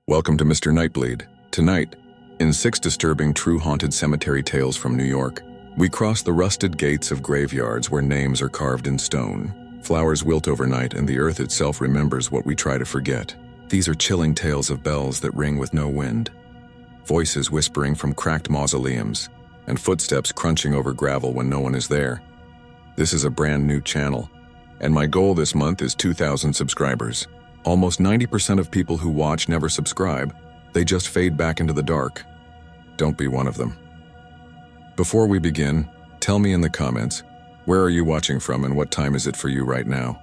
Welcome to Mr. Nightbleed. Tonight, in 6 disturbing true haunted cemetery tales from New York, we cross the rusted gates of graveyards where names are carved in stone. Flowers wilt overnight and the earth itself remembers what we try to forget. These are chilling tales of bells that ring with no wind, voices whispering from cracked mausoleums, and footsteps crunching over gravel when no one is there. This is a brand new channel, and my goal this month is 2,000 subscribers. Almost 90% of people who watch never subscribe. They just fade back into the dark. Don't be one of them. Before we begin, tell me in the comments, where are you watching from and what time is it for you right now?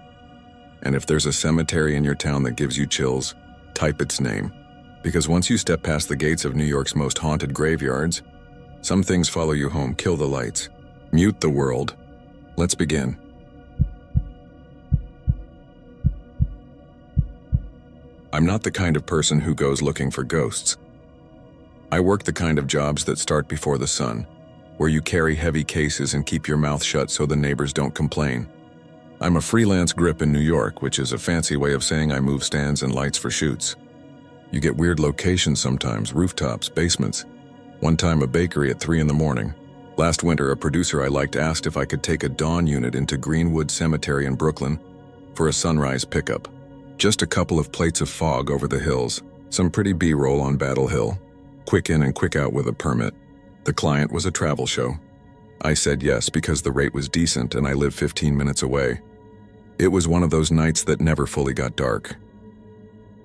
And if there's a cemetery in your town that gives you chills, type its name. Because once you step past the gates of New York's most haunted graveyards, some things follow you home. Kill the lights. Mute the world. Let's begin. I'm not the kind of person who goes looking for ghosts. I work the kind of jobs that start before the sun, where you carry heavy cases and keep your mouth shut so the neighbors don't complain. I'm a freelance grip in New York, which is a fancy way of saying I move stands and lights for shoots. You get weird locations sometimes, rooftops, basements. One time a bakery at 3 in the morning. Last winter a producer I liked asked if I could take a dawn unit into Greenwood Cemetery in Brooklyn for a sunrise pickup. Just a couple of plates of fog over the hills, some pretty B-roll on Battle Hill. Quick in and quick out with a permit. The client was a travel show. I said yes because the rate was decent and I live 15 minutes away. It was one of those nights that never fully got dark.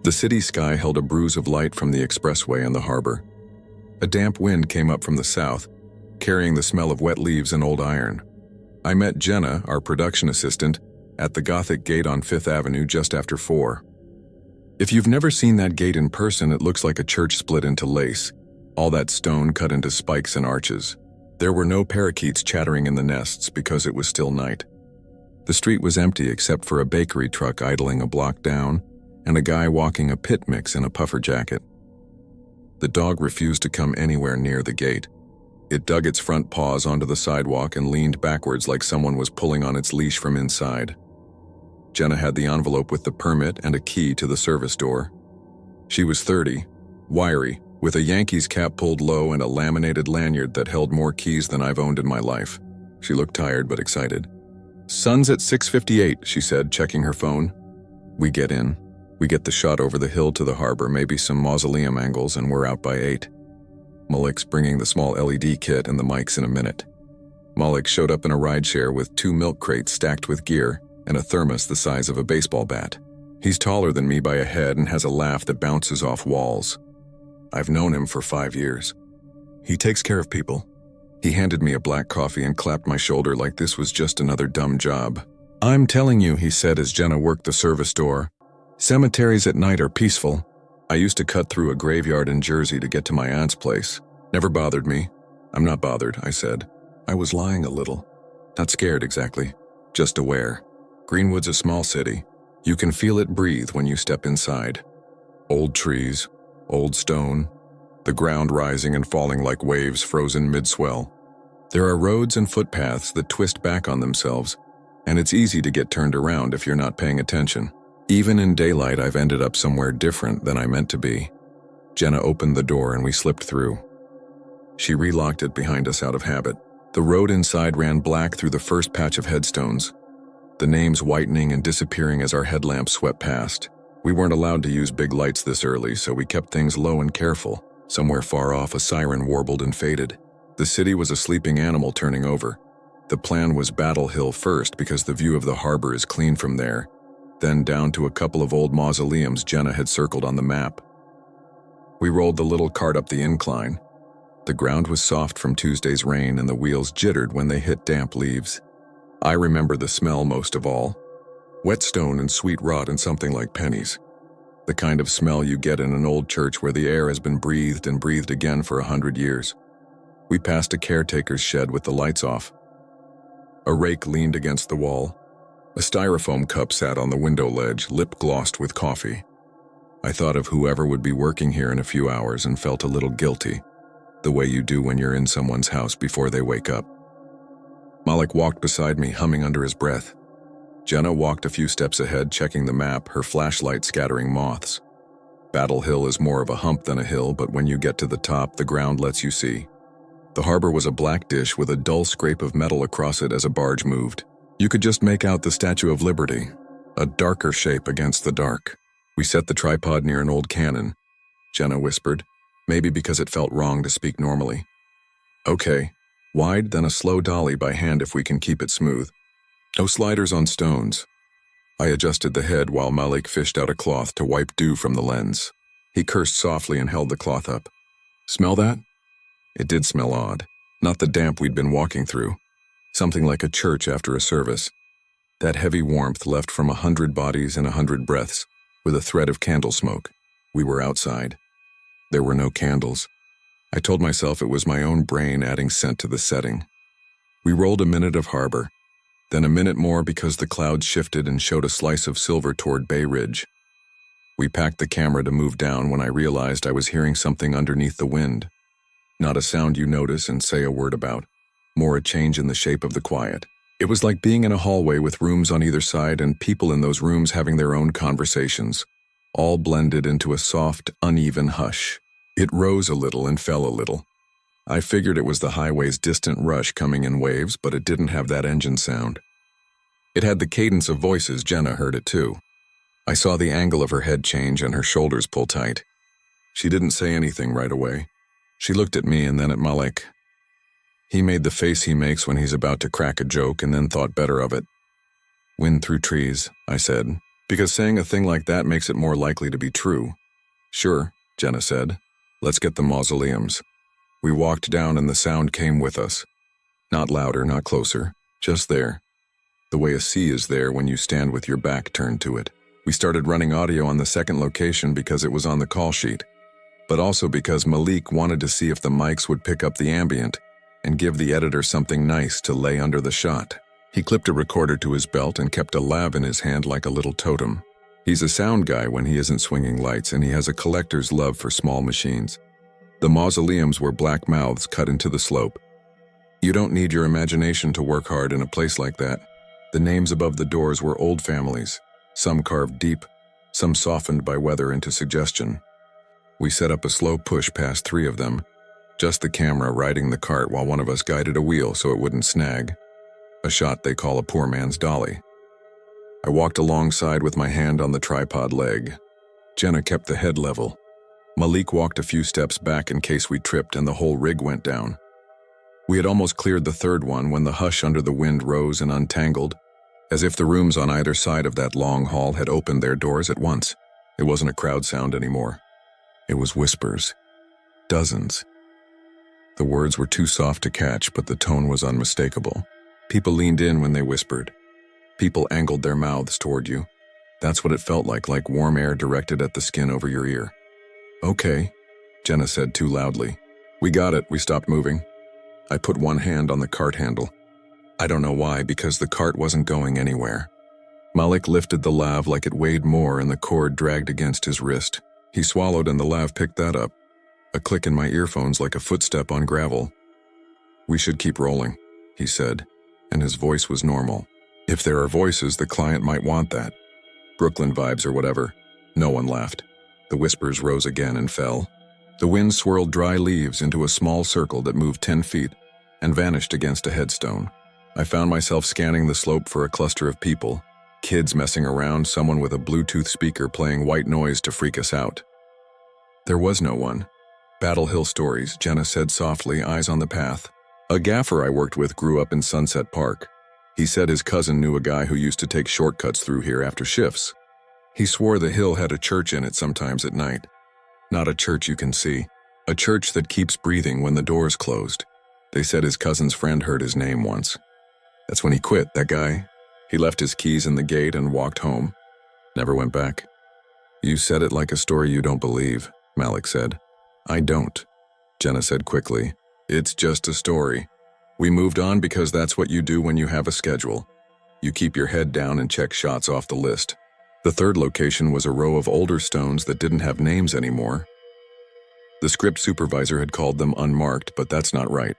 The city sky held a bruise of light from the expressway and the harbor. A damp wind came up from the south, carrying the smell of wet leaves and old iron. I met Jenna, our production assistant, at the Gothic gate on 5th Avenue just after 4. If you've never seen that gate in person, it looks like a church split into lace, all that stone cut into spikes and arches. There were no parakeets chattering in the nests because it was still night. The street was empty except for a bakery truck idling a block down and a guy walking a pit mix in a puffer jacket. The dog refused to come anywhere near the gate. It dug its front paws onto the sidewalk and leaned backwards like someone was pulling on its leash from inside. Jenna had the envelope with the permit and a key to the service door. She was 30, wiry, with a Yankees cap pulled low and a laminated lanyard that held more keys than I've owned in my life. She looked tired but excited. "Sun's at 6:58, she said, checking her phone. We get in. We get the shot over the hill to the harbor, maybe some mausoleum angles, and we're out by 8. Malik's bringing the small LED kit and the mics in a minute. Malik showed up in a rideshare with 2 milk crates stacked with gear and a thermos the size of a baseball bat. He's taller than me by a head and has a laugh that bounces off walls. I've known him for 5 years. He takes care of people. He handed me a black coffee and clapped my shoulder like this was just another dumb job. "I'm telling you," he said as Jenna worked the service door, "cemeteries at night are peaceful. I used to cut through a graveyard in Jersey to get to my aunt's place. Never bothered me." "I'm not bothered," I said. I was lying a little. Not scared exactly, just aware. Greenwood's a small city. You can feel it breathe when you step inside. Old trees, old stone, the ground rising and falling like waves frozen mid-swell. There are roads and footpaths that twist back on themselves, and it's easy to get turned around if you're not paying attention. Even in daylight, I've ended up somewhere different than I meant to be. Jenna opened the door and we slipped through. She relocked it behind us out of habit. The road inside ran black through the first patch of headstones, the names whitening and disappearing as our headlamps swept past. We weren't allowed to use big lights this early, so we kept things low and careful. Somewhere far off, a siren warbled and faded. The city was a sleeping animal turning over. The plan was Battle Hill first because the view of the harbor is clean from there, then down to a couple of old mausoleums Jenna had circled on the map. We rolled the little cart up the incline. The ground was soft from Tuesday's rain and the wheels jittered when they hit damp leaves. I remember the smell most of all. Wet stone and sweet rot and something like pennies. The kind of smell you get in an old church where the air has been breathed and breathed again for 100 years. We passed a caretaker's shed with the lights off. A rake leaned against the wall. A styrofoam cup sat on the window ledge, lip glossed with coffee. I thought of whoever would be working here in a few hours and felt a little guilty, the way you do when you're in someone's house before they wake up. Malik walked beside me, humming under his breath. Jenna walked a few steps ahead, checking the map, her flashlight scattering moths. Battle Hill is more of a hump than a hill, but when you get to the top, the ground lets you see. The harbor was a black dish with a dull scrape of metal across it as a barge moved. You could just make out the Statue of Liberty, a darker shape against the dark. We set the tripod near an old cannon, Jenna whispered, maybe because it felt wrong to speak normally. Okay, wide, then a slow dolly by hand if we can keep it smooth. No sliders on stones. I adjusted the head while Malik fished out a cloth to wipe dew from the lens. He cursed softly and held the cloth up. Smell that? It did smell odd. Not the damp we'd been walking through. Something like a church after a service. That heavy warmth left from 100 bodies and 100 breaths, with a thread of candle smoke. We were outside. There were no candles. I told myself it was my own brain adding scent to the setting. We rolled a minute of harbor, then a minute more because the clouds shifted and showed a slice of silver toward Bay Ridge. We packed the camera to move down when I realized I was hearing something underneath the wind. Not a sound you notice and say a word about, more a change in the shape of the quiet. It was like being in a hallway with rooms on either side and people in those rooms having their own conversations, all blended into a soft, uneven hush. It rose a little and fell a little. I figured it was the highway's distant rush coming in waves, but it didn't have that engine sound. It had the cadence of voices. Jenna heard it too. I saw the angle of her head change and her shoulders pull tight. She didn't say anything right away. She looked at me and then at Malik. He made the face he makes when he's about to crack a joke and then thought better of it. Wind through trees, I said, because saying a thing like that makes it more likely to be true. Sure, Jenna said. Let's get the mausoleums. We walked down and the sound came with us. Not louder, not closer, just there. The way a sea is there when you stand with your back turned to it. We started running audio on the second location because it was on the call sheet, but also because Malik wanted to see if the mics would pick up the ambient and give the editor something nice to lay under the shot. He clipped a recorder to his belt and kept a lav in his hand like a little totem. He's a sound guy when he isn't swinging lights, and he has a collector's love for small machines. The mausoleums were black mouths cut into the slope. You don't need your imagination to work hard in a place like that. The names above the doors were old families, some carved deep, some softened by weather into suggestion. We set up a slow push past 3 of them, just the camera riding the cart while one of us guided a wheel so it wouldn't snag. A shot they call a poor man's dolly. I walked alongside with my hand on the tripod leg. Jenna kept the head level. Malik walked a few steps back in case we tripped and the whole rig went down. We had almost cleared the third one when the hush under the wind rose and untangled, as if the rooms on either side of that long hall had opened their doors at once. It wasn't a crowd sound anymore. It was whispers. Dozens. The words were too soft to catch, but the tone was unmistakable. People leaned in when they whispered. People angled their mouths toward you. That's what it felt like warm air directed at the skin over your ear. Okay, Jenna said too loudly. We got it, we stopped moving. I put one hand on the cart handle. I don't know why, because the cart wasn't going anywhere. Malik lifted the lav like it weighed more and the cord dragged against his wrist. He swallowed and the lav picked that up. A click in my earphones like a footstep on gravel. We should keep rolling, he said, and his voice was normal. If there are voices, the client might want that. Brooklyn vibes or whatever. No one laughed. The whispers rose again and fell. The wind swirled dry leaves into a small circle that moved 10 feet and vanished against a headstone. I found myself scanning the slope for a cluster of people. Kids messing around, someone with a Bluetooth speaker playing white noise to freak us out. There was no one. Battle Hill stories, Jenna said softly, eyes on the path. A gaffer I worked with grew up in Sunset Park. He said his cousin knew a guy who used to take shortcuts through here after shifts. He swore the hill had a church in it sometimes at night. Not a church you can see. A church that keeps breathing when the door's closed. They said his cousin's friend heard his name once. That's when he quit, that guy. He left his keys in the gate and walked home. Never went back. You said it like a story you don't believe, Malik said. I don't, Jenna said quickly. It's just a story. We moved on because that's what you do when you have a schedule. You keep your head down and check shots off the list. The third location was a row of older stones that didn't have names anymore. The script supervisor had called them unmarked, but that's not right.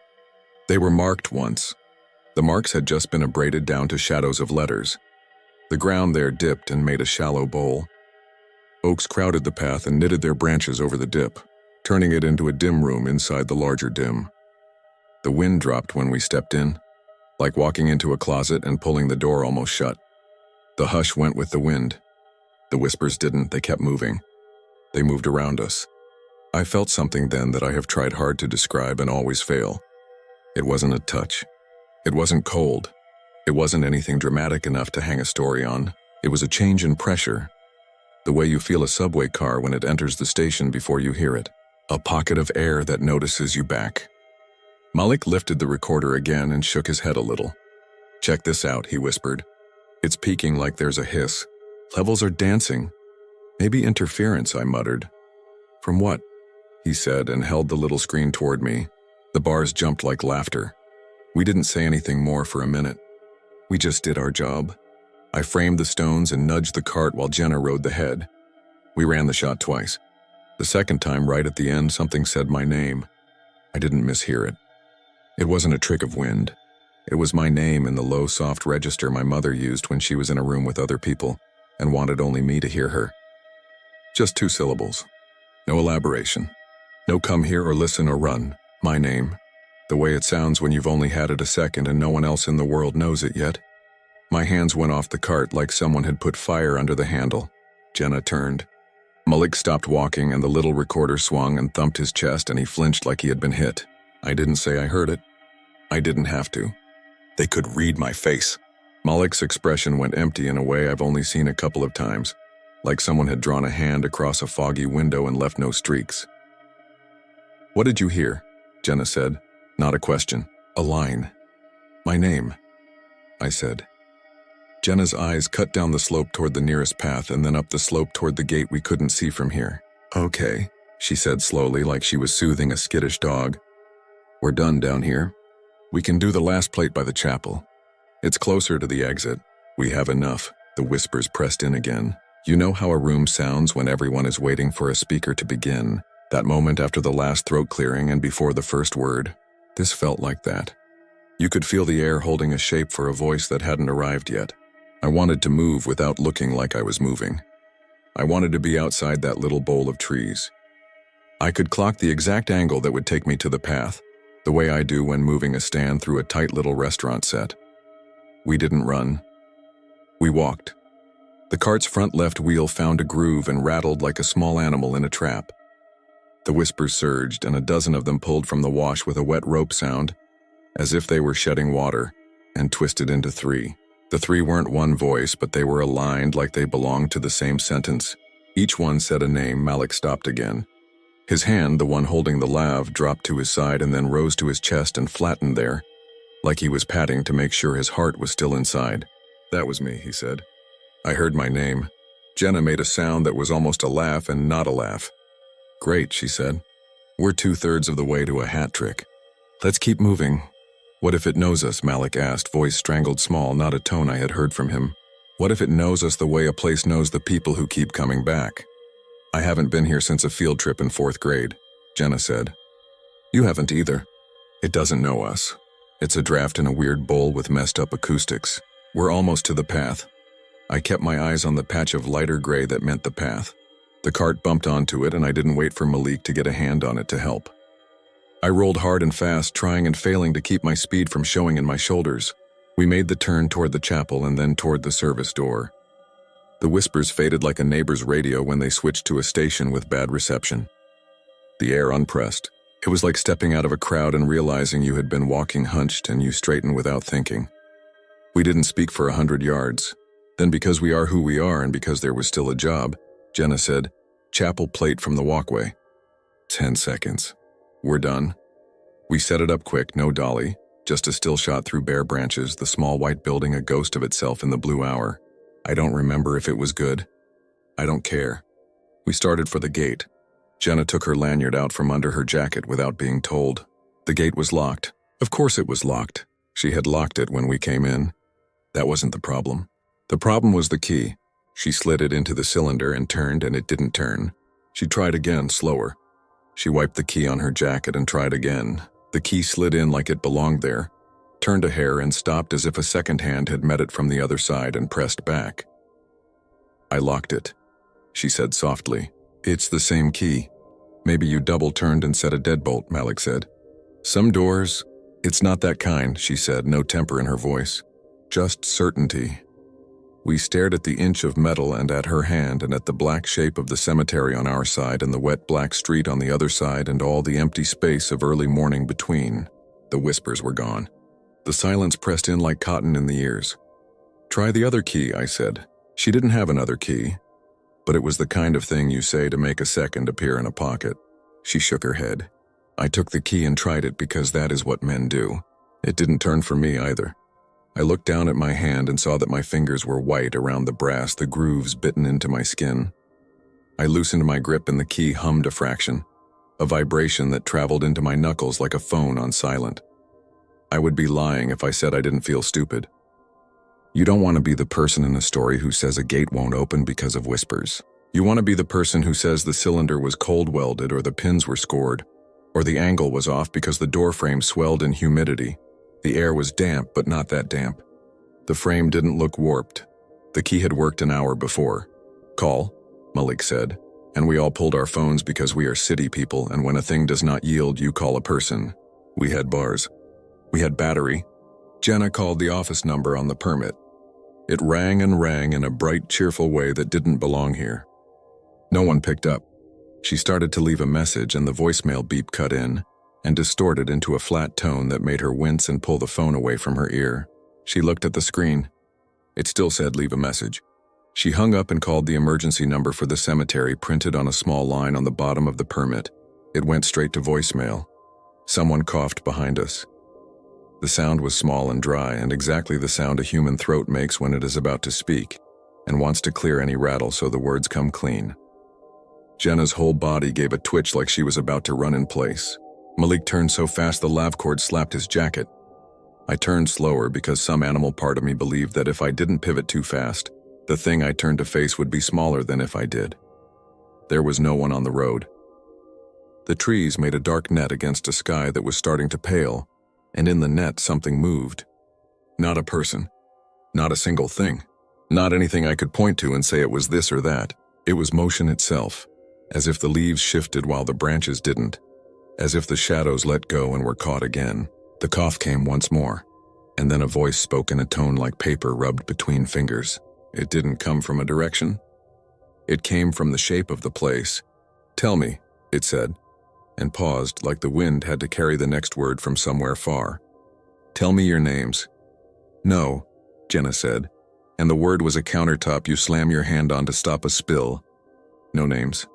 They were marked once. The marks had just been abraded down to shadows of letters. The ground there dipped and made a shallow bowl. Oaks crowded the path and knitted their branches over the dip, turning it into a dim room inside the larger dim. The wind dropped when we stepped in, like walking into a closet and pulling the door almost shut. The hush went with the wind. The whispers didn't, they kept moving. They moved around us. I felt something then that I have tried hard to describe and always fail. It wasn't a touch. It wasn't cold. It wasn't anything dramatic enough to hang a story on. It was a change in pressure. The way you feel a subway car when it enters the station before you hear it. A pocket of air that notices you back. Malik lifted the recorder again and shook his head a little. "Check this out," he whispered. "It's peaking like there's a hiss. Levels are dancing. Maybe interference," I muttered. "From what?" he said and held the little screen toward me. The bars jumped like laughter. We didn't say anything more for a minute. We just did our job. I framed the stones and nudged the cart while Jenna rode the head. We ran the shot twice. The second time, right at the end, something said my name. I didn't mishear it. It wasn't a trick of wind. It was my name in the low, soft register my mother used when she was in a room with other people and wanted only me to hear her. Just 2 syllables. No elaboration. No come here or listen or run. My name. The way it sounds when you've only had it a second and no one else in the world knows it yet. My hands went off the cart like someone had put fire under the handle. Jenna turned. Malik stopped walking and the little recorder swung and thumped his chest and he flinched like he had been hit. I didn't say I heard it. I didn't have to. They could read my face. Malik's expression went empty in a way I've only seen a couple of times, like someone had drawn a hand across a foggy window and left no streaks. "What did you hear?" Jenna said. Not a question, a line. "My name," I said. Jenna's eyes cut down the slope toward the nearest path and then up the slope toward the gate we couldn't see from here. "Okay," she said slowly, like she was soothing a skittish dog. "We're done down here. We can do the last plate by the chapel. It's closer to the exit. We have enough." The whispers pressed in again. You know how a room sounds when everyone is waiting for a speaker to begin, that moment after the last throat clearing and before the first word? This felt like that. You could feel the air holding a shape for a voice that hadn't arrived yet. I wanted to move without looking like I was moving. I wanted to be outside that little bowl of trees. I could clock the exact angle that would take me to the path, the way I do when moving a stand through a tight little restaurant set. We didn't run. We walked. The cart's front left wheel found a groove and rattled like a small animal in a trap. The whispers surged, and a dozen of them pulled from the wash with a wet rope sound, as if they were shedding water, and twisted into 3. The 3 weren't one voice, but they were aligned like they belonged to the same sentence. Each one said a name. Malik stopped again. His hand, the one holding the lav, dropped to his side and then rose to his chest and flattened there, like he was patting to make sure his heart was still inside. "That was me," he said. I heard my name. Jenna made a sound that was almost a laugh and not a laugh. "Great," she said. "We're 2/3 of the way to a hat trick. Let's keep moving." "What if it knows us?" Malik asked, voice strangled small, not a tone I had heard from him. "What if it knows us the way a place knows the people who keep coming back?" "I haven't been here since a field trip in 4th grade, Jenna said. "You haven't either. It doesn't know us. It's a draft in a weird bowl with messed up acoustics. We're almost to the path." I kept my eyes on the patch of lighter gray that meant the path. The cart bumped onto it and I didn't wait for Malik to get a hand on it to help. I rolled hard and fast, trying and failing to keep my speed from showing in my shoulders. We made the turn toward the chapel and then toward the service door. The whispers faded like a neighbor's radio when they switched to a station with bad reception. The air unpressed. It was like stepping out of a crowd and realizing you had been walking hunched and you straightened without thinking. We didn't speak for 100 yards. Then, because we are who we are and because there was still a job, Jenna said, "Chapel plate from the walkway." 10 seconds. "We're done." We set it up quick, no dolly, just a still shot through bare branches, the small white building a ghost of itself in the blue hour. I don't remember if it was good. I don't care. We started for the gate. Jenna took her lanyard out from under her jacket without being told. The gate was locked. Of course it was locked. She had locked it when we came in. That wasn't the problem. The problem was the key. She slid it into the cylinder and turned, and it didn't turn. She tried again, slower. She wiped the key on her jacket and tried again. The key slid in like it belonged there, turned a hair and stopped as if a second hand had met it from the other side and pressed back. I locked it. she said softly. It's the same key. Maybe you double-turned and set a deadbolt, Malik said. Some doors, it's not that kind, she said, no temper in her voice. Just certainty. We stared at the inch of metal and at her hand and at the black shape of the cemetery on our side and the wet black street on the other side and all the empty space of early morning between. The whispers were gone. The silence pressed in like cotton in the ears. Try the other key, I said. She didn't have another key, but it was the kind of thing you say to make a second appear in a pocket. She shook her head. I took the key and tried it because that is what men do. It didn't turn for me either. I looked down at my hand and saw that my fingers were white around the brass, the grooves bitten into my skin. I loosened my grip and the key hummed a fraction, a vibration that traveled into my knuckles like a phone on silent. I would be lying if I said I didn't feel stupid. You don't want to be the person in a story who says a gate won't open because of whispers. You want to be the person who says the cylinder was cold welded or the pins were scored, or the angle was off because the door frame swelled in humidity. The air was damp, but not that damp. The frame didn't look warped. The key had worked an hour before. Call, Malik said, and we all pulled our phones because we are city people, and when a thing does not yield, you call a person. We had bars. We had battery. Jenna called the office number on the permit. It rang and rang in a bright, cheerful way that didn't belong here. No one picked up. She started to leave a message, and the voicemail beep cut in and distorted into a flat tone that made her wince and pull the phone away from her ear. She looked at the screen. It still said leave a message. She hung up and called the emergency number for the cemetery printed on a small line on the bottom of the permit. It went straight to voicemail. Someone coughed behind us. The sound was small and dry, and exactly the sound a human throat makes when it is about to speak and wants to clear any rattle so the words come clean. Jenna's whole body gave a twitch like she was about to run in place. Malik turned so fast the lav cord slapped his jacket. I turned slower because some animal part of me believed that if I didn't pivot too fast, the thing I turned to face would be smaller than if I did. There was no one on the road. The trees made a dark net against a sky that was starting to pale, and in the net something moved. Not a person. Not a single thing. Not anything I could point to and say it was this or that. It was motion itself, as if the leaves shifted while the branches didn't. As if the shadows let go and were caught again. The cough came once more, and then a voice spoke in a tone like paper rubbed between fingers. It didn't come from a direction. It came from the shape of the place. Tell me, it said, and paused like the wind had to carry the next word from somewhere far. Tell me your names. No, Jenna said, and the word was a countertop you slam your hand on to stop a spill. No names.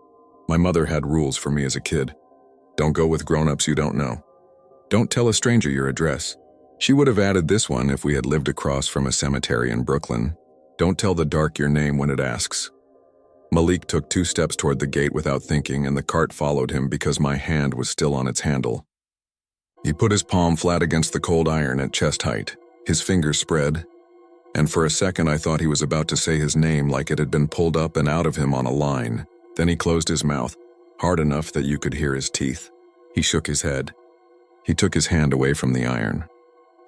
My mother had rules for me as a kid. Don't go with grown-ups you don't know. Don't tell a stranger your address. She would have added this one if we had lived across from a cemetery in Brooklyn. Don't tell the dark your name when it asks. Malik took 2 steps toward the gate without thinking, and the cart followed him because my hand was still on its handle. He put his palm flat against the cold iron at chest height, his fingers spread, and for a second I thought he was about to say his name like it had been pulled up and out of him on a line. Then he closed his mouth, hard enough that you could hear his teeth. He shook his head. He took his hand away from the iron.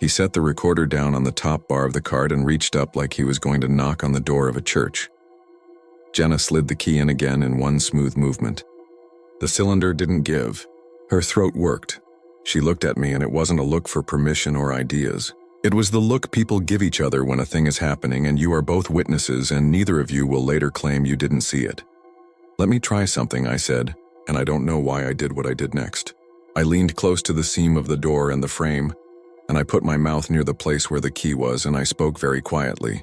He set the recorder down on the top bar of the cart and reached up like he was going to knock on the door of a church. Jenna slid the key in again in one smooth movement. The cylinder didn't give. Her throat worked. She looked at me, and it wasn't a look for permission or ideas. It was the look people give each other when a thing is happening and you are both witnesses and neither of you will later claim you didn't see it. Let me try something, I said, and I don't know why I did what I did next. I leaned close to the seam of the door and the frame, and I put my mouth near the place where the key was, and I spoke very quietly.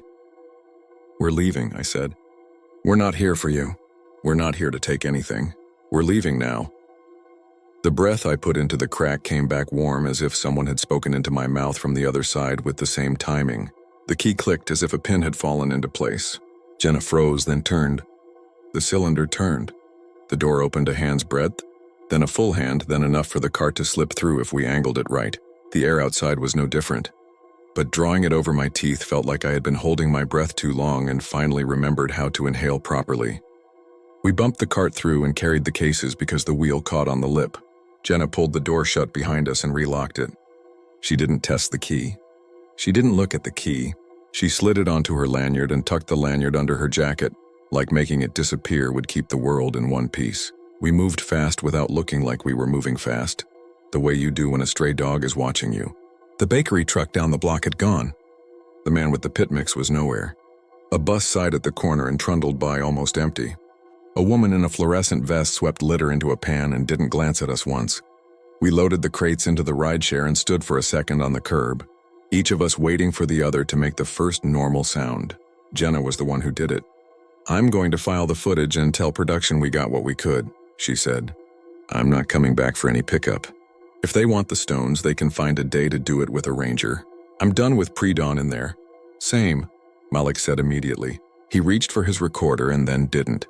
We're leaving, I said. We're not here for you. We're not here to take anything. We're leaving now. The breath I put into the crack came back warm as if someone had spoken into my mouth from the other side with the same timing. The key clicked as if a pin had fallen into place. Jenna froze, then turned. The cylinder turned. The door opened a hand's breadth, then a full hand, then enough for the cart to slip through if we angled it right. The air outside was no different. But drawing it over my teeth felt like I had been holding my breath too long and finally remembered how to inhale properly. We bumped the cart through and carried the cases because the wheel caught on the lip. Jenna pulled the door shut behind us and relocked it. She didn't test the key. She didn't look at the key. She slid it onto her lanyard and tucked the lanyard under her jacket, like making it disappear would keep the world in one piece. We moved fast without looking like we were moving fast, the way you do when a stray dog is watching you. The bakery truck down the block had gone. The man with the pit mix was nowhere. A bus sighed at the corner and trundled by almost empty. A woman in a fluorescent vest swept litter into a pan and didn't glance at us once. We loaded the crates into the rideshare and stood for a second on the curb, each of us waiting for the other to make the first normal sound. Jenna was the one who did it. "I'm going to file the footage and tell production we got what we could," she said. "I'm not coming back for any pickup. If they want the stones, they can find a day to do it with a ranger. I'm done with pre-dawn in there." "Same," Malik said immediately. He reached for his recorder and then didn't.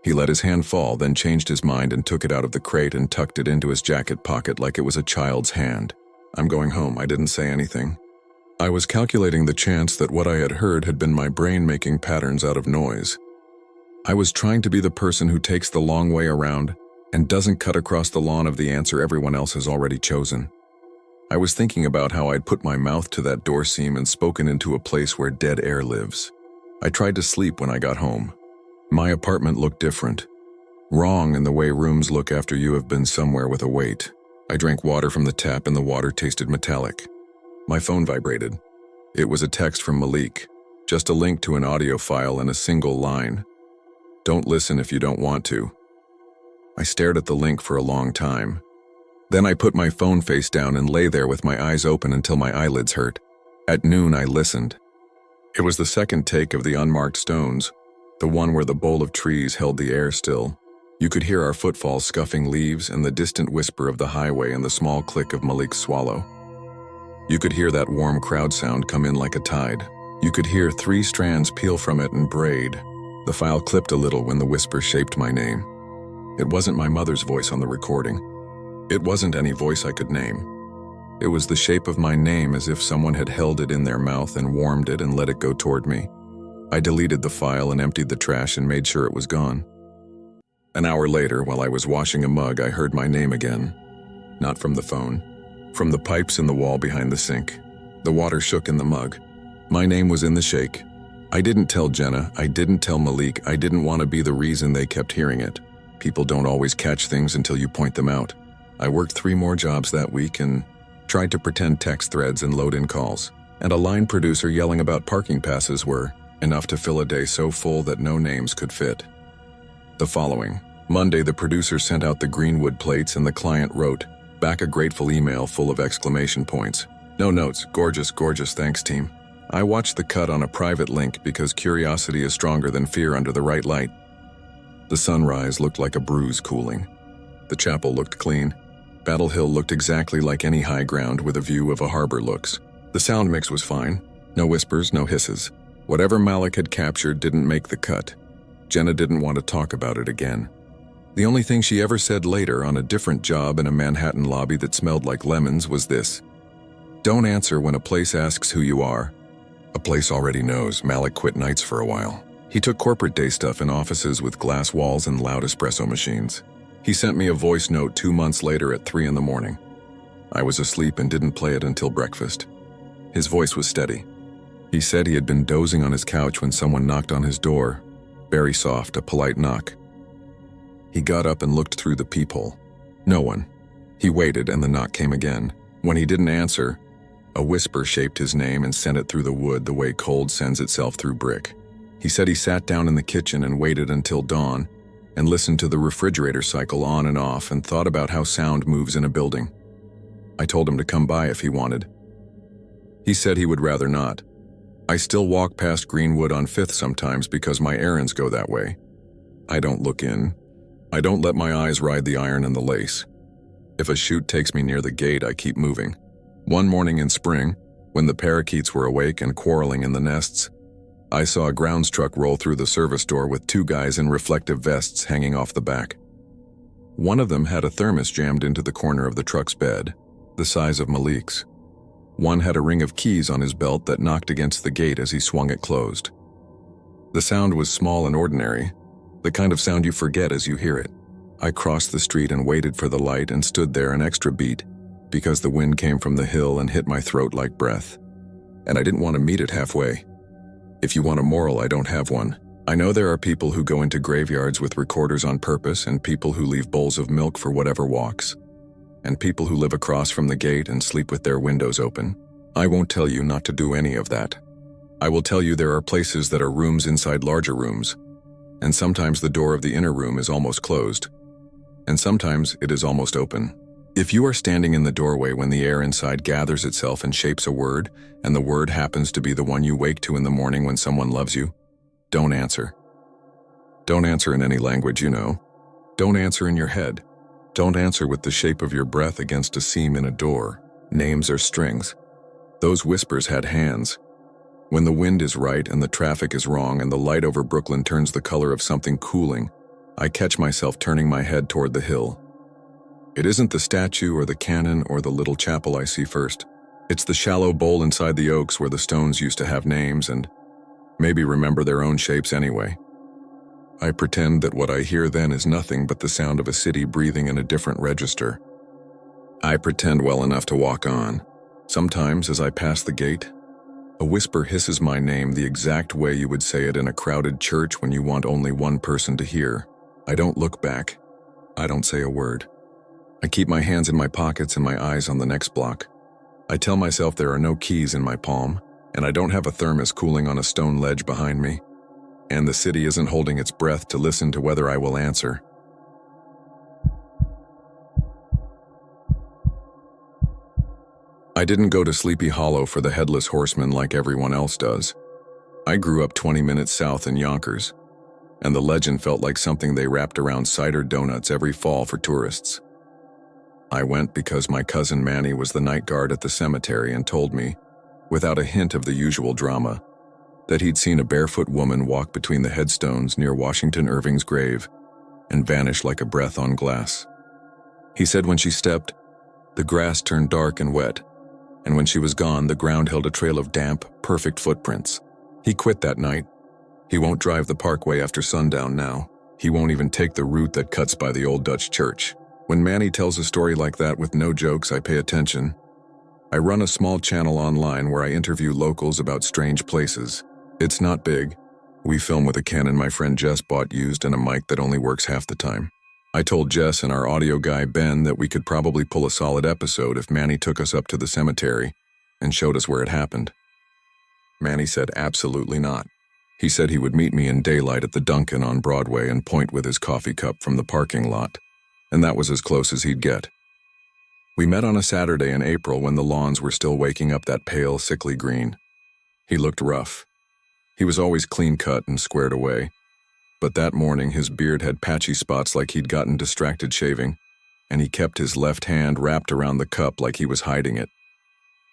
He let his hand fall, then changed his mind and took it out of the crate and tucked it into his jacket pocket like it was a child's hand. "I'm going home," I didn't say anything. I was calculating the chance that what I had heard had been my brain making patterns out of noise. I was trying to be the person who takes the long way around and doesn't cut across the lawn of the answer everyone else has already chosen. I was thinking about how I'd put my mouth to that door seam and spoken into a place where dead air lives. I tried to sleep when I got home. My apartment looked different. Wrong in the way rooms look after you have been somewhere with a weight. I drank water from the tap and the water tasted metallic. My phone vibrated. It was a text from Malik, just a link to an audio file and a single line. "Don't listen if you don't want to." I stared at the link for a long time. Then I put my phone face down and lay there with my eyes open until my eyelids hurt. At noon, I listened. It was the second take of the unmarked stones, the one where the bowl of trees held the air still. You could hear our footfalls scuffing leaves and the distant whisper of the highway and the small click of Malik's swallow. You could hear that warm crowd sound come in like a tide. You could hear 3 strands peel from it and braid. The file clipped a little when the whisper shaped my name. It wasn't my mother's voice on the recording. It wasn't any voice I could name. It was the shape of my name, as if someone had held it in their mouth and warmed it and let it go toward me. I deleted the file and emptied the trash and made sure it was gone. An hour later, while I was washing a mug, I heard my name again. Not from the phone. From the pipes in the wall behind the sink. The water shook in the mug. My name was in the shake. I didn't tell Jenna, I didn't tell Malik, I didn't want to be the reason they kept hearing it. People don't always catch things until you point them out. I worked 3 more jobs that week and tried to pretend text threads and load in calls. And a line producer yelling about parking passes were enough to fill a day so full that no names could fit. The following Monday, the producer sent out the Greenwood plates and the client wrote back a grateful email full of exclamation points. "No notes, gorgeous, gorgeous, thanks team." I watched the cut on a private link because curiosity is stronger than fear under the right light. The sunrise looked like a bruise cooling. The chapel looked clean. Battle Hill looked exactly like any high ground with a view of a harbor looks. The sound mix was fine. No whispers, no hisses. Whatever Malik had captured didn't make the cut. Jenna didn't want to talk about it again. The only thing she ever said later on a different job in a Manhattan lobby that smelled like lemons was this: "Don't answer when a place asks who you are." A place already knows. Malik quit nights for a while. He took corporate day stuff in offices with glass walls and loud espresso machines. He sent me a voice note 2 months later at 3 in the morning. I was asleep and didn't play it until breakfast. His voice was steady. He said he had been dozing on his couch when someone knocked on his door. Very soft, a polite knock. He got up and looked through the peephole. No one. He waited and the knock came again. When he didn't answer, a whisper shaped his name and sent it through the wood the way cold sends itself through brick. He said he sat down in the kitchen and waited until dawn and listened to the refrigerator cycle on and off and thought about how sound moves in a building. I told him to come by if he wanted. He said he would rather not. I still walk past Greenwood on 5th sometimes because my errands go that way. I don't look in. I don't let my eyes ride the iron and the lace. If a chute takes me near the gate, I keep moving. One morning in spring, when the parakeets were awake and quarreling in the nests, I saw a grounds truck roll through the service door with 2 guys in reflective vests hanging off the back. One of them had a thermos jammed into the corner of the truck's bed, the size of Malik's. One had a ring of keys on his belt that knocked against the gate as he swung it closed. The sound was small and ordinary, the kind of sound you forget as you hear it. I crossed the street and waited for the light and stood there an extra beat because the wind came from the hill and hit my throat like breath. And I didn't want to meet it halfway. If you want a moral, I don't have one. I know there are people who go into graveyards with recorders on purpose, and people who leave bowls of milk for whatever walks, and people who live across from the gate and sleep with their windows open. I won't tell you not to do any of that. I will tell you there are places that are rooms inside larger rooms, and sometimes the door of the inner room is almost closed, and sometimes it is almost open. If you are standing in the doorway when the air inside gathers itself and shapes a word, and the word happens to be the one you wake to in the morning when someone loves you, don't answer. Don't answer in any language you know. Don't answer in your head. Don't answer with the shape of your breath against a seam in a door. Names are strings. Those whispers had hands. When the wind is right and the traffic is wrong and the light over Brooklyn turns the color of something cooling, I catch myself turning my head toward the hill. It isn't the statue or the cannon or the little chapel I see first. It's the shallow bowl inside the oaks where the stones used to have names and maybe remember their own shapes anyway. I pretend that what I hear then is nothing but the sound of a city breathing in a different register. I pretend well enough to walk on. Sometimes, as I pass the gate, a whisper hisses my name the exact way you would say it in a crowded church when you want only one person to hear. I don't look back. I don't say a word. I keep my hands in my pockets and my eyes on the next block. I tell myself there are no keys in my palm, and I don't have a thermos cooling on a stone ledge behind me, and the city isn't holding its breath to listen to whether I will answer. I didn't go to Sleepy Hollow for the Headless Horseman like everyone else does. I grew up 20 minutes south in Yonkers, and the legend felt like something they wrapped around cider donuts every fall for tourists. I went because my cousin Manny was the night guard at the cemetery and told me, without a hint of the usual drama, that he'd seen a barefoot woman walk between the headstones near Washington Irving's grave and vanish like a breath on glass. He said when she stepped, the grass turned dark and wet, and when she was gone, the ground held a trail of damp, perfect footprints. He quit that night. He won't drive the parkway after sundown now. He won't even take the route that cuts by the old Dutch church. When Manny tells a story like that with no jokes, I pay attention. I run a small channel online where I interview locals about strange places. It's not big. We film with a Canon my friend Jess bought used and a mic that only works half the time. I told Jess and our audio guy Ben that we could probably pull a solid episode if Manny took us up to the cemetery and showed us where it happened. Manny said absolutely not. He said he would meet me in daylight at the Dunkin' on Broadway and point with his coffee cup from the parking lot, and that was as close as he'd get. We met on a Saturday in April when the lawns were still waking up that pale, sickly green. He looked rough. He was always clean-cut and squared away, but that morning his beard had patchy spots like he'd gotten distracted shaving, and he kept his left hand wrapped around the cup like he was hiding it.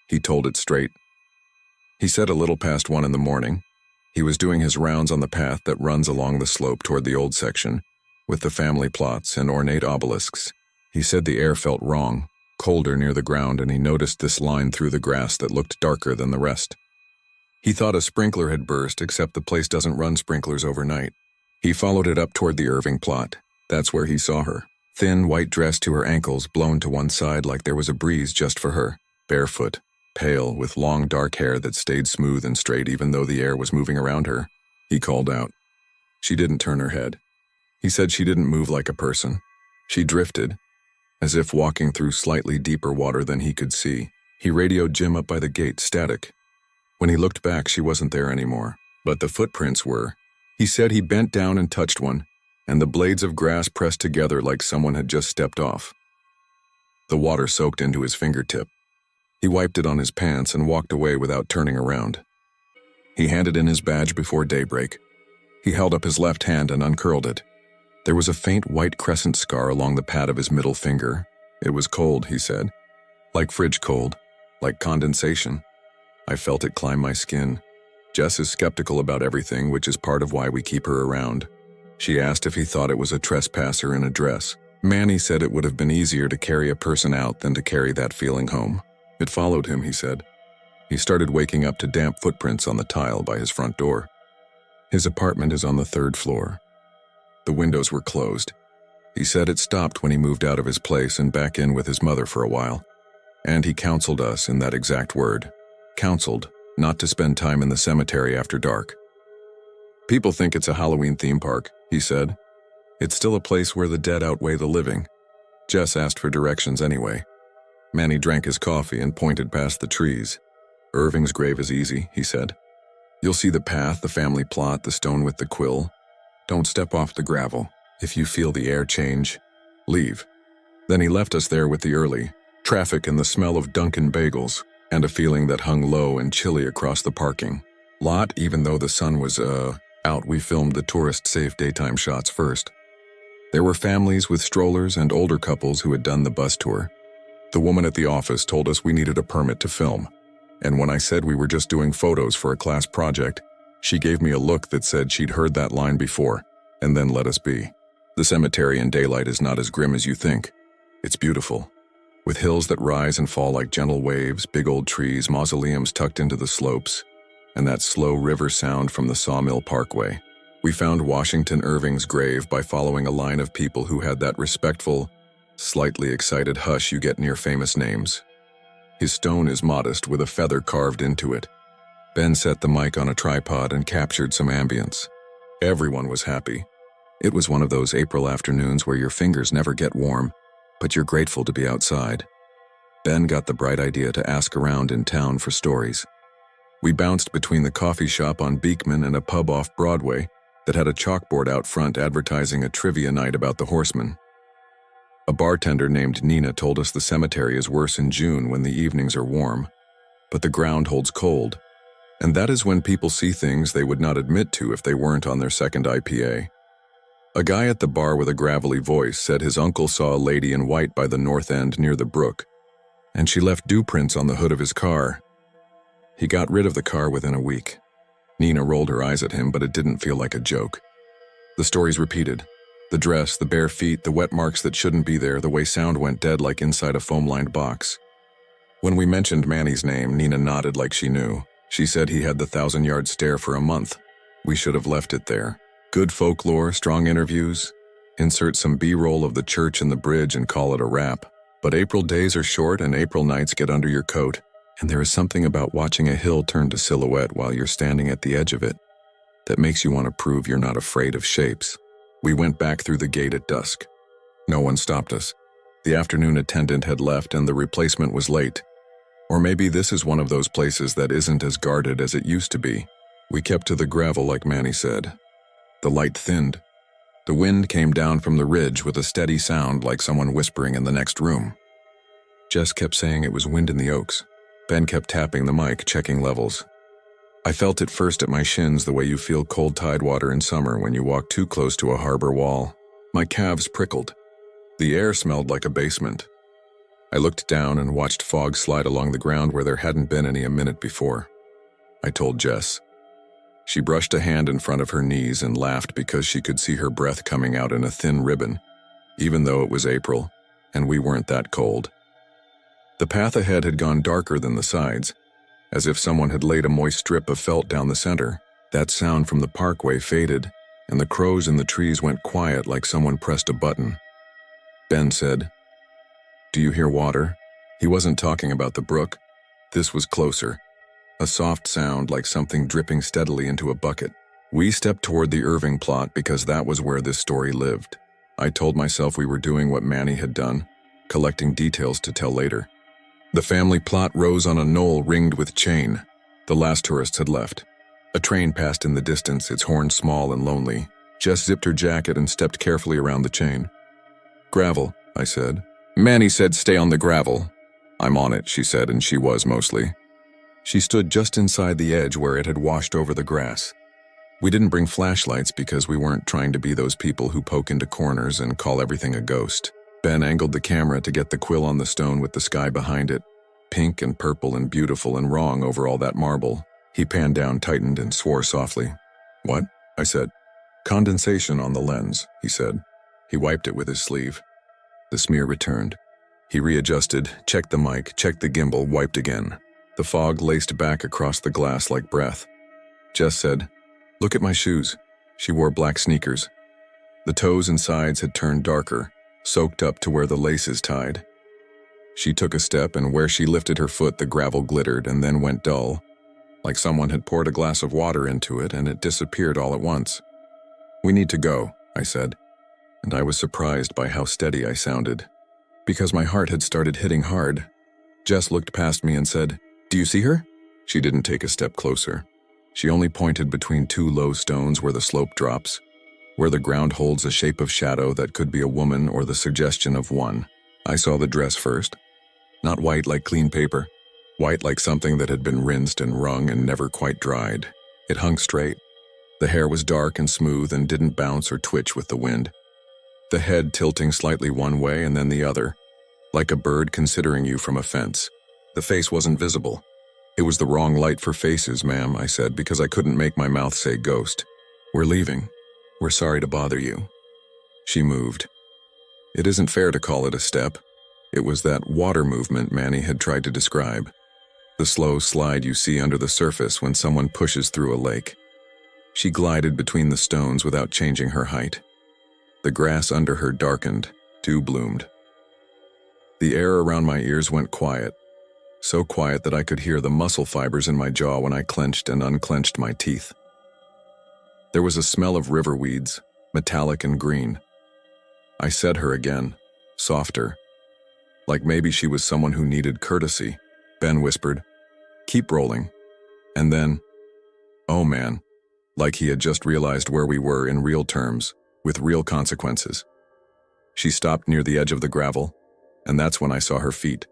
He told it straight. He said a little past 1 in the morning, he was doing his rounds on the path that runs along the slope toward the old section, with the family plots and ornate obelisks. He said the air felt wrong, colder near the ground, and he noticed this line through the grass that looked darker than the rest. He thought a sprinkler had burst, except the place doesn't run sprinklers overnight. He followed it up toward the Irving plot. That's where he saw her. Thin, white dress to her ankles, blown to one side like there was a breeze just for her. Barefoot, pale, with long dark hair that stayed smooth and straight even though the air was moving around her. He called out. She didn't turn her head. He said she didn't move like a person. She drifted, as if walking through slightly deeper water than he could see. He radioed Jim up by the gate, static. When he looked back, she wasn't there anymore, but the footprints were. He said he bent down and touched one, and the blades of grass pressed together like someone had just stepped off. The water soaked into his fingertip. He wiped it on his pants and walked away without turning around. He handed in his badge before daybreak. He held up his left hand and uncurled it. There was a faint white crescent scar along the pad of his middle finger. It was cold, he said. Like fridge cold, like condensation. I felt it climb my skin. Jess is skeptical about everything, which is part of why we keep her around. She asked if he thought it was a trespasser in a dress. Manny said it would have been easier to carry a person out than to carry that feeling home. It followed him, he said. He started waking up to damp footprints on the tile by his front door. His apartment is on the 3rd floor. The windows were closed. He said it stopped when he moved out of his place and back in with his mother for a while. And he counseled us in that exact word. Counseled not to spend time in the cemetery after dark. People think it's a Halloween theme park, he said. It's still a place where the dead outweigh the living. Jess asked for directions anyway. Manny drank his coffee and pointed past the trees. Irving's grave is easy, he said. You'll see the path, the family plot, the stone with the quill. Don't step off the gravel. If you feel the air change, leave. Then he left us there with the early traffic and the smell of Dunkin' bagels, and a feeling that hung low and chilly across the parking lot. Even though the sun was, out, we filmed the tourist-safe daytime shots first. There were families with strollers and older couples who had done the bus tour. The woman at the office told us we needed a permit to film, and when I said we were just doing photos for a class project, she gave me a look that said she'd heard that line before, and then let us be. The cemetery in daylight is not as grim as you think. It's beautiful, with hills that rise and fall like gentle waves, big old trees, mausoleums tucked into the slopes, and that slow river sound from the Sawmill Parkway. We found Washington Irving's grave by following a line of people who had that respectful, slightly excited hush you get near famous names. His stone is modest with a feather carved into it. Ben set the mic on a tripod and captured some ambience. Everyone was happy. It was one of those April afternoons where your fingers never get warm, but you're grateful to be outside. Ben got the bright idea to ask around in town for stories. We bounced between the coffee shop on Beekman and a pub off Broadway that had a chalkboard out front advertising a trivia night about the Horseman. A bartender named Nina told us the cemetery is worse in June when the evenings are warm, but the ground holds cold, and that is when people see things they would not admit to if they weren't on their second IPA. A guy at the bar with a gravelly voice said his uncle saw a lady in white by the north end near the brook, and she left dew prints on the hood of his car. He got rid of the car within a week. Nina rolled her eyes at him, but it didn't feel like a joke. The stories repeated. The dress, the bare feet, the wet marks that shouldn't be there, the way sound went dead like inside a foam-lined box. When we mentioned Manny's name, Nina nodded like she knew. She said he had the 1,000-yard stare for a month. We should have left it there. Good folklore, strong interviews. Insert some B-roll of the church and the bridge and call it a wrap. But April days are short and April nights get under your coat, and there is something about watching a hill turn to silhouette while you're standing at the edge of it that makes you want to prove you're not afraid of shapes. We went back through the gate at dusk. No one stopped us. The afternoon attendant had left and the replacement was late. Or maybe this is one of those places that isn't as guarded as it used to be. We kept to the gravel like Manny said. The light thinned. The wind came down from the ridge with a steady sound like someone whispering in the next room. Jess kept saying it was wind in the oaks. Ben kept tapping the mic, checking levels. I felt it first at my shins the way you feel cold tidewater in summer when you walk too close to a harbor wall. My calves prickled. The air smelled like a basement. I looked down and watched fog slide along the ground where there hadn't been any a minute before. I told Jess. She brushed a hand in front of her knees and laughed because she could see her breath coming out in a thin ribbon, even though it was April, and we weren't that cold. The path ahead had gone darker than the sides, as if someone had laid a moist strip of felt down the center. That sound from the parkway faded, and the crows in the trees went quiet like someone pressed a button. Ben said, "Do you hear water?" He wasn't talking about the brook. This was closer. A soft sound like something dripping steadily into a bucket. We stepped toward the Irving plot because that was where this story lived. I told myself we were doing what Manny had done, collecting details to tell later. The family plot rose on a knoll ringed with chain. The last tourists had left. A train passed in the distance, its horn small and lonely. Jess zipped her jacket and stepped carefully around the chain. "Gravel," I said. Manny said, "Stay on the gravel." "I'm on it," she said, and she was mostly. She stood just inside the edge where it had washed over the grass. We didn't bring flashlights because we weren't trying to be those people who poke into corners and call everything a ghost. Ben angled the camera to get the quill on the stone with the sky behind it, pink and purple and beautiful and wrong over all that marble. He panned down, tightened, and swore softly. "What?" I said. "Condensation on the lens," he said. He wiped it with his sleeve. The smear returned. He readjusted, checked the mic, checked the gimbal, wiped again. The fog laced back across the glass like breath. Jess said, "Look at my shoes." She wore black sneakers. The toes and sides had turned darker, soaked up to where the laces tied. She took a step, and where she lifted her foot the gravel glittered and then went dull. like someone had poured a glass of water into it and it disappeared all at once. "We need to go," I said, and I was surprised by how steady I sounded, because my heart had started hitting hard. Jess looked past me and said, "Do you see her?" She didn't take a step closer. She only pointed between two low stones where the slope drops, where the ground holds a shape of shadow that could be a woman or the suggestion of one. I saw the dress first. Not white like clean paper. White like something that had been rinsed and wrung and never quite dried. It hung straight. The hair was dark and smooth and didn't bounce or twitch with the wind. The head tilting slightly one way and then the other, like a bird considering you from a fence. The face wasn't visible. "It was the wrong light for faces, ma'am," I said, because I couldn't make my mouth say ghost. "We're leaving. We're sorry to bother you." She moved. It isn't fair to call it a step. It was that water movement Manny had tried to describe. The slow slide you see under the surface when someone pushes through a lake. She glided between the stones without changing her height. The grass under her darkened, dew bloomed. The air around my ears went quiet, so quiet that I could hear the muscle fibers in my jaw when I clenched and unclenched my teeth. There was a smell of river weeds, metallic and green. I said her again, softer, like maybe she was someone who needed courtesy. Ben whispered, "Keep rolling." And then, "Oh man," like he had just realized where we were in real terms, with real consequences. She stopped near the edge of the gravel, and that's when I saw her feet.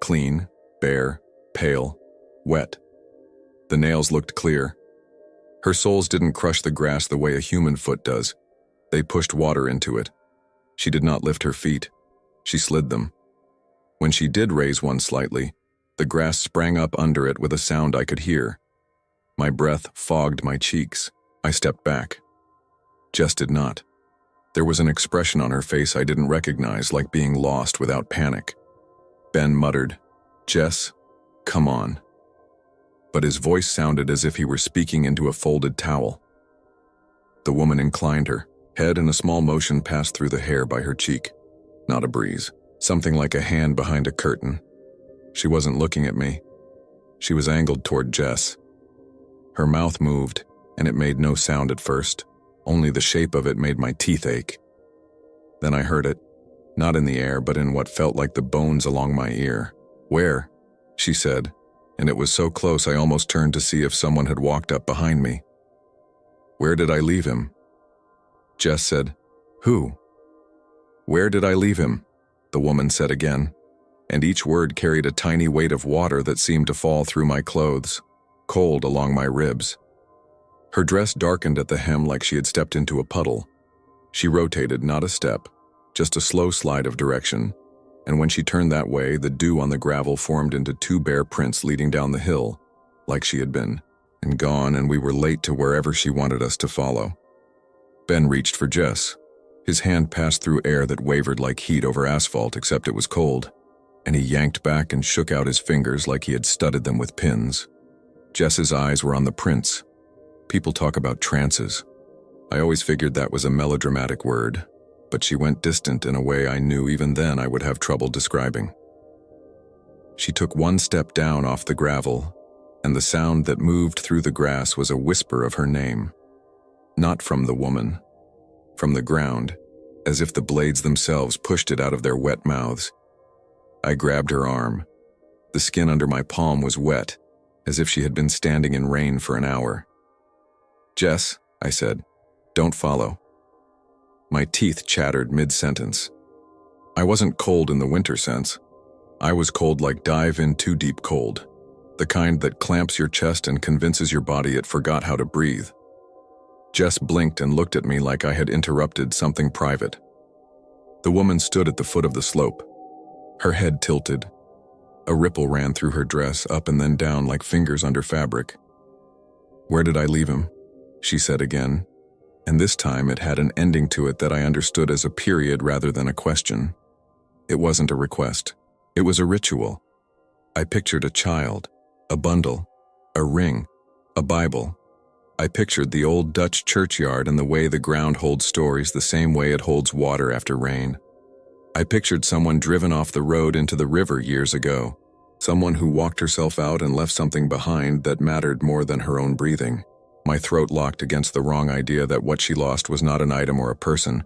Clean, bare, pale, wet. The nails looked clear. Her soles didn't crush the grass the way a human foot does. They pushed water into it. She did not lift her feet. She slid them. When she did raise one slightly, the grass sprang up under it with a sound I could hear. My breath fogged my cheeks. I stepped back. Jess did not. There was an expression on her face I didn't recognize, like being lost without panic. Ben muttered, "Jess, come on." But his voice sounded as if he were speaking into a folded towel. The woman inclined her head and a small motion passed through the hair by her cheek. Not a breeze. Something like a hand behind a curtain. She wasn't looking at me. She was angled toward Jess. Her mouth moved, and it made no sound at first. Only the shape of it made my teeth ache. Then I heard it, not in the air, but in what felt like the bones along my ear. "Where?" she said, and it was so close I almost turned to see if someone had walked up behind me. "Where did I leave him?" Jess said, "Who?" "Where did I leave him?" the woman said again, and each word carried a tiny weight of water that seemed to fall through my clothes, cold along my ribs. Her dress darkened at the hem like she had stepped into a puddle. She rotated, not a step, just a slow slide of direction, and when she turned that way, the dew on the gravel formed into two bare prints leading down the hill, like she had been, and gone, and we were late to wherever she wanted us to follow. Ben reached for Jess. His hand passed through air that wavered like heat over asphalt, except it was cold, and he yanked back and shook out his fingers like he had studded them with pins. Jess's eyes were on the prints. People talk about trances. I always figured that was a melodramatic word, but she went distant in a way I knew even then I would have trouble describing. She took one step down off the gravel, and the sound that moved through the grass was a whisper of her name. Not from the woman. From the ground, as if the blades themselves pushed it out of their wet mouths. I grabbed her arm. The skin under my palm was wet, as if she had been standing in rain for an hour. "Jess," I said, "don't follow." My teeth chattered mid-sentence. I wasn't cold in the winter sense. I was cold like dive in too deep cold, the kind that clamps your chest and convinces your body it forgot how to breathe. Jess blinked and looked at me like I had interrupted something private. The woman stood at the foot of the slope. Her head tilted. A ripple ran through her dress, up and then down like fingers under fabric. "Where did I leave him?" she said again, and this time it had an ending to it that I understood as a period rather than a question. It wasn't a request. It was a ritual. I pictured a child, a bundle, a ring, a Bible. I pictured the old Dutch churchyard and the way the ground holds stories the same way it holds water after rain. I pictured someone driven off the road into the river years ago, Someone who walked herself out and left something behind that mattered more than her own breathing. My throat locked against the wrong idea that what she lost was not an item or a person,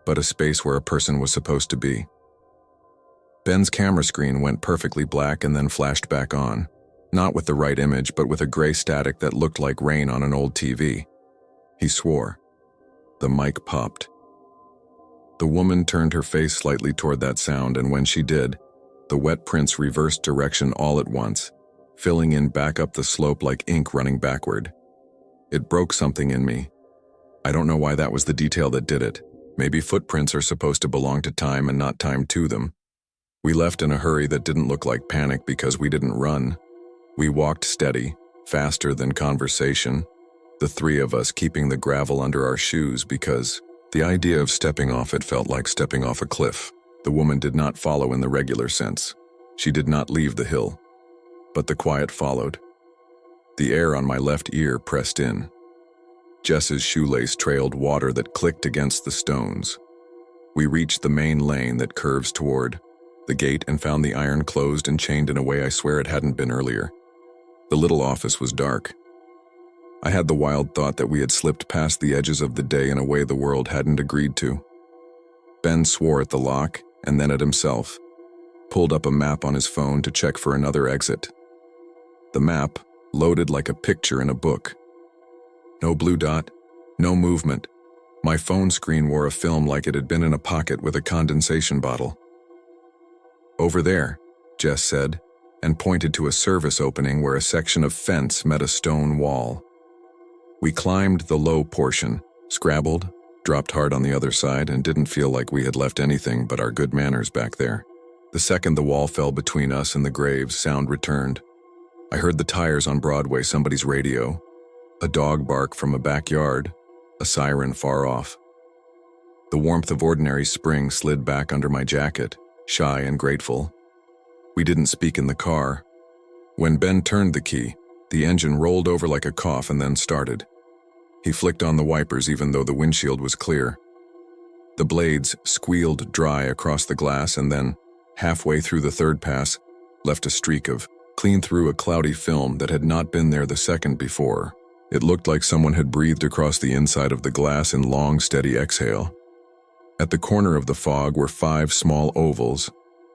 but a space where a person was supposed to be. Ben's camera screen went perfectly black and then flashed back on, not with the right image, but with a gray static that looked like rain on an old TV. He swore. The mic popped. The woman turned her face slightly toward that sound, and when she did, the wet prints reversed direction all at once, filling in back up the slope like ink running backward. It broke something in me. I don't know why that was the detail that did it. Maybe footprints are supposed to belong to time and not time to them. We left in a hurry that didn't look like panic because we didn't run. We walked steady, faster than conversation, the three of us keeping the gravel under our shoes because the idea of stepping off it felt like stepping off a cliff. The woman did not follow in the regular sense. She did not leave the hill. But the quiet followed. The air on my left ear pressed in. Jess's shoelace trailed water that clicked against the stones. We reached the main lane that curves toward the gate and found the iron closed and chained in a way I swear it hadn't been earlier. The little office was dark. I had the wild thought that we had slipped past the edges of the day in a way the world hadn't agreed to. Ben swore at the lock and then at himself, pulled up a map on his phone to check for another exit. The map loaded like a picture in a book. No blue dot, no movement. My phone screen wore a film like it had been in a pocket with a condensation bottle. "Over there," Jess said, and pointed to a service opening where a section of fence met a stone wall. We climbed the low portion, scrabbled, dropped hard on the other side, and didn't feel like we had left anything but our good manners back there. The second the wall fell between us and the graves, sound returned. I heard the tires on Broadway, somebody's radio, a dog bark from a backyard, a siren far off. The warmth of ordinary spring slid back under my jacket, shy and grateful. We didn't speak in the car. When Ben turned the key, the engine rolled over like a cough and then started. He flicked on the wipers even though the windshield was clear. The blades squealed dry across the glass and then, halfway through the third pass, left a streak of clean through a cloudy film that had not been there the second before. It looked like someone had breathed across the inside of the glass in long, steady exhale. At the corner of the fog were 5 small ovals,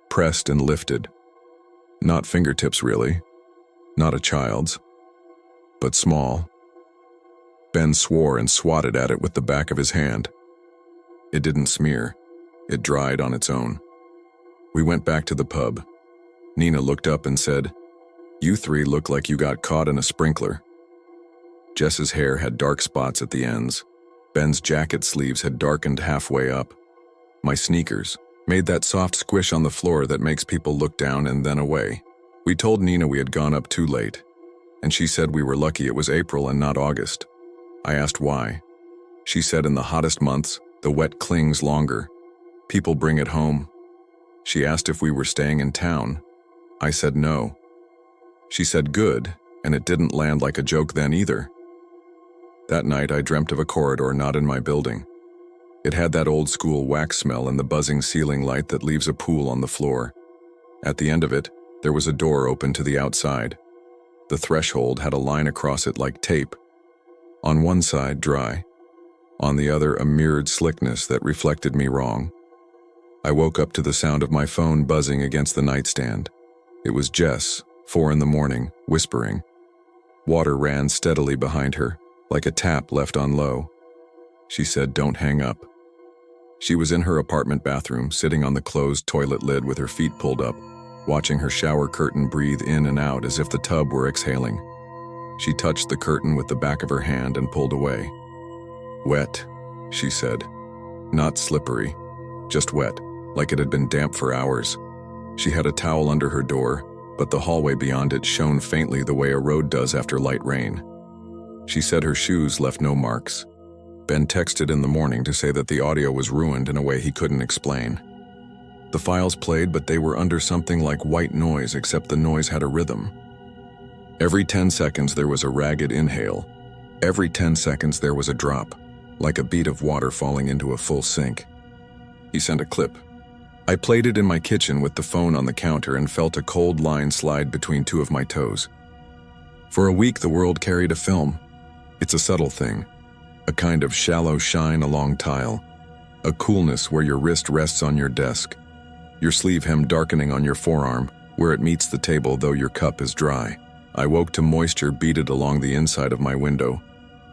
pressed and lifted. Not fingertips, really. Not a child's. But small. Ben swore and swatted at it with the back of his hand. It didn't smear. It dried on its own. We went back to the pub. Nina looked up and said, "You three look like you got caught in a sprinkler." Jess's hair had dark spots at the ends. Ben's jacket sleeves had darkened halfway up. My sneakers made that soft squish on the floor that makes people look down and then away. We told Nina we had gone up too late, and she said we were lucky it was April and not August. I asked why. She said in the hottest months, the wet clings longer. People bring it home. She asked if we were staying in town. I said no. She said good, and it didn't land like a joke then either. That night I dreamt of a corridor not in my building. It had that old school wax smell and the buzzing ceiling light that leaves a pool on the floor. At the end of it, there was a door open to the outside. The threshold had a line across it like tape. On one side, dry. On the other, a mirrored slickness that reflected me wrong. I woke up to the sound of my phone buzzing against the nightstand. It was Jess, 4 a.m, whispering. Water ran steadily behind her, like a tap left on low. She said, "Don't hang up." She was in her apartment bathroom, sitting on the closed toilet lid with her feet pulled up, watching her shower curtain breathe in and out as if the tub were exhaling. She touched the curtain with the back of her hand and pulled away. "Wet," she said. Not slippery, just wet, like it had been damp for hours. She had a towel under her door, but the hallway beyond it shone faintly the way a road does after light rain. She said her shoes left no marks. Ben texted in the morning to say that the audio was ruined in a way he couldn't explain. The files played, but they were under something like white noise, except the noise had a rhythm. Every 10 seconds there was a ragged inhale. Every 10 seconds there was a drop, like a bead of water falling into a full sink. He sent a clip. I played it in my kitchen with the phone on the counter and felt a cold line slide between two of my toes. For a week, the world carried a film. It's a subtle thing, a kind of shallow shine along tile, a coolness where your wrist rests on your desk, your sleeve hem darkening on your forearm where it meets the table though your cup is dry. I woke to moisture beaded along the inside of my window,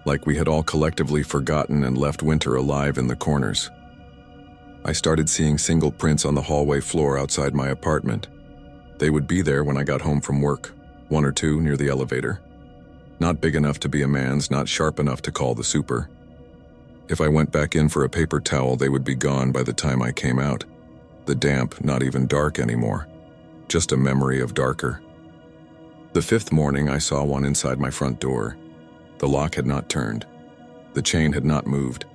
like we had all collectively forgotten and left winter alive in the corners. I started seeing single prints on the hallway floor outside my apartment. They would be there when I got home from work, one or two near the elevator. Not big enough to be a man's, not sharp enough to call the super. If I went back in for a paper towel, they would be gone by the time I came out. The damp, not even dark anymore. Just a memory of darker. The fifth morning, I saw one inside my front door. The lock had not turned. The chain had not moved.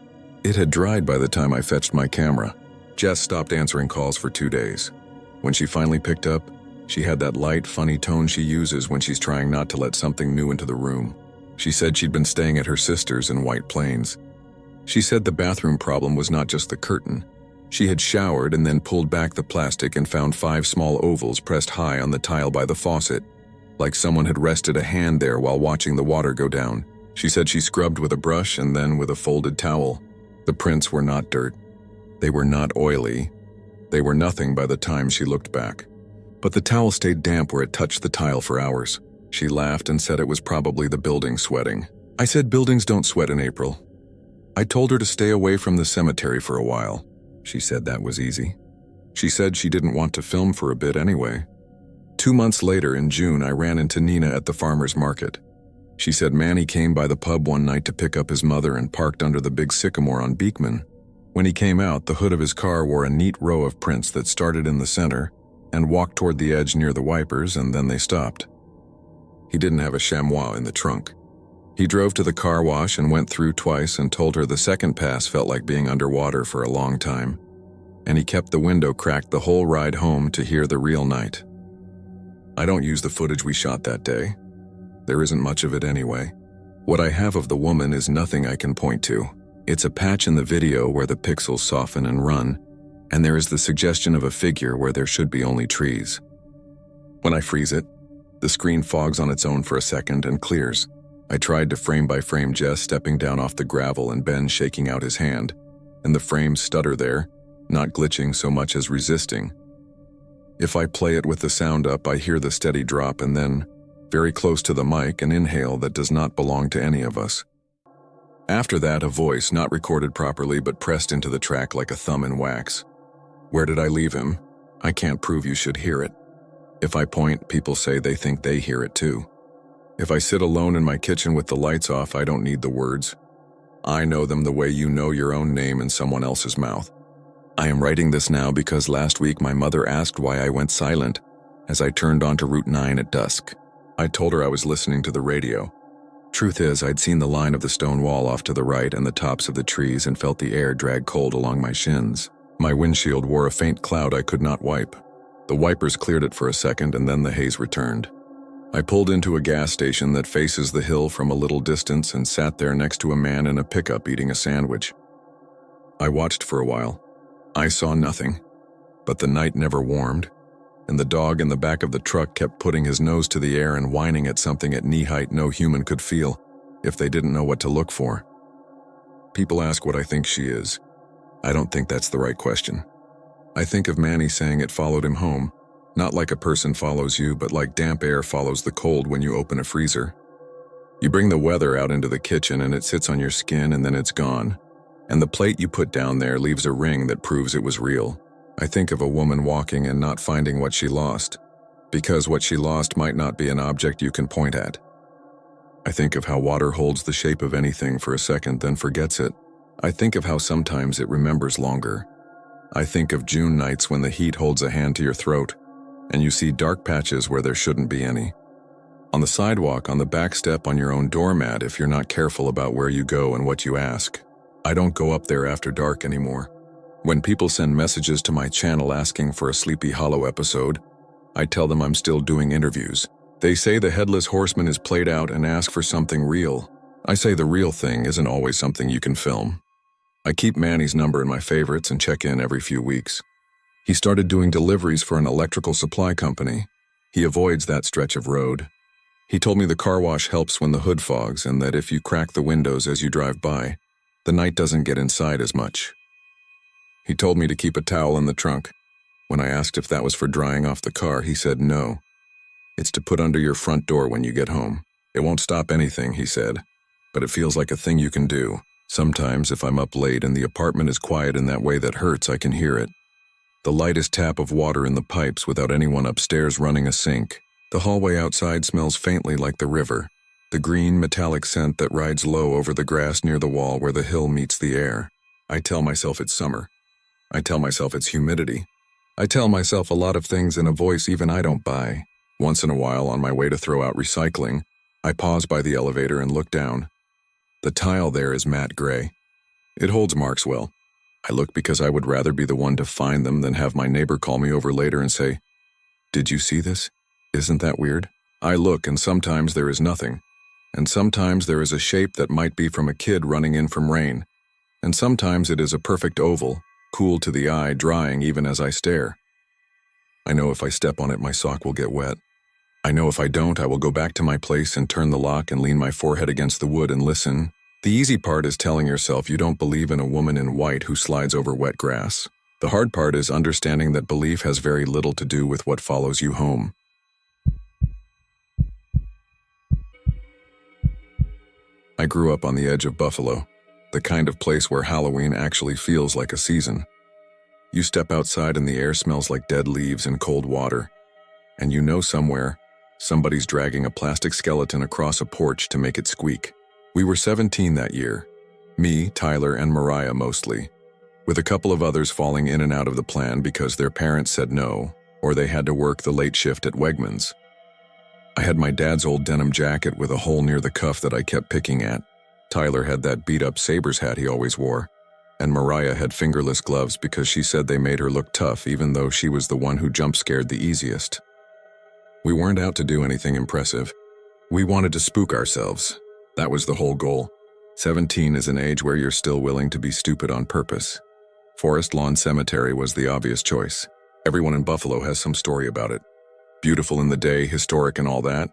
It had dried by the time I fetched my camera. Jess stopped answering calls for 2 days. When she finally picked up, she had that light, funny tone she uses when she's trying not to let something new into the room. She said she'd been staying at her sister's in White Plains. She said the bathroom problem was not just the curtain. She had showered and then pulled back the plastic and found 5 small ovals pressed high on the tile by the faucet, like someone had rested a hand there while watching the water go down. She said she scrubbed with a brush and then with a folded towel. The prints were not dirt. They were not oily. They were nothing by the time she looked back. But the towel stayed damp where it touched the tile for hours. She laughed and said it was probably the building sweating. I said buildings don't sweat in April. I told her to stay away from the cemetery for a while. She said that was easy. She said she didn't want to film for a bit anyway. 2 months later, in June, I ran into Nina at the farmer's market. She said Manny came by the pub one night to pick up his mother and parked under the big sycamore on Beekman. When he came out, the hood of his car wore a neat row of prints that started in the center and walked toward the edge near the wipers, and then they stopped. He didn't have a chamois in the trunk. He drove to the car wash and went through twice and told her the second pass felt like being underwater for a long time. And he kept the window cracked the whole ride home to hear the real night. I don't use the footage we shot that day. There isn't much of it anyway. What I have of the woman is nothing I can point to. It's a patch in the video where the pixels soften and run, and there is the suggestion of a figure where there should be only trees. When I freeze it, the screen fogs on its own for a second and clears. I tried to frame by frame Jess stepping down off the gravel and Ben shaking out his hand, and the frames stutter there, not glitching so much as resisting. If I play it with the sound up, I hear the steady drop and then, very close to the mic, an inhale that does not belong to any of us. After that, a voice, not recorded properly but pressed into the track like a thumb in wax. Where did I leave him? I can't prove you should hear it. If I point, people say they think they hear it too. If I sit alone in my kitchen with the lights off, I don't need the words. I know them the way you know your own name in someone else's mouth. I am writing this now because last week my mother asked why I went silent as I turned onto Route 9 at dusk. I told her I was listening to the radio. Truth is, I'd seen the line of the stone wall off to the right and the tops of the trees and felt the air drag cold along my shins. My windshield wore a faint cloud I could not wipe. The wipers cleared it for a second and then the haze returned. I pulled into a gas station that faces the hill from a little distance and sat there next to a man in a pickup eating a sandwich. I watched for a while. I saw nothing, but the night never warmed, and the dog in the back of the truck kept putting his nose to the air and whining at something at knee height no human could feel if they didn't know what to look for. People ask what I think she is. I don't think that's the right question. I think of Manny saying it followed him home, not like a person follows you, but like damp air follows the cold when you open a freezer. You bring the weather out into the kitchen and it sits on your skin and then it's gone. And the plate you put down there leaves a ring that proves it was real. I think of a woman walking and not finding what she lost, because what she lost might not be an object you can point at. I think of how water holds the shape of anything for a second, then forgets it. I think of how sometimes it remembers longer. I think of June nights when the heat holds a hand to your throat, and you see dark patches where there shouldn't be any. On the sidewalk, on the back step, on your own doormat if you're not careful about where you go and what you ask. I don't go up there after dark anymore. When people send messages to my channel asking for a Sleepy Hollow episode, I tell them I'm still doing interviews. They say the Headless Horseman is played out and ask for something real. I say the real thing isn't always something you can film. I keep Manny's number in my favorites and check in every few weeks. He started doing deliveries for an electrical supply company. He avoids that stretch of road. He told me the car wash helps when the hood fogs and that if you crack the windows as you drive by, the night doesn't get inside as much. He told me to keep a towel in the trunk. When I asked if that was for drying off the car, he said no. It's to put under your front door when you get home. It won't stop anything, he said, but it feels like a thing you can do. Sometimes, if I'm up late and the apartment is quiet in that way that hurts, I can hear it. The lightest tap of water in the pipes without anyone upstairs running a sink. The hallway outside smells faintly like the river, the green metallic scent that rides low over the grass near the wall where the hill meets the air. I tell myself it's summer. I tell myself it's humidity. I tell myself a lot of things in a voice even I don't buy. Once in a while, on my way to throw out recycling, I pause by the elevator and look down. The tile there is matte gray. It holds marks well. I look because I would rather be the one to find them than have my neighbor call me over later and say, "Did you see this? Isn't that weird?" I look and sometimes there is nothing. And sometimes there is a shape that might be from a kid running in from rain. And sometimes it is a perfect oval, cool to the eye, drying even as I stare. I know if I step on it, my sock will get wet. I know if I don't, I will go back to my place and turn the lock and lean my forehead against the wood and listen. The easy part is telling yourself you don't believe in a woman in white who slides over wet grass. The hard part is understanding that belief has very little to do with what follows you home. I grew up on the edge of Buffalo, the kind of place where Halloween actually feels like a season. You step outside and the air smells like dead leaves and cold water, and you know somewhere, somebody's dragging a plastic skeleton across a porch to make it squeak. We were 17 that year, me, Tyler, and Mariah mostly, with a couple of others falling in and out of the plan because their parents said no, or they had to work the late shift at Wegmans. I had my dad's old denim jacket with a hole near the cuff that I kept picking at. Tyler had that beat-up Sabres hat he always wore, and Mariah had fingerless gloves because she said they made her look tough even though she was the one who jump-scared the easiest. We weren't out to do anything impressive. We wanted to spook ourselves. That was the whole goal. 17 is an age where you're still willing to be stupid on purpose. Forest Lawn Cemetery was the obvious choice. Everyone in Buffalo has some story about it. Beautiful in the day, historic and all that,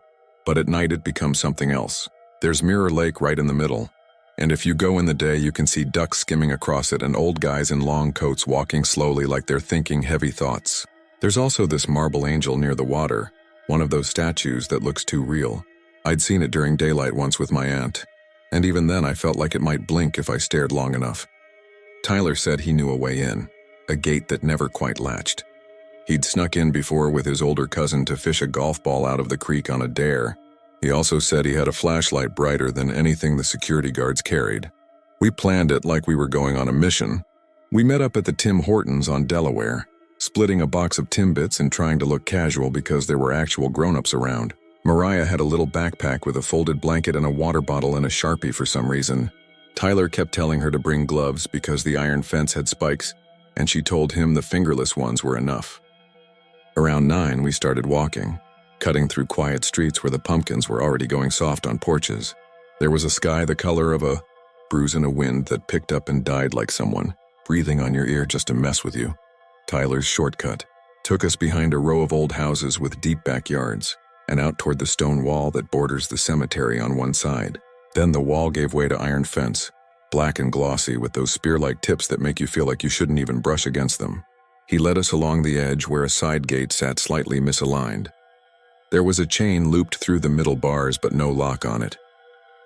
but at night it becomes something else. There's Mirror Lake right in the middle, and if you go in the day you can see ducks skimming across it and old guys in long coats walking slowly like they're thinking heavy thoughts. There's also this marble angel near the water, one of those statues that looks too real. I'd seen it during daylight once with my aunt, and even then I felt like it might blink if I stared long enough. Tyler said he knew a way in, a gate that never quite latched. He'd snuck in before with his older cousin to fish a golf ball out of the creek on a dare. He also said he had a flashlight brighter than anything the security guards carried. We planned it like we were going on a mission. We met up at the Tim Hortons on Delaware, splitting a box of Timbits and trying to look casual because there were actual grown-ups around. Mariah had a little backpack with a folded blanket and a water bottle and a Sharpie for some reason. Tyler kept telling her to bring gloves because the iron fence had spikes, and she told him the fingerless ones were enough. Around 9, we started walking, cutting through quiet streets where the pumpkins were already going soft on porches. There was a sky the color of a bruise in a wind that picked up and died like someone, breathing on your ear just to mess with you. Tyler's shortcut took us behind a row of old houses with deep backyards, and out toward the stone wall that borders the cemetery on one side. Then the wall gave way to iron fence, black and glossy with those spear-like tips that make you feel like you shouldn't even brush against them. He led us along the edge where a side gate sat slightly misaligned. There was a chain looped through the middle bars but no lock on it.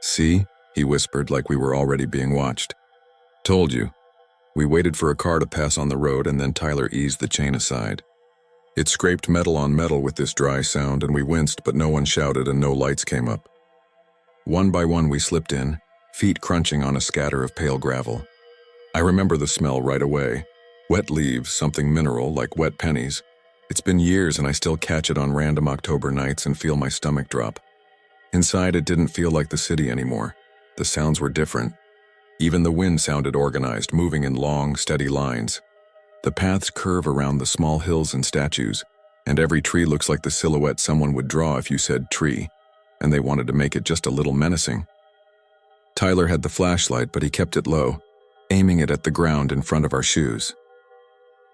"See?" he whispered like we were already being watched. "Told you." We waited for a car to pass on the road and then Tyler eased the chain aside. It scraped metal on metal with this dry sound and we winced but no one shouted and no lights came up. One by one we slipped in, feet crunching on a scatter of pale gravel. I remember the smell right away. Wet leaves, something mineral like wet pennies. It's been years and I still catch it on random October nights and feel my stomach drop. Inside it didn't feel like the city anymore. The sounds were different. Even the wind sounded organized, moving in long, steady lines. The paths curve around the small hills and statues, and every tree looks like the silhouette someone would draw if you said tree, and they wanted to make it just a little menacing. Tyler had the flashlight, but he kept it low, aiming it at the ground in front of our shoes.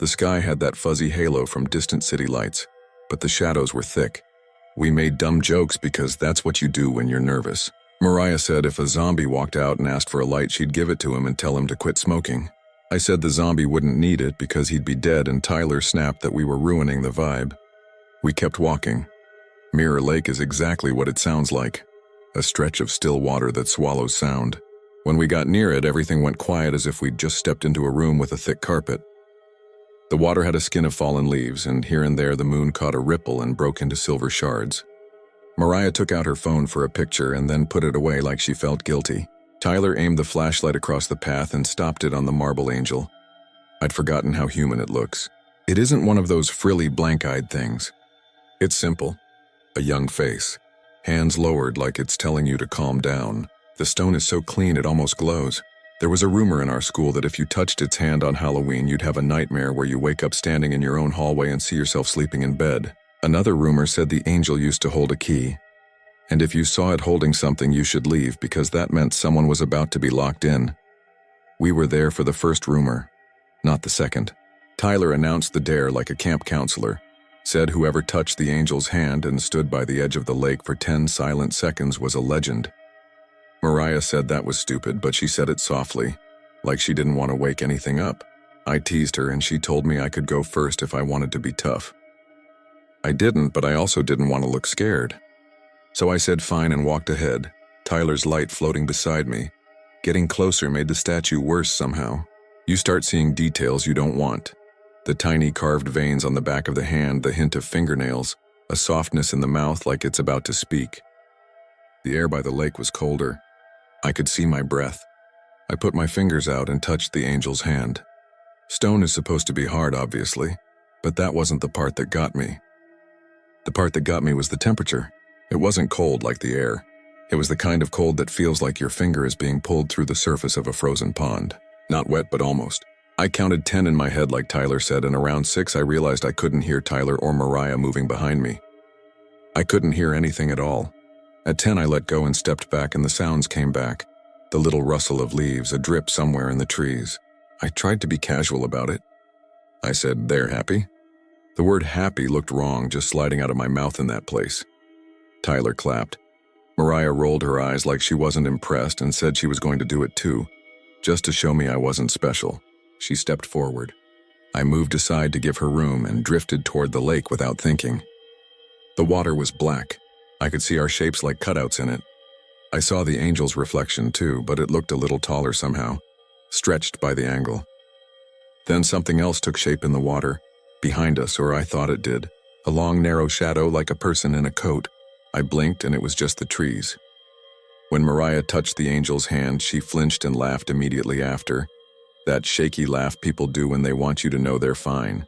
The sky had that fuzzy halo from distant city lights, but the shadows were thick. We made dumb jokes because that's what you do when you're nervous. Mariah said if a zombie walked out and asked for a light, she'd give it to him and tell him to quit smoking. I said the zombie wouldn't need it because he'd be dead, and Tyler snapped that we were ruining the vibe. We kept walking. Mirror Lake is exactly what it sounds like. A stretch of still water that swallows sound. When we got near it, everything went quiet as if we'd just stepped into a room with a thick carpet. The water had a skin of fallen leaves, and here and there the moon caught a ripple and broke into silver shards. Mariah took out her phone for a picture and then put it away like she felt guilty. Tyler aimed the flashlight across the path and stopped it on the marble angel. I'd forgotten how human it looks. It isn't one of those frilly, blank-eyed things. It's simple. A young face. Hands lowered like it's telling you to calm down. The stone is so clean it almost glows. There was a rumor in our school that if you touched its hand on Halloween, you'd have a nightmare where you wake up standing in your own hallway and see yourself sleeping in bed. Another rumor said the angel used to hold a key. And if you saw it holding something, you should leave because that meant someone was about to be locked in. We were there for the first rumor, not the second. Tyler announced the dare like a camp counselor, said whoever touched the angel's hand and stood by the edge of the lake for 10 silent seconds was a legend. Mariah said that was stupid, but she said it softly, like she didn't want to wake anything up. I teased her and she told me I could go first if I wanted to be tough. I didn't, but I also didn't want to look scared. So I said fine and walked ahead, Tyler's light floating beside me. Getting closer made the statue worse somehow. You start seeing details you don't want. The tiny carved veins on the back of the hand, the hint of fingernails, a softness in the mouth like it's about to speak. The air by the lake was colder. I could see my breath. I put my fingers out and touched the angel's hand. Stone is supposed to be hard, obviously, but that wasn't the part that got me. The part that got me was the temperature. It wasn't cold like the air. It was the kind of cold that feels like your finger is being pulled through the surface of a frozen pond. Not wet, but almost. I counted 10 in my head like Tyler said, and around 6 I realized I couldn't hear Tyler or Mariah moving behind me. I couldn't hear anything at all. At 10 I let go and stepped back, and the sounds came back. The little rustle of leaves, a drip somewhere in the trees. I tried to be casual about it. I said, "They're happy?" The word happy looked wrong, just sliding out of my mouth in that place. Tyler clapped. Mariah rolled her eyes like she wasn't impressed and said she was going to do it too, just to show me I wasn't special. She stepped forward. I moved aside to give her room and drifted toward the lake without thinking. The water was black. I could see our shapes like cutouts in it. I saw the angel's reflection too, but it looked a little taller somehow, stretched by the angle. Then something else took shape in the water, behind us, or I thought it did. A long, narrow shadow like a person in a coat. I blinked and it was just the trees. When Mariah touched the angel's hand, she flinched and laughed immediately after. That shaky laugh people do when they want you to know they're fine.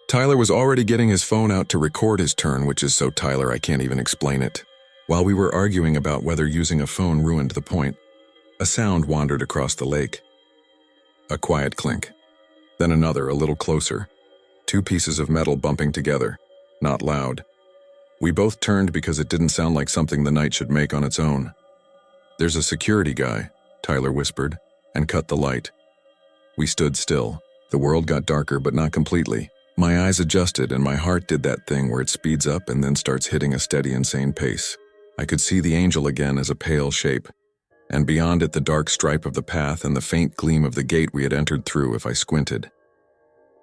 Tyler was already getting his phone out to record his turn, which is so Tyler I can't even explain it. While we were arguing about whether using a phone ruined the point, a sound wandered across the lake. A quiet clink. Then another, a little closer. 2 pieces of metal bumping together. Not loud. We both turned because it didn't sound like something the night should make on its own. "There's a security guy," Tyler whispered, and cut the light. We stood still. The world got darker, but not completely. My eyes adjusted and my heart did that thing where it speeds up and then starts hitting a steady, insane pace. I could see the angel again as a pale shape, and beyond it the dark stripe of the path and the faint gleam of the gate we had entered through if I squinted.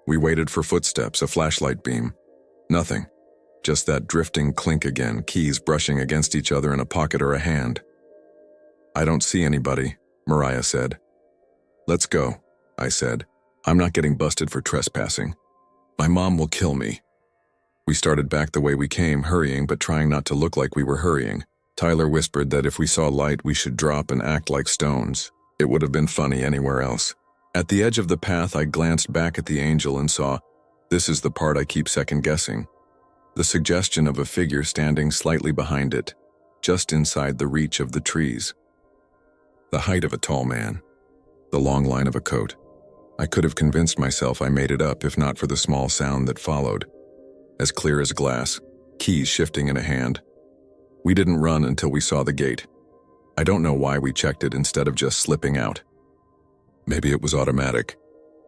We waited for footsteps, a flashlight beam. Nothing. Just that drifting clink again, keys brushing against each other in a pocket or a hand. "I don't see anybody," Mariah said. "Let's go," I said. "I'm not getting busted for trespassing. My mom will kill me." We started back the way we came, hurrying but trying not to look like we were hurrying. Tyler whispered that if we saw light we should drop and act like stones. It would have been funny anywhere else. At the edge of the path I glanced back at the angel and saw, this is the part I keep second-guessing, the suggestion of a figure standing slightly behind it, just inside the reach of the trees. The height of a tall man. The long line of a coat. I could have convinced myself I made it up if not for the small sound that followed. As clear as glass, keys shifting in a hand. We didn't run until we saw the gate. I don't know why we checked it instead of just slipping out. Maybe it was automatic.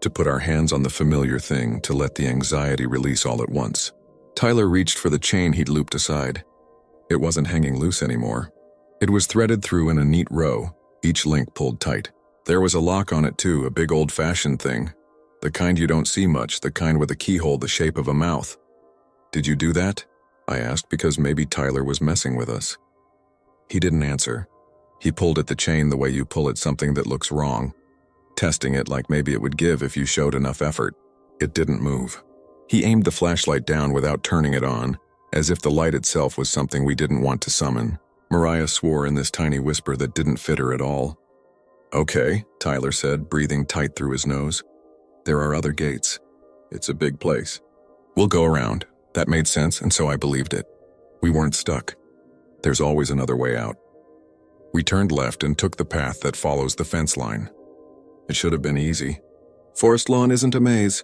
to put our hands on the familiar thing, to let the anxiety release all at once. Tyler reached for the chain he'd looped aside. It wasn't hanging loose anymore. It was threaded through in a neat row, each link pulled tight. There was a lock on it too, a big old-fashioned thing. The kind you don't see much, the kind with a keyhole the shape of a mouth. "Did you do that?" I asked, because maybe Tyler was messing with us. He didn't answer. He pulled at the chain the way you pull at something that looks wrong, testing it like maybe it would give if you showed enough effort. It didn't move. He aimed the flashlight down without turning it on, as if the light itself was something we didn't want to summon. Mariah swore in this tiny whisper that didn't fit her at all. "Okay," Tyler said, breathing tight through his nose. "There are other gates. It's a big place. We'll go around." That made sense, and so I believed it. We weren't stuck. There's always another way out. We turned left and took the path that follows the fence line. It should have been easy. Forest lawn isn't a maze.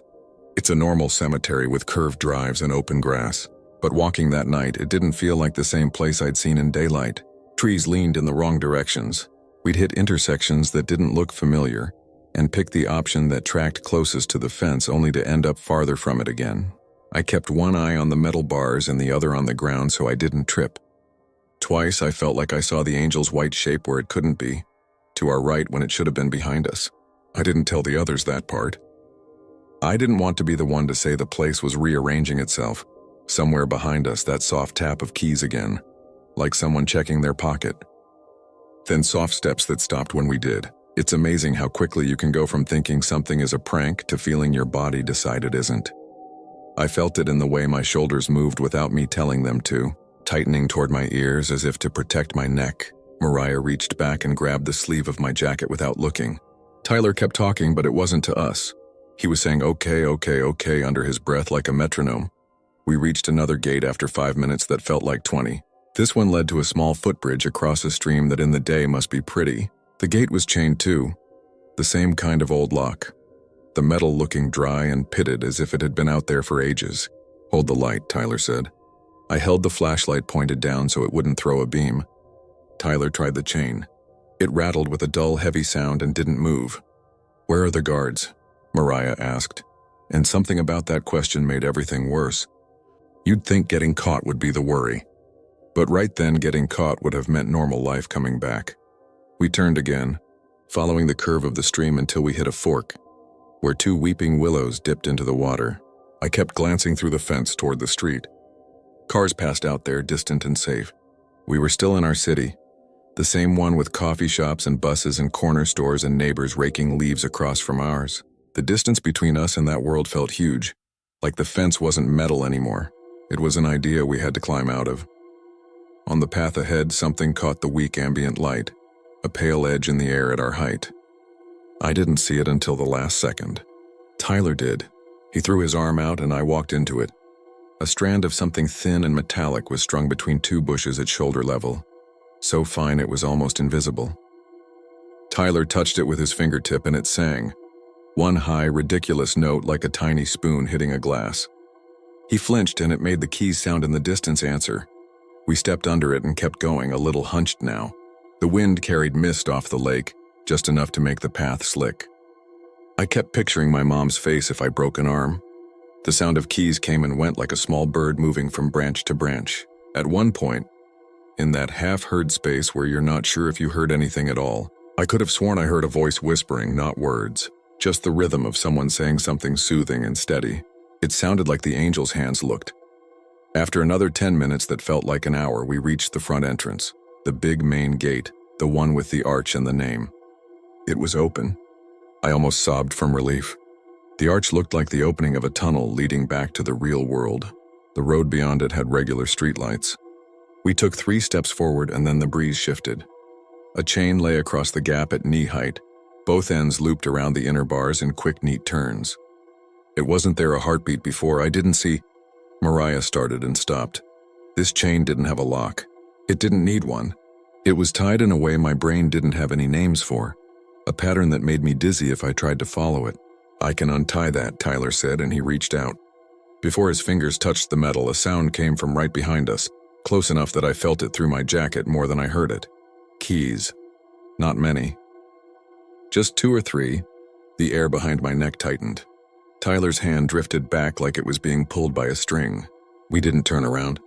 It's a normal cemetery with curved drives and open grass. But walking that night, it didn't feel like the same place I'd seen in daylight. Trees leaned in the wrong directions. We'd hit intersections that didn't look familiar, and picked the option that tracked closest to the fence only to end up farther from it again. I kept one eye on the metal bars and the other on the ground so I didn't trip. Twice I felt like I saw the angel's white shape where it couldn't be, to our right when it should have been behind us. I didn't tell the others that part. I didn't want to be the one to say the place was rearranging itself. Somewhere behind us, that soft tap of keys again, like someone checking their pocket. Then soft steps that stopped when we did. It's amazing how quickly you can go from thinking something is a prank to feeling your body decide it isn't. I felt it in the way my shoulders moved without me telling them to, tightening toward my ears as if to protect my neck. Mariah reached back and grabbed the sleeve of my jacket without looking. Tyler kept talking, but it wasn't to us. He was saying okay, okay, okay under his breath like a metronome. We reached another gate after 5 minutes that felt like 20. This one led to a small footbridge across a stream that in the day must be pretty. The gate was chained too, the same kind of old lock. The metal looking dry and pitted as if it had been out there for ages. "Hold the light," Tyler said. I held the flashlight pointed down so it wouldn't throw a beam. Tyler tried the chain. It rattled with a dull, heavy sound and didn't move. "Where are the guards?" Mariah asked, and something about that question made everything worse. You'd think getting caught would be the worry. But right then, getting caught would have meant normal life coming back. We turned again, following the curve of the stream until we hit a fork, where 2 weeping willows dipped into the water. I kept glancing through the fence toward the street. Cars passed out there, distant and safe. We were still in our city, the same one with coffee shops and buses and corner stores and neighbors raking leaves across from ours. The distance between us and that world felt huge, like the fence wasn't metal anymore. It was an idea we had to climb out of. On the path ahead, something caught the weak ambient light, a pale edge in the air at our height. I didn't see it until the last second. Tyler did. He threw his arm out and I walked into it. A strand of something thin and metallic was strung between 2 bushes at shoulder level, so fine it was almost invisible. Tyler touched it with his fingertip and it sang, one high, ridiculous note like a tiny spoon hitting a glass. He flinched and it made the keys sound in the distance answer. We stepped under it and kept going, a little hunched now. The wind carried mist off the lake, just enough to make the path slick. I kept picturing my mom's face if I broke an arm. The sound of keys came and went like a small bird moving from branch to branch. At one point, in that half-heard space where you're not sure if you heard anything at all, I could have sworn I heard a voice whispering, not words, just the rhythm of someone saying something soothing and steady. It sounded like the angel's hands looked. After another 10 minutes that felt like an hour, we reached the front entrance, the big main gate, the one with the arch and the name. It was open. I almost sobbed from relief. The arch looked like the opening of a tunnel leading back to the real world. The road beyond it had regular streetlights. We took 3 steps forward and then the breeze shifted. A chain lay across the gap at knee height, both ends looped around the inner bars in quick, neat turns. It wasn't there a heartbeat before. I didn't see. Mariah started and stopped. This chain didn't have a lock. It didn't need one. It was tied in a way my brain didn't have any names for, a pattern that made me dizzy if I tried to follow it. "I can untie that," Tyler said, and he reached out. Before his fingers touched the metal, a sound came from right behind us, close enough that I felt it through my jacket more than I heard it. Keys. Not many. Just 2 or 3, The air behind my neck tightened. Tyler's hand drifted back like it was being pulled by a string. We didn't turn around.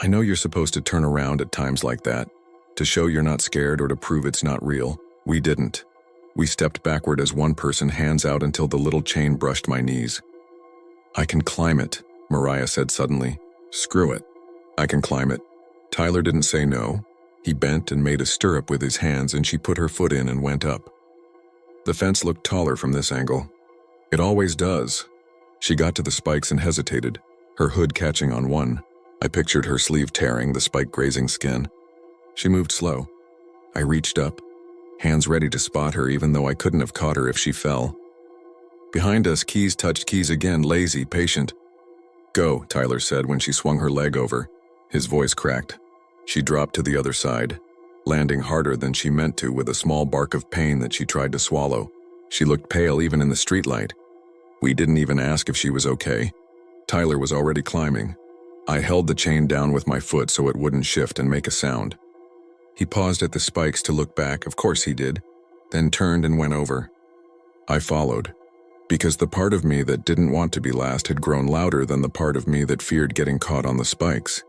I know you're supposed to turn around at times like that, to show you're not scared or to prove it's not real. We didn't. We stepped backward as one person, hands out until the little chain brushed my knees. I can climb it, Mariah said suddenly. Screw it. I can climb it. Tyler didn't say no. He bent and made a stirrup with his hands, and she put her foot in and went up. The fence looked taller from this angle. It always does. She got to the spikes and hesitated, her hood catching on one. I pictured her sleeve tearing, the spike grazing skin. She moved slow. I reached up, hands ready to spot her even though I couldn't have caught her if she fell. Behind us, Keys touched Keys again, lazy, patient. Go, Tyler said when she swung her leg over. His voice cracked. She dropped to the other side, landing harder than she meant to with a small bark of pain that she tried to swallow. She looked pale even in the streetlight. We didn't even ask if she was okay. Tyler was already climbing. I held the chain down with my foot so it wouldn't shift and make a sound. He paused at the spikes to look back, of course he did, then turned and went over. I followed, because the part of me that didn't want to be last had grown louder than the part of me that feared getting caught on the spikes.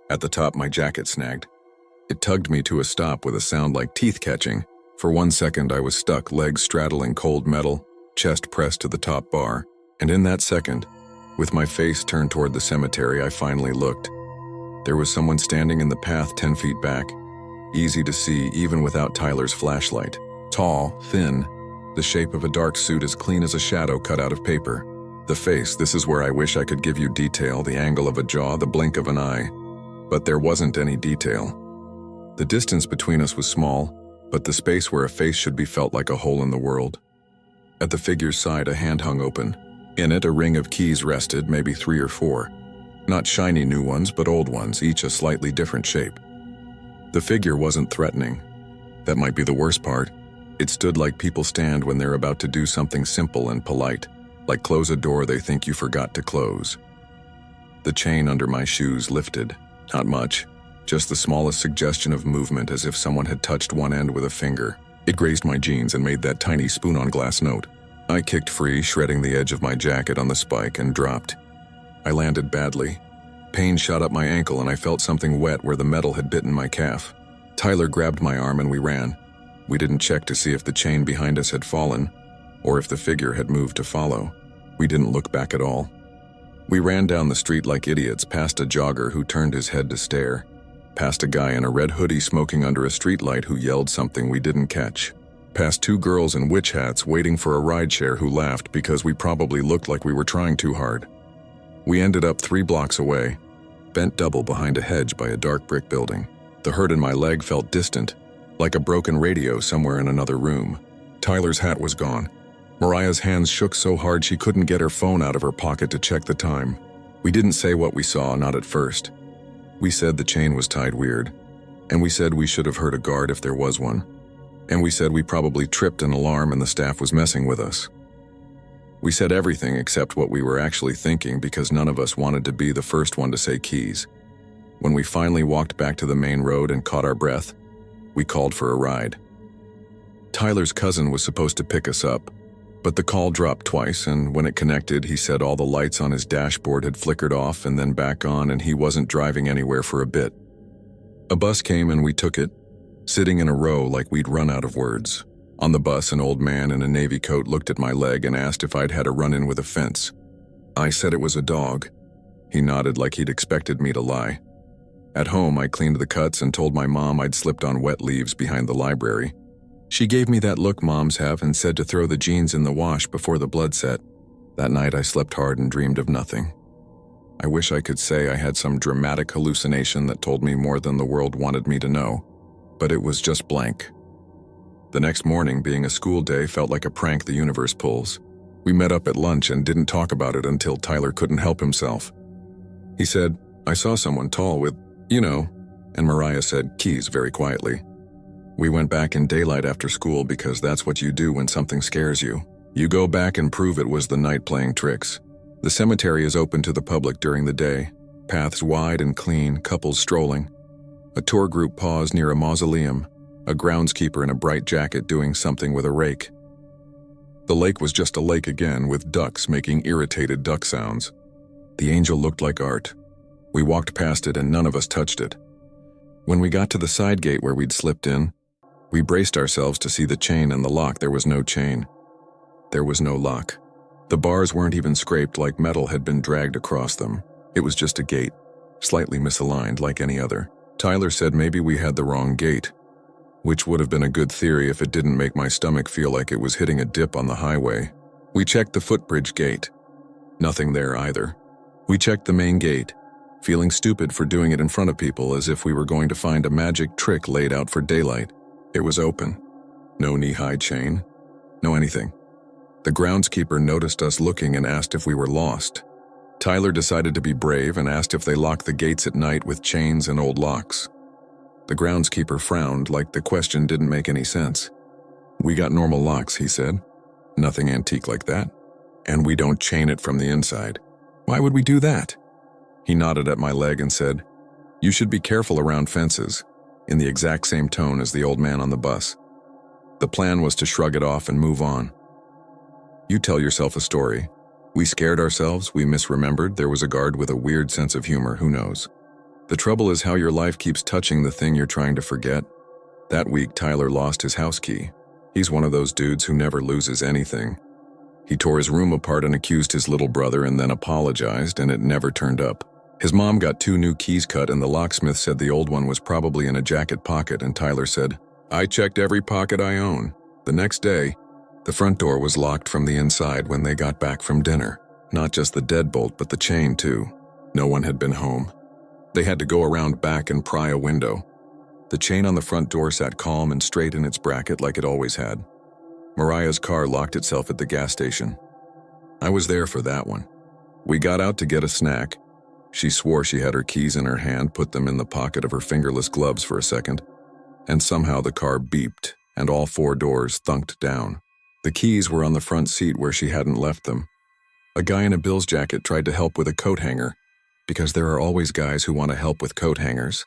At the top, my jacket snagged. It tugged me to a stop with a sound like teeth catching. For 1 second, I was stuck, legs straddling cold metal, chest pressed to the top bar, and in that second, with my face turned toward the cemetery, I finally looked. There was someone standing in the path 10 feet back, easy to see even without Tyler's flashlight. Tall, thin, the shape of a dark suit as clean as a shadow cut out of paper. The face, this is where I wish I could give you detail, the angle of a jaw, the blink of an eye. But there wasn't any detail. The distance between us was small, but the space where a face should be felt like a hole in the world. At the figure's side, a hand hung open. In it, a ring of keys rested, maybe 3 or 4. Not shiny new ones, but old ones, each a slightly different shape. The figure wasn't threatening. That might be the worst part. It stood like people stand when they're about to do something simple and polite, like close a door they think you forgot to close. The chain under my shoes lifted. Not much, just the smallest suggestion of movement, as if someone had touched one end with a finger. It grazed my jeans and made that tiny spoon-on-glass note. I kicked free, shredding the edge of my jacket on the spike, and dropped. I landed badly. Pain shot up my ankle and I felt something wet where the metal had bitten my calf. Tyler grabbed my arm and we ran. We didn't check to see if the chain behind us had fallen, or if the figure had moved to follow. We didn't look back at all. We ran down the street like idiots, past a jogger who turned his head to stare, past a guy in a red hoodie smoking under a streetlight who yelled something we didn't catch, past 2 girls in witch hats waiting for a rideshare who laughed because we probably looked like we were trying too hard. We ended up 3 blocks away, bent double behind a hedge by a dark brick building. The hurt in my leg felt distant, like a broken radio somewhere in another room. Tyler's hat was gone. Mariah's hands shook so hard she couldn't get her phone out of her pocket to check the time. We didn't say what we saw, not at first. We said the chain was tied weird, and we said we should have heard a guard if there was one, and we said we probably tripped an alarm and the staff was messing with us. We said everything except what we were actually thinking because none of us wanted to be the first one to say keys. When we finally walked back to the main road and caught our breath, we called for a ride. Tyler's cousin was supposed to pick us up, but the call dropped twice, and when it connected, he said all the lights on his dashboard had flickered off and then back on, and he wasn't driving anywhere for a bit. A bus came and we took it, sitting in a row like we'd run out of words. On the bus, an old man in a navy coat looked at my leg and asked if I'd had a run-in with a fence. I said it was a dog. He nodded like he'd expected me to lie. At home, I cleaned the cuts and told my mom I'd slipped on wet leaves behind the library. She gave me that look moms have and said to throw the jeans in the wash before the blood set. That night, I slept hard and dreamed of nothing. I wish I could say I had some dramatic hallucination that told me more than the world wanted me to know, but it was just blank. The next morning, being a school day, felt like a prank the universe pulls. We met up at lunch and didn't talk about it until Tyler couldn't help himself. He said, "I saw someone tall with, and Mariah said, "Keys," very quietly. We went back in daylight after school because that's what you do when something scares you. You go back and prove it was the night playing tricks. The cemetery is open to the public during the day, paths wide and clean, couples strolling. A tour group paused near a mausoleum, a groundskeeper in a bright jacket doing something with a rake. The lake was just a lake again, with ducks making irritated duck sounds. The angel looked like art. We walked past it and none of us touched it. When we got to the side gate where we'd slipped in, we braced ourselves to see the chain and the lock. There was no chain. There was no lock. The bars weren't even scraped like metal had been dragged across them. It was just a gate, slightly misaligned like any other. Tyler said maybe we had the wrong gate, which would have been a good theory if it didn't make my stomach feel like it was hitting a dip on the highway. We checked the footbridge gate. Nothing there either. We checked the main gate, feeling stupid for doing it in front of people as if we were going to find a magic trick laid out for daylight. It was open. No knee-high chain. No anything. The groundskeeper noticed us looking and asked if we were lost. Tyler decided to be brave and asked if they locked the gates at night with chains and old locks. The groundskeeper frowned like the question didn't make any sense. "We got normal locks," he said. "Nothing antique like that. And we don't chain it from the inside. Why would we do that?" He nodded at my leg and said, "You should be careful around fences," in the exact same tone as the old man on the bus. The plan was to shrug it off and move on. You tell yourself a story. We scared ourselves, we misremembered, there was a guard with a weird sense of humor, who knows? The trouble is how your life keeps touching the thing you're trying to forget. That week, Tyler lost his house key. He's one of those dudes who never loses anything. He tore his room apart and accused his little brother and then apologized, and it never turned up. His mom got 2 new keys cut and the locksmith said the old one was probably in a jacket pocket, and Tyler said, "I checked every pocket I own." The next day, the front door was locked from the inside when they got back from dinner. Not just the deadbolt, but the chain too. No one had been home. They had to go around back and pry a window. The chain on the front door sat calm and straight in its bracket like it always had. Mariah's car locked itself at the gas station. I was there for that one. We got out to get a snack. She swore she had her keys in her hand, put them in the pocket of her fingerless gloves for a second, and somehow the car beeped and all 4 doors thunked down. The keys were on the front seat where she hadn't left them. A guy in a Bills jacket tried to help with a coat hanger, because there are always guys who want to help with coat hangers.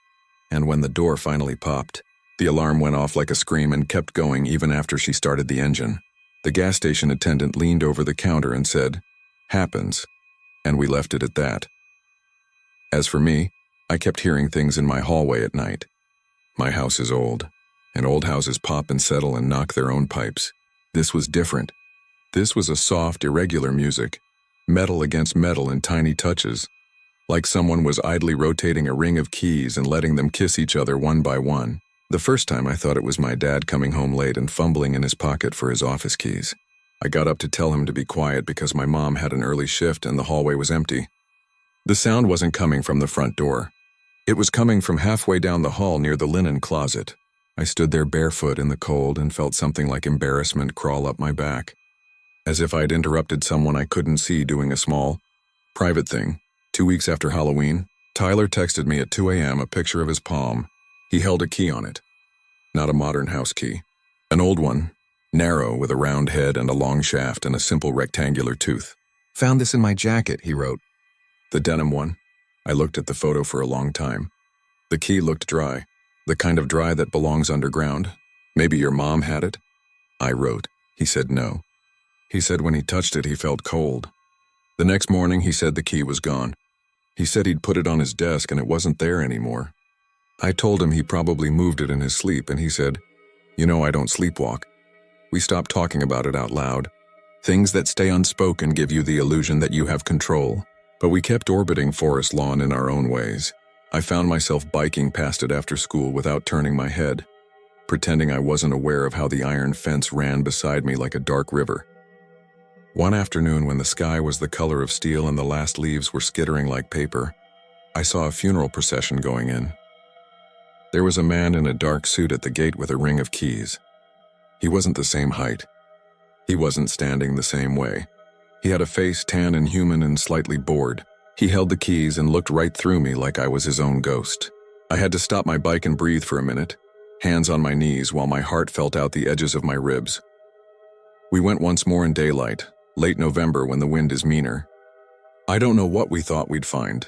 And when the door finally popped, the alarm went off like a scream and kept going even after she started the engine. The gas station attendant leaned over the counter and said, "Happens," and we left it at that. As for me, I kept hearing things in my hallway at night. My house is old, and old houses pop and settle and knock their own pipes. This was different. This was a soft, irregular music, metal against metal in tiny touches, like someone was idly rotating a ring of keys and letting them kiss each other one by one. The first time I thought it was my dad coming home late and fumbling in his pocket for his office keys. I got up to tell him to be quiet because my mom had an early shift and the hallway was empty. The sound wasn't coming from the front door. It was coming from halfway down the hall near the linen closet. I stood there barefoot in the cold and felt something like embarrassment crawl up my back, as if I'd interrupted someone I couldn't see doing a small, private thing. 2 weeks after Halloween, Tyler texted me at 2 a.m. a picture of his palm. He held a key on it. Not a modern house key. An old one, narrow with a round head and a long shaft and a simple rectangular tooth. "Found this in my jacket," he wrote. The denim one. I looked at the photo for a long time. The key looked dry. The kind of dry that belongs underground. "Maybe your mom had it?" I wrote. He said no. He said when he touched it he felt cold. The next morning he said the key was gone. He said he'd put it on his desk and it wasn't there anymore. I told him he probably moved it in his sleep and he said, "You know I don't sleepwalk." We stopped talking about it out loud. Things that stay unspoken give you the illusion that you have control. But we kept orbiting Forest Lawn in our own ways. I found myself biking past it after school without turning my head, pretending I wasn't aware of how the iron fence ran beside me like a dark river. One afternoon when the sky was the color of steel and the last leaves were skittering like paper, I saw a funeral procession going in. There was a man in a dark suit at the gate with a ring of keys. He wasn't the same height. He wasn't standing the same way. He had a face tan and human and slightly bored. He held the keys and looked right through me like I was his own ghost. I had to stop my bike and breathe for a minute, hands on my knees while my heart felt out the edges of my ribs. We went once more in daylight, late November when the wind is meaner. I don't know what we thought we'd find.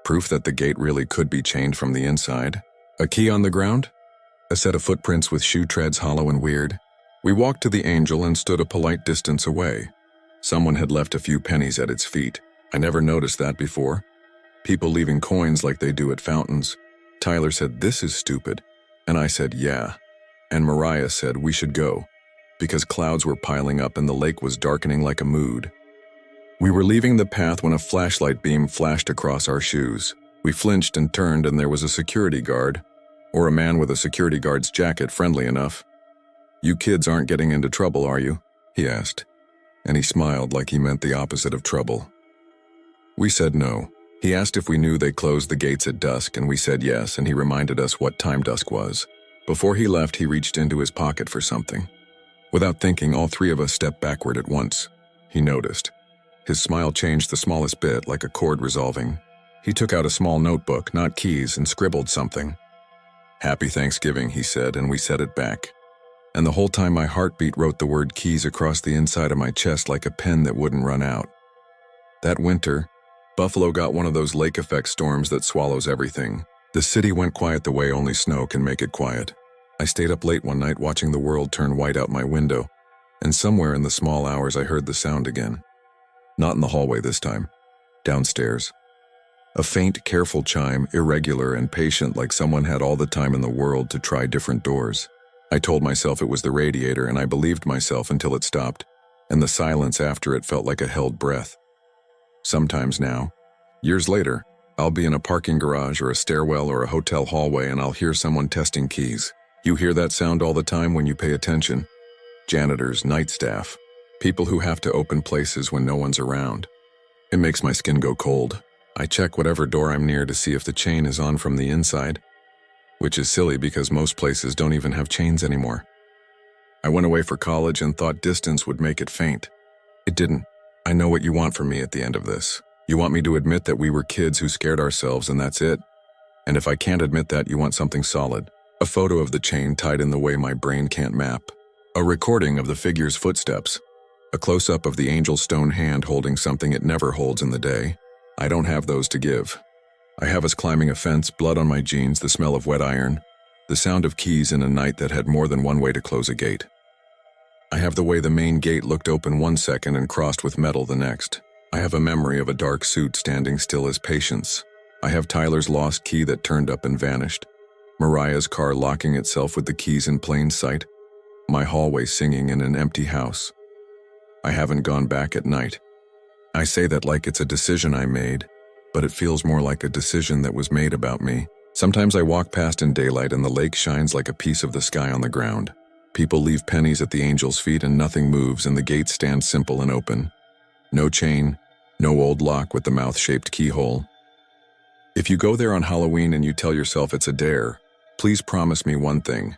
Proof that the gate really could be chained from the inside. A key on the ground? A set of footprints with shoe treads hollow and weird. We walked to the angel and stood a polite distance away. Someone had left a few pennies at its feet. I never noticed that before. People leaving coins like they do at fountains. Tyler said, "This is stupid." And I said, "Yeah." And Mariah said we should go, because clouds were piling up and the lake was darkening like a mood. We were leaving the path when a flashlight beam flashed across our shoes. We flinched and turned, and there was a security guard, or a man with a security guard's jacket, friendly enough. "You kids aren't getting into trouble, are you?" he asked, and he smiled like he meant the opposite of trouble. We said no. He asked if we knew they closed the gates at dusk, and we said yes, and he reminded us what time dusk was. Before he left, he reached into his pocket for something. Without thinking, all three of us stepped backward at once. He noticed. His smile changed the smallest bit, like a chord resolving. He took out a small notebook, not keys, and scribbled something. "Happy Thanksgiving," he said, and we said it back. And the whole time my heartbeat wrote the word keys across the inside of my chest like a pen that wouldn't run out. That winter, Buffalo got one of those lake effect storms that swallows everything. The city went quiet the way only snow can make it quiet. I stayed up late one night watching the world turn white out my window, and somewhere in the small hours I heard the sound again. Not in the hallway this time. Downstairs. A faint, careful chime, irregular and patient, like someone had all the time in the world to try different doors. I told myself it was the radiator, and I believed myself until it stopped, and the silence after it felt like a held breath. Sometimes now, years later, I'll be in a parking garage or a stairwell or a hotel hallway and I'll hear someone testing keys. You hear that sound all the time when you pay attention. Janitors, night staff, people who have to open places when no one's around. It makes my skin go cold. I check whatever door I'm near to see if the chain is on from the inside, which is silly because most places don't even have chains anymore. I went away for college and thought distance would make it faint. It didn't. I know what you want from me at the end of this. You want me to admit that we were kids who scared ourselves and that's it. And if I can't admit that, you want something solid. A photo of the chain tied in the way my brain can't map. A recording of the figure's footsteps. A close-up of the angel's stone hand holding something it never holds in the day. I don't have those to give. I have us climbing a fence, blood on my jeans, the smell of wet iron, the sound of keys in a night that had more than one way to close a gate. I have the way the main gate looked open one second and crossed with metal the next. I have a memory of a dark suit standing still as patience. I have Tyler's lost key that turned up and vanished. Mariah's car locking itself with the keys in plain sight. My hallway singing in an empty house. I haven't gone back at night. I say that like it's a decision I made, but it feels more like a decision that was made about me. Sometimes I walk past in daylight and the lake shines like a piece of the sky on the ground. People leave pennies at the angel's feet and nothing moves, and the gate stands simple and open. No chain, no old lock with the mouth-shaped keyhole. If you go there on Halloween and you tell yourself it's a dare, please promise me one thing.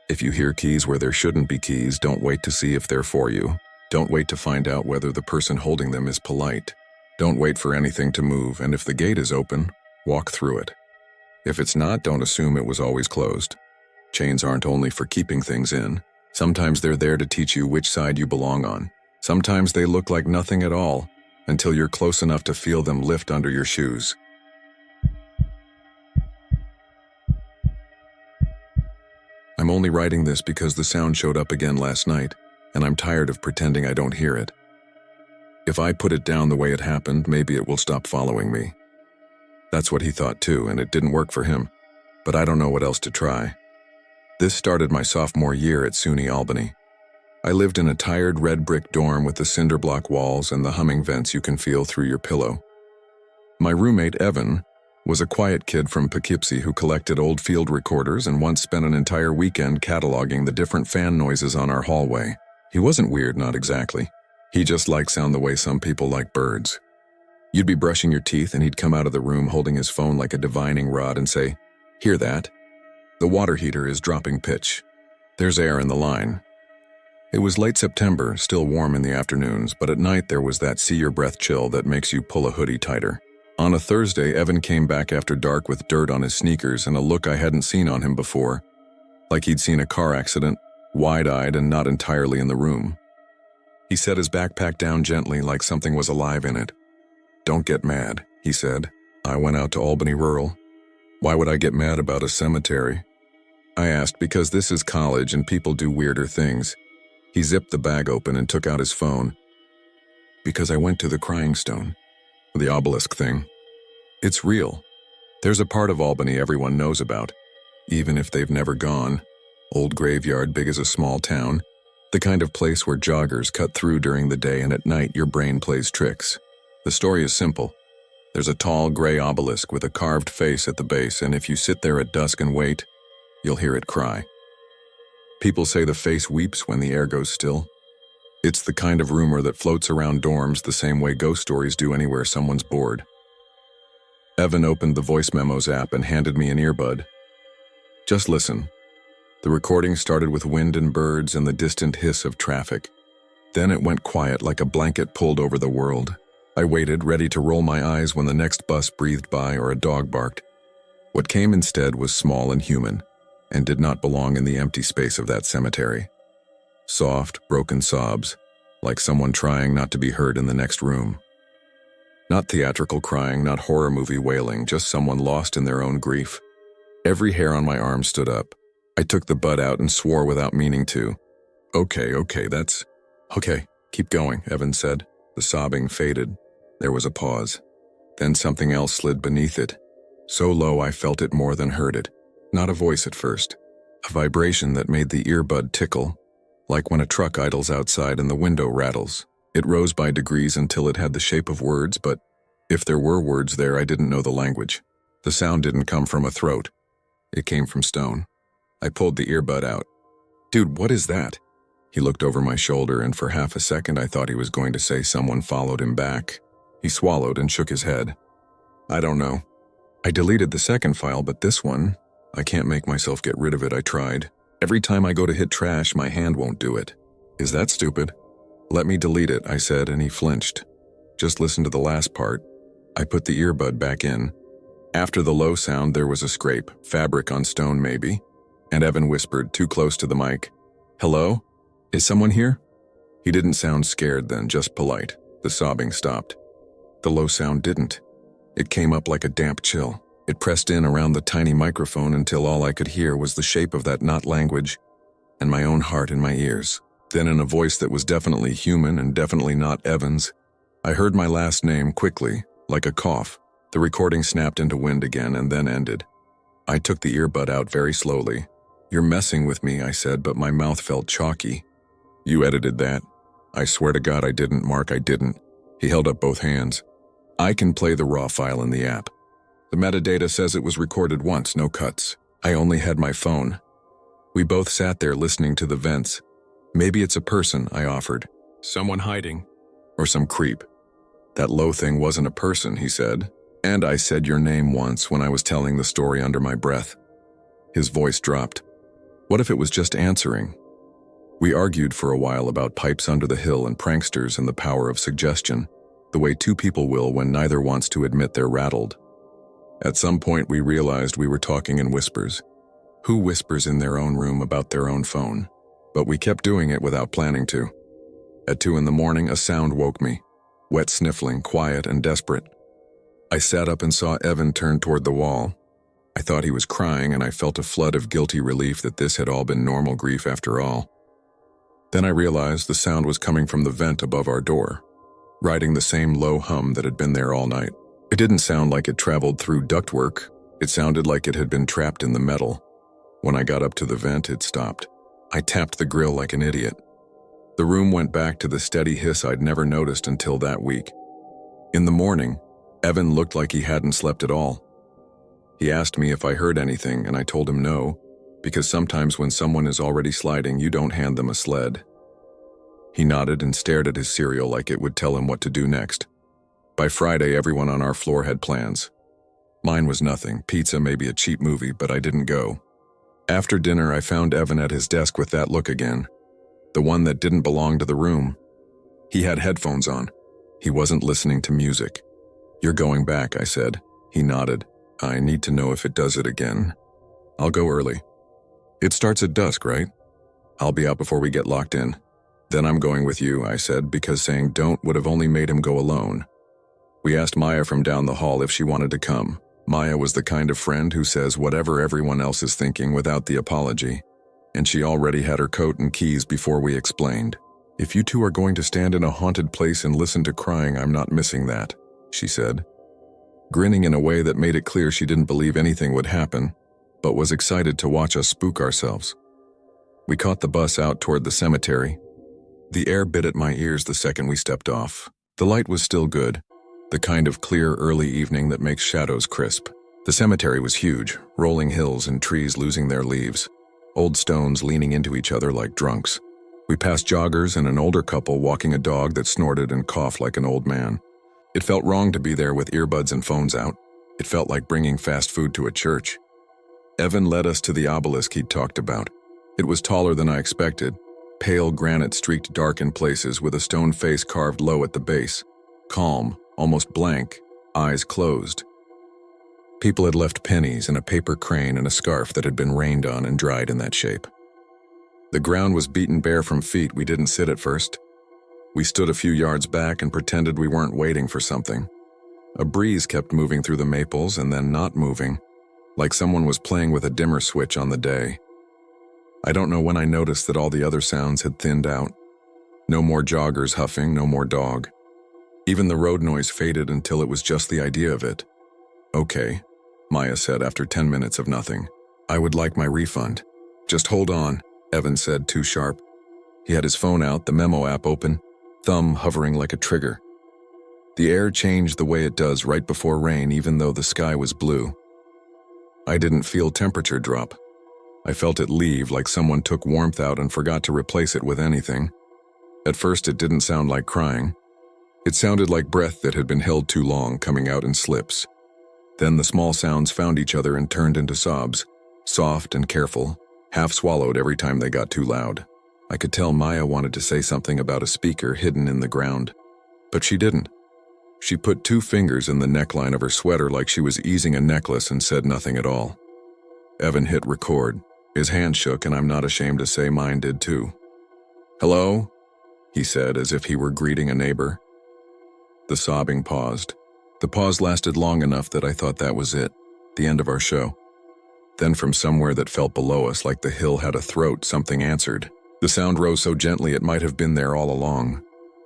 If you hear keys where there shouldn't be keys, don't wait to see if they're for you. Don't wait to find out whether the person holding them is polite. Don't wait for anything to move, and if the gate is open, walk through it. If it's not, don't assume it was always closed. Chains aren't only for keeping things in. Sometimes they're there to teach you which side you belong on. Sometimes they look like nothing at all, until you're close enough to feel them lift under your shoes. I'm only writing this because the sound showed up again last night, and I'm tired of pretending I don't hear it. If I put it down the way it happened, maybe it will stop following me. That's what he thought too, and it didn't work for him, but I don't know what else to try. This started my sophomore year at SUNY Albany. I lived in a tired red brick dorm with the cinder block walls and the humming vents you can feel through your pillow. My roommate, Evan, was a quiet kid from Poughkeepsie who collected old field recorders and once spent an entire weekend cataloging the different fan noises on our hallway. He wasn't weird, not exactly. He just liked sound the way some people like birds. You'd be brushing your teeth and he'd come out of the room holding his phone like a divining rod and say, "Hear that? The water heater is dropping pitch. There's air in the line." It was late September, still warm in the afternoons, but at night there was that see-your-breath chill that makes you pull a hoodie tighter. On a Thursday, Evan came back after dark with dirt on his sneakers and a look I hadn't seen on him before, like he'd seen a car accident, wide-eyed and not entirely in the room. He set his backpack down gently like something was alive in it. "Don't get mad," he said. "I went out to Albany Rural." "Why would I get mad about a cemetery?" I asked, because this is college and people do weirder things. He zipped the bag open and took out his phone. Because I went to the crying stone. The obelisk thing. It's real. There's a part of Albany everyone knows about, even if they've never gone. Old graveyard big as a small town. The kind of place where joggers cut through during the day and at night your brain plays tricks. The story is simple. There's a tall gray obelisk with a carved face at the base, and if you sit there at dusk and wait, you'll hear it cry. People say the face weeps when the air goes still. It's the kind of rumor that floats around dorms the same way ghost stories do anywhere someone's bored. Evan opened the voice memos app and handed me an earbud. Just listen. The recording started with wind and birds and the distant hiss of traffic. Then it went quiet like a blanket pulled over the world. I waited, ready to roll my eyes when the next bus breathed by or a dog barked. What came instead was small and human, and did not belong in the empty space of that cemetery. Soft, broken sobs, like someone trying not to be heard in the next room. Not theatrical crying, not horror movie wailing, just someone lost in their own grief. Every hair on my arm stood up. I took the bud out and swore without meaning to. Okay, keep going, Evan said. The sobbing faded. There was a pause. Then something else slid beneath it. So low I felt it more than heard it. Not a voice at first. A vibration that made the earbud tickle, like when a truck idles outside and the window rattles. It rose by degrees until it had the shape of words, but if there were words there, I didn't know the language. The sound didn't come from a throat. It came from stone. I pulled the earbud out. Dude, what is that? He looked over my shoulder, and for half a second I thought he was going to say someone followed him back. He swallowed and shook his head. I don't know. I deleted the second file, but this one, I can't make myself get rid of it. I tried. Every time I go to hit trash, my hand won't do it. Is that stupid? Let me delete it, I said, and he flinched. Just listen to the last part. I put the earbud back in. After the low sound, there was a scrape, fabric on stone maybe, and Evan whispered, too close to the mic. Hello? Is someone here? He didn't sound scared then, just polite. The sobbing stopped. The low sound didn't. It came up like a damp chill. It pressed in around the tiny microphone until all I could hear was the shape of that not language and my own heart in my ears. Then in a voice that was definitely human and definitely not Evan's, I heard my last name quickly, like a cough. The recording snapped into wind again and then ended. I took the earbud out very slowly. You're messing with me, I said, but my mouth felt chalky. You edited that? I swear to God I didn't, Mark, I didn't. He held up both hands. I can play the raw file in the app. The metadata says it was recorded once, no cuts. I only had my phone. We both sat there listening to the vents. Maybe it's a person, I offered. Someone hiding. Or some creep. That low thing wasn't a person, he said. And I said your name once when I was telling the story under my breath. His voice dropped. What if it was just answering? We argued for a while about pipes under the hill and pranksters and the power of suggestion, the way two people will when neither wants to admit they're rattled. At some point we realized we were talking in whispers. Who whispers in their own room about their own phone? But we kept doing it without planning to. At 2 a.m, a sound woke me. Wet sniffling, quiet and desperate. I sat up and saw Evan turn toward the wall. I thought he was crying, and I felt a flood of guilty relief that this had all been normal grief after all. Then I realized the sound was coming from the vent above our door, riding the same low hum that had been there all night. It didn't sound like it traveled through ductwork. It sounded like it had been trapped in the metal. When I got up to the vent, it stopped. I tapped the grill like an idiot. The room went back to the steady hiss I'd never noticed until that week. In the morning, Evan looked like he hadn't slept at all. He asked me if I heard anything, and I told him no, because sometimes when someone is already sliding, you don't hand them a sled. He nodded and stared at his cereal like it would tell him what to do next. By Friday, everyone on our floor had plans. Mine was nothing, pizza, maybe a cheap movie, but I didn't go. After dinner, I found Evan at his desk with that look again, the one that didn't belong to the room. He had headphones on. He wasn't listening to music. You're going back, I said. He nodded. I need to know if it does it again. I'll go early. It starts at dusk, right? I'll be out before we get locked in. Then I'm going with you, I said, because saying don't would have only made him go alone. We asked Maya from down the hall if she wanted to come. Maya was the kind of friend who says whatever everyone else is thinking without the apology. and she already had her coat and keys before we explained. "If you two are going to stand in a haunted place and listen to crying, I'm not missing that," she said, grinning in a way that made it clear she didn't believe anything would happen, but was excited to watch us spook ourselves. We caught the bus out toward the cemetery. The air bit at my ears the second we stepped off. The light was still good, the kind of clear early evening that makes shadows crisp. The cemetery was huge, rolling hills and trees losing their leaves, old stones leaning into each other like drunks. We passed joggers and an older couple walking a dog that snorted and coughed like an old man. It felt wrong to be there with earbuds and phones out. It felt like bringing fast food to a church. Evan led us to the obelisk he'd talked about. It was taller than I expected, pale granite streaked dark in places with a stone face carved low at the base. Calm, almost blank, eyes closed. People had left pennies and a paper crane and a scarf that had been rained on and dried in that shape. The ground was beaten bare from feet. We didn't sit at first. We stood a few yards back and pretended we weren't waiting for something. A breeze kept moving through the maples and then not moving, like someone was playing with a dimmer switch on the day. I don't know when I noticed that all the other sounds had thinned out. No more joggers huffing, no more dog. Even the road noise faded until it was just the idea of it. "Okay," Maya said after 10 minutes of nothing. "I would like my refund." "Just hold on," Evan said, too sharp. He had his phone out, the memo app open, thumb hovering like a trigger. The air changed the way it does right before rain, even though the sky was blue. I didn't feel temperature drop. I felt it leave, like someone took warmth out and forgot to replace it with anything. At first, it didn't sound like crying. It sounded like breath that had been held too long, coming out in slips. Then the small sounds found each other and turned into sobs, soft and careful, half swallowed every time they got too loud. I could tell Maya wanted to say something about a speaker hidden in the ground, but she didn't. She put 2 fingers in the neckline of her sweater like she was easing a necklace and said nothing at all. Evan hit record. His hand shook, and I'm not ashamed to say mine did too. "Hello?" he said, as if he were greeting a neighbor. The sobbing paused. The pause lasted long enough that I thought that was it, the end of our show. Then from somewhere that felt below us, like the hill had a throat, something answered. The sound rose so gently it might have been there all along.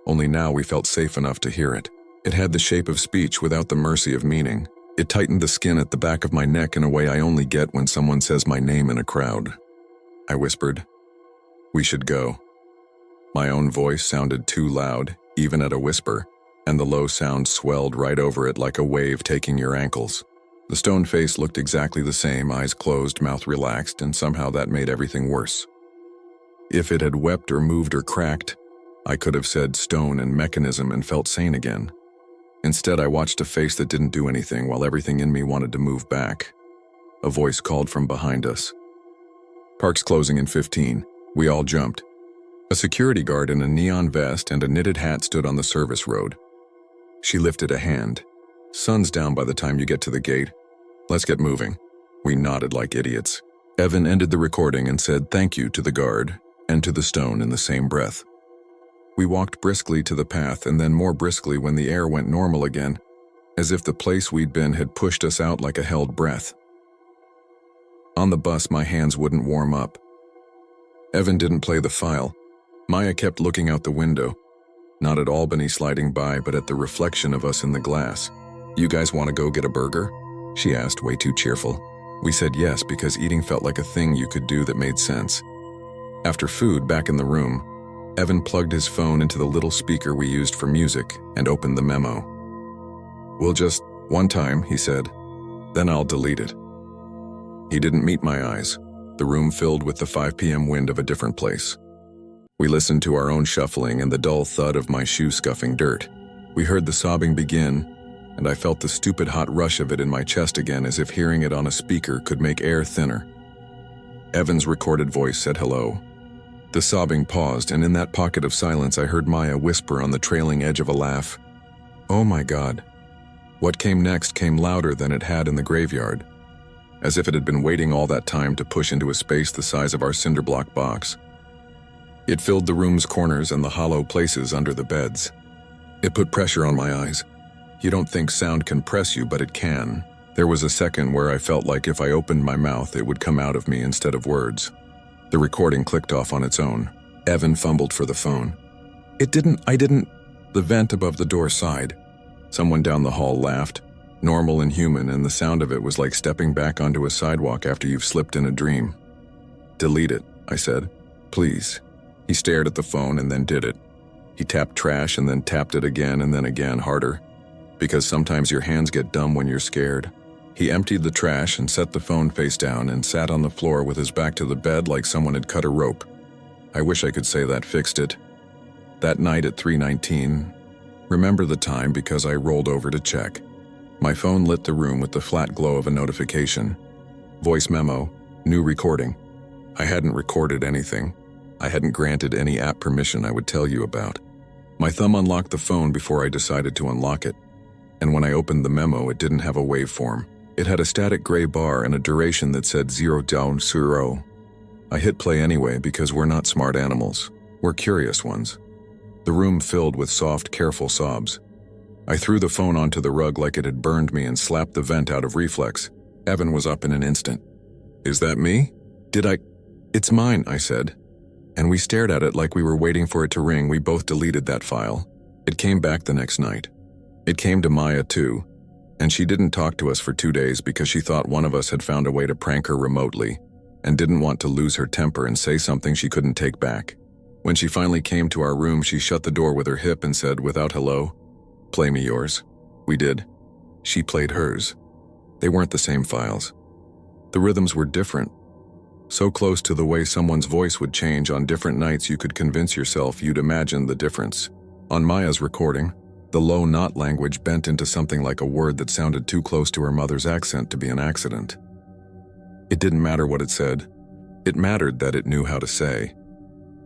Only now we felt safe enough to hear it. It had the shape of speech without the mercy of meaning. It tightened the skin at the back of my neck in a way I only get when someone says my name in a crowd. I whispered, "We should go." My own voice sounded too loud, even at a whisper, and the low sound swelled right over it like a wave taking your ankles. The stone face looked exactly the same, eyes closed, mouth relaxed, and somehow that made everything worse. If it had wept or moved or cracked, I could have said stone and mechanism and felt sane again. Instead, I watched a face that didn't do anything while everything in me wanted to move back. A voice called from behind us. "Park's closing in 15. We all jumped. A security guard in a neon vest and a knitted hat stood on the service road. She lifted a hand. "Sun's down by the time you get to the gate. Let's get moving." We nodded like idiots. Evan ended the recording and said thank you to the guard and to the stone in the same breath. We walked briskly to the path and then more briskly when the air went normal again, as if the place we'd been had pushed us out like a held breath. On the bus, my hands wouldn't warm up. Evan didn't play the file. Maya kept looking out the window, not at Albany sliding by, but at the reflection of us in the glass. "You guys want to go get a burger?" she asked, way too cheerful. We said yes because eating felt like a thing you could do that made sense. After food, back in the room, Evan plugged his phone into the little speaker we used for music and opened the memo. "We'll just, one time," he said. "Then I'll delete it." He didn't meet my eyes, the room filled with the 5 p.m. wind of a different place. We listened to our own shuffling and the dull thud of my shoe scuffing dirt. We heard the sobbing begin, and I felt the stupid hot rush of it in my chest again, as if hearing it on a speaker could make air thinner. Evan's recorded voice said hello. The sobbing paused, and in that pocket of silence I heard Maya whisper on the trailing edge of a laugh, "Oh my God." What came next came louder than it had in the graveyard, as if it had been waiting all that time to push into a space the size of our cinder block box. It filled the room's corners and the hollow places under the beds. It put pressure on my eyes. You don't think sound can press you, but it can. There was a second where I felt like if I opened my mouth, it would come out of me instead of words. The recording clicked off on its own. Evan fumbled for the phone. I didn't. The vent above the door sighed. Someone down the hall laughed, normal and human, and the sound of it was like stepping back onto a sidewalk after you've slipped in a dream. Delete it, I said. Please. He stared at the phone and then did it. He tapped trash and then tapped it again and then again harder. Because sometimes your hands get dumb when you're scared. He emptied the trash and set the phone face down and sat on the floor with his back to the bed like someone had cut a rope. I wish I could say that fixed it. That night at 3:19, remember the time because I rolled over to check. My phone lit the room with the flat glow of a notification. Voice memo, new recording. I hadn't recorded anything. I hadn't granted any app permission I would tell you about. My thumb unlocked the phone before I decided to unlock it. And when I opened the memo, it didn't have a waveform. It had a static gray bar and a duration that said 0:0. I hit play anyway because we're not smart animals. We're curious ones. The room filled with soft, careful sobs. I threw the phone onto the rug like it had burned me and slapped the vent out of reflex. Evan was up in an instant. Is that me? It's mine, I said. And we stared at it like we were waiting for it to ring. We both deleted that file. It came back the next night. It came to Maya too. And she didn't talk to us for 2 days because she thought one of us had found a way to prank her remotely and didn't want to lose her temper and say something she couldn't take back. When she finally came to our room, she shut the door with her hip and said, without hello, "Play me yours." We did. She played hers. They weren't the same files. The rhythms were different. So close to the way someone's voice would change on different nights you could convince yourself you'd imagine the difference. On Maya's recording, the low knot language bent into something like a word that sounded too close to her mother's accent to be an accident. It didn't matter what it said. It mattered that it knew how to say.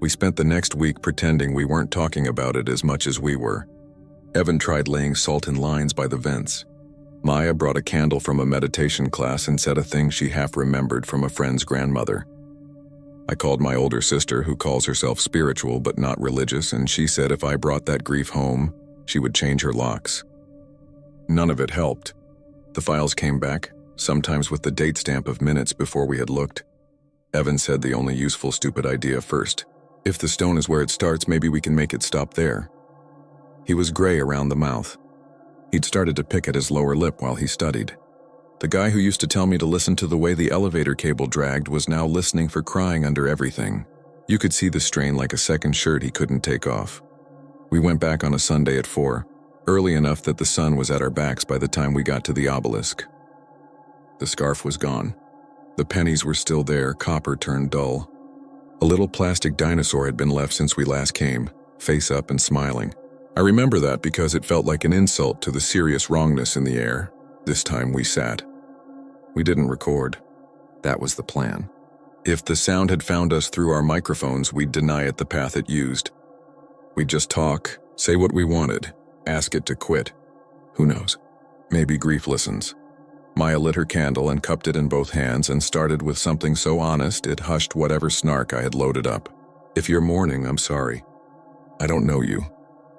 We spent the next week pretending we weren't talking about it as much as we were. Evan tried laying salt in lines by the vents. Maya brought a candle from a meditation class and said a thing she half remembered from a friend's grandmother. I called my older sister, who calls herself spiritual but not religious, and she said if I brought that grief home, she would change her locks. None of it helped. The files came back, sometimes with the date stamp of minutes before we had looked. Evan said the only useful stupid idea first. If the stone is where it starts, maybe we can make it stop there. He was gray around the mouth. He'd started to pick at his lower lip while he studied. The guy who used to tell me to listen to the way the elevator cable dragged was now listening for crying under everything. You could see the strain like a second shirt he couldn't take off. We went back on a Sunday at 4, early enough that the sun was at our backs by the time we got to the obelisk. The scarf was gone. The pennies were still there, copper turned dull. A little plastic dinosaur had been left since we last came, face up and smiling. I remember that because it felt like an insult to the serious wrongness in the air. This time we sat. We didn't record. That was the plan. If the sound had found us through our microphones, we'd deny it the path it used. We'd just talk, say what we wanted, ask it to quit. Who knows? Maybe grief listens. Maya lit her candle and cupped it in both hands and started with something so honest it hushed whatever snark I had loaded up. If you're mourning, I'm sorry. I don't know you.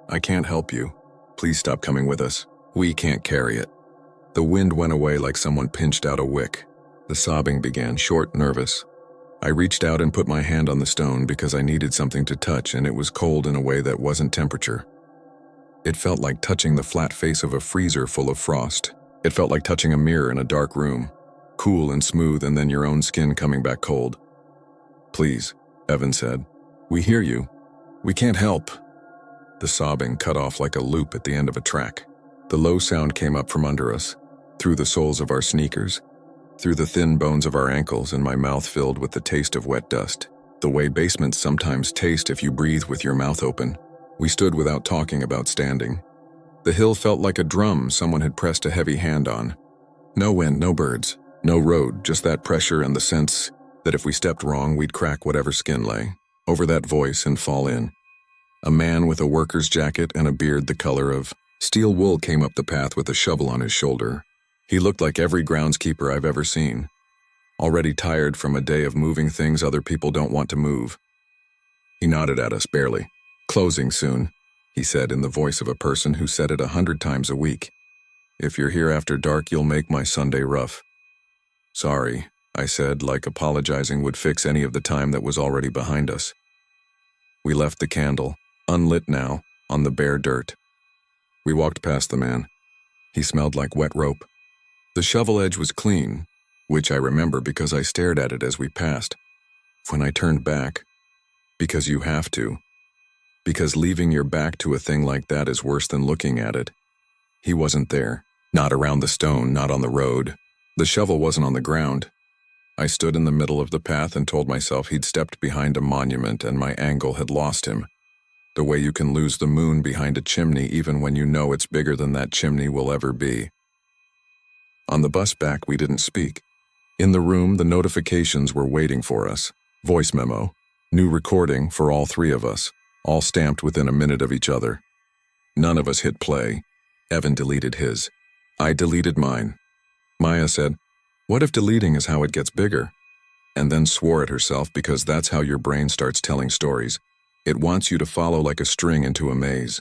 I can't help you. Please stop coming with us. We can't carry it. The wind went away like someone pinched out a wick. The sobbing began, short, nervous. I reached out and put my hand on the stone because I needed something to touch, and it was cold in a way that wasn't temperature. It felt like touching the flat face of a freezer full of frost. It felt like touching a mirror in a dark room, cool and smooth, and then your own skin coming back cold. Please, Evan said. We hear you. We can't help. The sobbing cut off like a loop at the end of a track. The low sound came up from under us, through the soles of our sneakers, through the thin bones of our ankles, and my mouth filled with the taste of wet dust, the way basements sometimes taste if you breathe with your mouth open. We stood without talking about standing. The hill felt like a drum someone had pressed a heavy hand on. No wind, no birds, no road, just that pressure and the sense that if we stepped wrong, we'd crack whatever skin lay over that voice and fall in. A man with a worker's jacket and a beard the color of steel wool came up the path with a shovel on his shoulder. He looked like every groundskeeper I've ever seen, already tired from a day of moving things other people don't want to move. He nodded at us barely. Closing soon, he said in the voice of a person who said it 100 times a week. If you're here after dark, you'll make my Sunday rough. Sorry, I said, like apologizing would fix any of the time that was already behind us. We left the candle, unlit now, on the bare dirt. We walked past the man. He smelled like wet rope. The shovel edge was clean, which I remember because I stared at it as we passed. When I turned back, because you have to, because leaving your back to a thing like that is worse than looking at it. He wasn't there, not around the stone, not on the road. The shovel wasn't on the ground. I stood in the middle of the path and told myself he'd stepped behind a monument and my angle had lost him. The way you can lose the moon behind a chimney even when you know it's bigger than that chimney will ever be. On the bus back, we didn't speak. In the room, the notifications were waiting for us. Voice memo, new recording for all three of us, all stamped within a minute of each other. None of us hit play. Evan deleted his. I deleted mine. Maya said, "What if deleting is how it gets bigger?" And then swore at herself because that's how your brain starts telling stories. It wants you to follow like a string into a maze.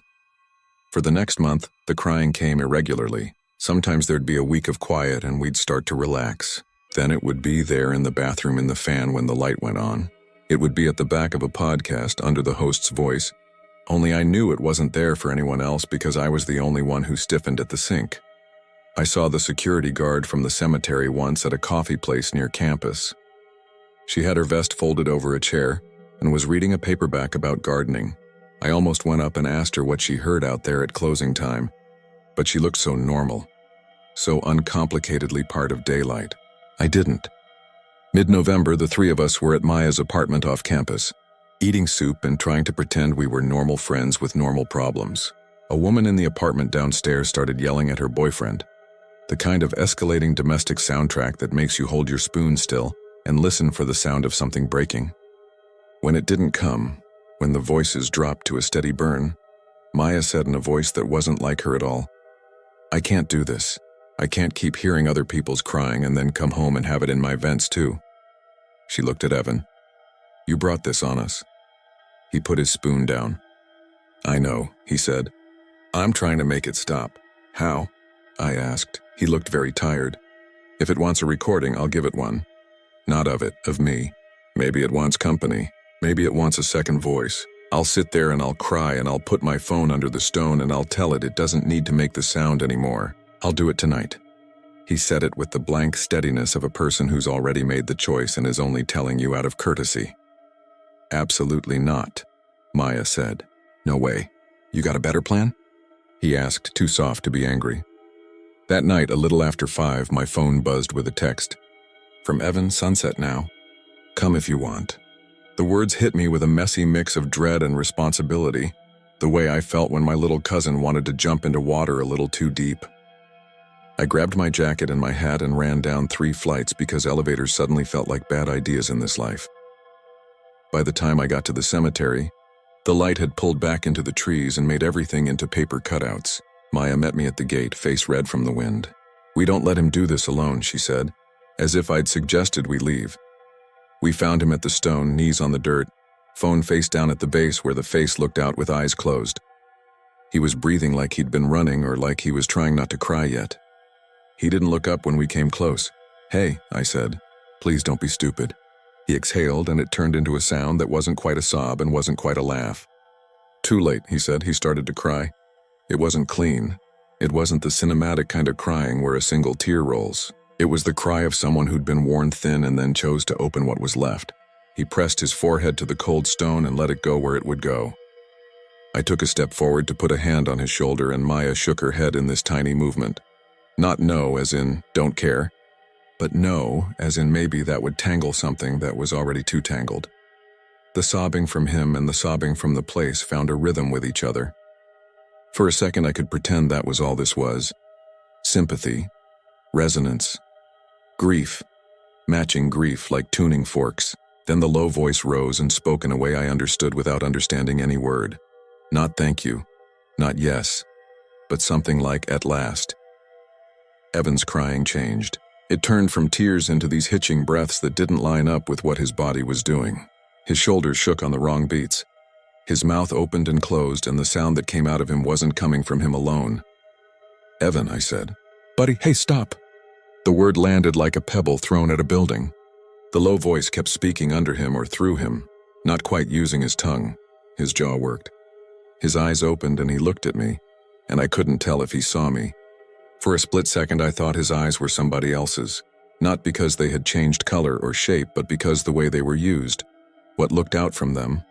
For the next month, the crying came irregularly. Sometimes there'd be a week of quiet and we'd start to relax. Then it would be there in the bathroom in the fan when the light went on. It would be at the back of a podcast under the host's voice. Only I knew it wasn't there for anyone else because I was the only one who stiffened at the sink. I saw the security guard from the cemetery once at a coffee place near campus. She had her vest folded over a chair and was reading a paperback about gardening. I almost went up and asked her what she heard out there at closing time, but she looked so normal, so uncomplicatedly part of daylight. I didn't. Mid-November, the three of us were at Maya's apartment off campus, eating soup and trying to pretend we were normal friends with normal problems. A woman in the apartment downstairs started yelling at her boyfriend, the kind of escalating domestic soundtrack that makes you hold your spoon still and listen for the sound of something breaking. When it didn't come, when the voices dropped to a steady burn, Maya said in a voice that wasn't like her at all, "I can't do this. I can't keep hearing other people's crying and then come home and have it in my vents too." She looked at Evan. "You brought this on us." He put his spoon down. "I know," he said. "I'm trying to make it stop." "How?" I asked. He looked very tired. "If it wants a recording, I'll give it one. Not of it, of me. Maybe it wants company. Maybe it wants a second voice. I'll sit there and I'll cry and I'll put my phone under the stone and I'll tell it doesn't need to make the sound anymore. I'll do it tonight." He said it with the blank steadiness of a person who's already made the choice and is only telling you out of courtesy. "Absolutely not," Maya said. "No way. You got a better plan?" He asked, too soft to be angry. That night, a little after 5, my phone buzzed with a text. From Evan, sunset now. Come if you want. The words hit me with a messy mix of dread and responsibility, the way I felt when my little cousin wanted to jump into water a little too deep. I grabbed my jacket and my hat and ran down 3 flights because elevators suddenly felt like bad ideas in this life. By the time I got to the cemetery, the light had pulled back into the trees and made everything into paper cutouts. Maya met me at the gate, face red from the wind. "We don't let him do this alone," she said, as if I'd suggested we leave. We found him at the stone, knees on the dirt, phone face down at the base where the face looked out with eyes closed. He was breathing like he'd been running or like he was trying not to cry yet. He didn't look up when we came close. "Hey," I said, "please don't be stupid." He exhaled and it turned into a sound that wasn't quite a sob and wasn't quite a laugh. "Too late," he said. He started to cry. It wasn't clean. It wasn't the cinematic kind of crying where a single tear rolls. It was the cry of someone who'd been worn thin and then chose to open what was left. He pressed his forehead to the cold stone and let it go where it would go. I took a step forward to put a hand on his shoulder and Maya shook her head in this tiny movement. Not no as in don't care, but no as in maybe that would tangle something that was already too tangled. The sobbing from him and the sobbing from the place found a rhythm with each other. For a second I could pretend that was all this was. Sympathy, resonance, grief, matching grief like tuning forks. Then the low voice rose and spoke in a way I understood without understanding any word. Not thank you, not yes, but something like at last. Evan's crying changed. It turned from tears into these hitching breaths that didn't line up with what his body was doing. His shoulders shook on the wrong beats. His mouth opened and closed, and the sound that came out of him wasn't coming from him alone. "Evan," I said. "Buddy, hey, stop." The word landed like a pebble thrown at a building. The low voice kept speaking under him or through him, not quite using his tongue. His jaw worked. His eyes opened and he looked at me, and I couldn't tell if he saw me. For a split second I thought his eyes were somebody else's, not because they had changed color or shape, but because the way they were used, what looked out from them,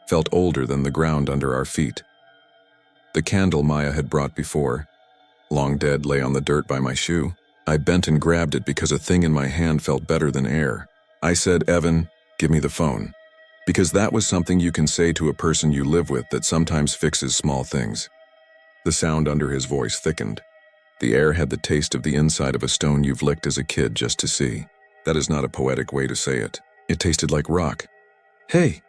felt older than the ground under our feet. The candle Maya had brought before, long dead, lay on the dirt by my shoe. I bent and grabbed it because a thing in my hand felt better than air. I said, "Evan, give me the phone." Because that was something you can say to a person you live with that sometimes fixes small things. The sound under his voice thickened. The air had the taste of the inside of a stone you've licked as a kid just to see. That is not a poetic way to say it. It tasted like rock. "Hey!"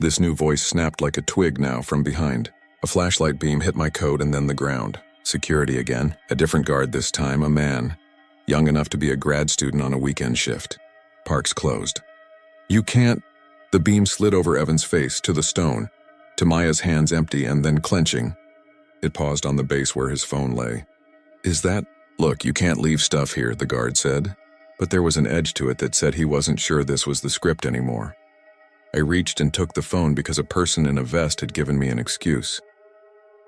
This new voice snapped like a twig now from behind. A flashlight beam hit my coat and then the ground. Security again. A different guard this time, a man. Young enough to be a grad student on a weekend shift. Parks closed. "You can't..." The beam slid over Evan's face, to the stone, to Maya's hands empty and then clenching. It paused on the base where his phone lay. "Is that..." "Look, you can't leave stuff here," the guard said. But there was an edge to it that said he wasn't sure this was the script anymore. I reached and took the phone because a person in a vest had given me an excuse.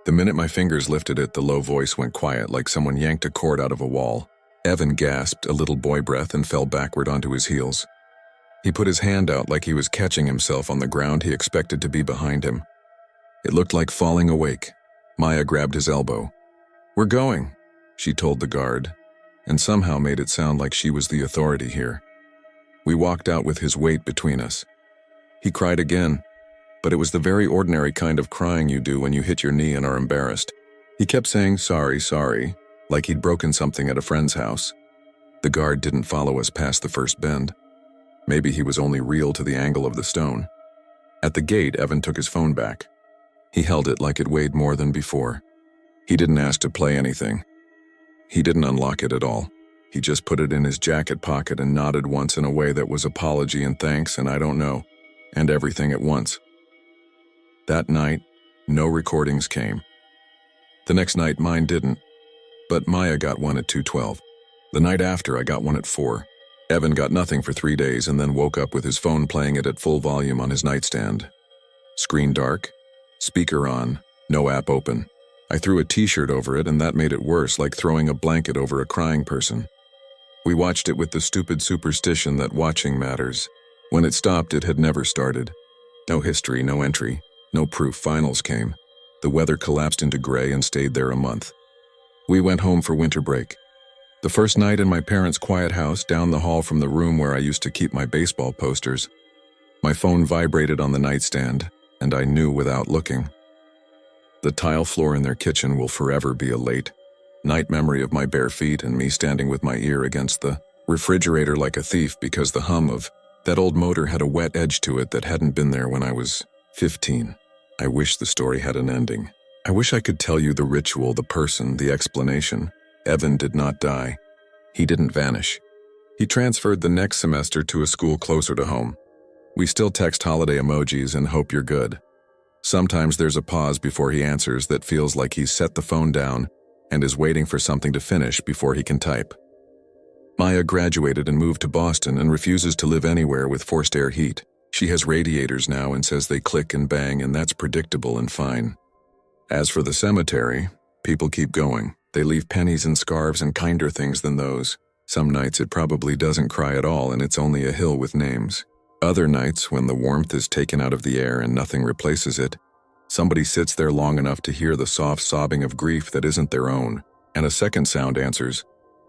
The minute my fingers lifted it, the low voice went quiet like someone yanked a cord out of a wall. Evan gasped a little boy breath and fell backward onto his heels. He put his hand out like he was catching himself on the ground he expected to be behind him. It looked like falling awake. Maya grabbed his elbow. "We're going," she told the guard, and somehow made it sound like she was the authority here. We walked out with his weight between us. He cried again, but it was the very ordinary kind of crying you do when you hit your knee and are embarrassed. He kept saying, "Sorry, sorry," like he'd broken something at a friend's house. The guard didn't follow us past the first bend. Maybe he was only real to the angle of the stone. At the gate, Evan took his phone back. He held it like it weighed more than before. He didn't ask to play anything. He didn't unlock it at all. He just put it in his jacket pocket and nodded once in a way that was apology and thanks and I don't know, and everything at once. That night, no recordings came. The next night, mine didn't, but Maya got one at 2:12. The night after, I got one at 4. Evan got nothing for 3 days and then woke up with his phone playing it at full volume on his nightstand. Screen dark, speaker on, no app open. I threw a t-shirt over it and that made it worse, like throwing a blanket over a crying person. We watched it with the stupid superstition that watching matters. When it stopped, it had never started. No history, no entry, no proof. Finals came. The weather collapsed into gray and stayed there a month. We went home for winter break. The first night in my parents' quiet house down the hall from the room where I used to keep my baseball posters. My phone vibrated on the nightstand, and I knew without looking. The tile floor in their kitchen will forever be a late night memory of my bare feet and me standing with my ear against the refrigerator like a thief because the hum of that old motor had a wet edge to it that hadn't been there when I was 15. I wish the story had an ending. I wish I could tell you the ritual, the person, the explanation. Evan did not die. He didn't vanish. He transferred the next semester to a school closer to home. We still text holiday emojis and hope you're good. Sometimes there's a pause before he answers that feels like he's set the phone down and is waiting for something to finish before he can type. Maya graduated and moved to Boston and refuses to live anywhere with forced air heat. She has radiators now and says they click and bang, and that's predictable and fine. As for the cemetery, people keep going. They leave pennies and scarves and kinder things than those. Some nights it probably doesn't cry at all and it's only a hill with names. Other nights, when the warmth is taken out of the air and nothing replaces it, somebody sits there long enough to hear the soft sobbing of grief that isn't their own, and a second sound answers.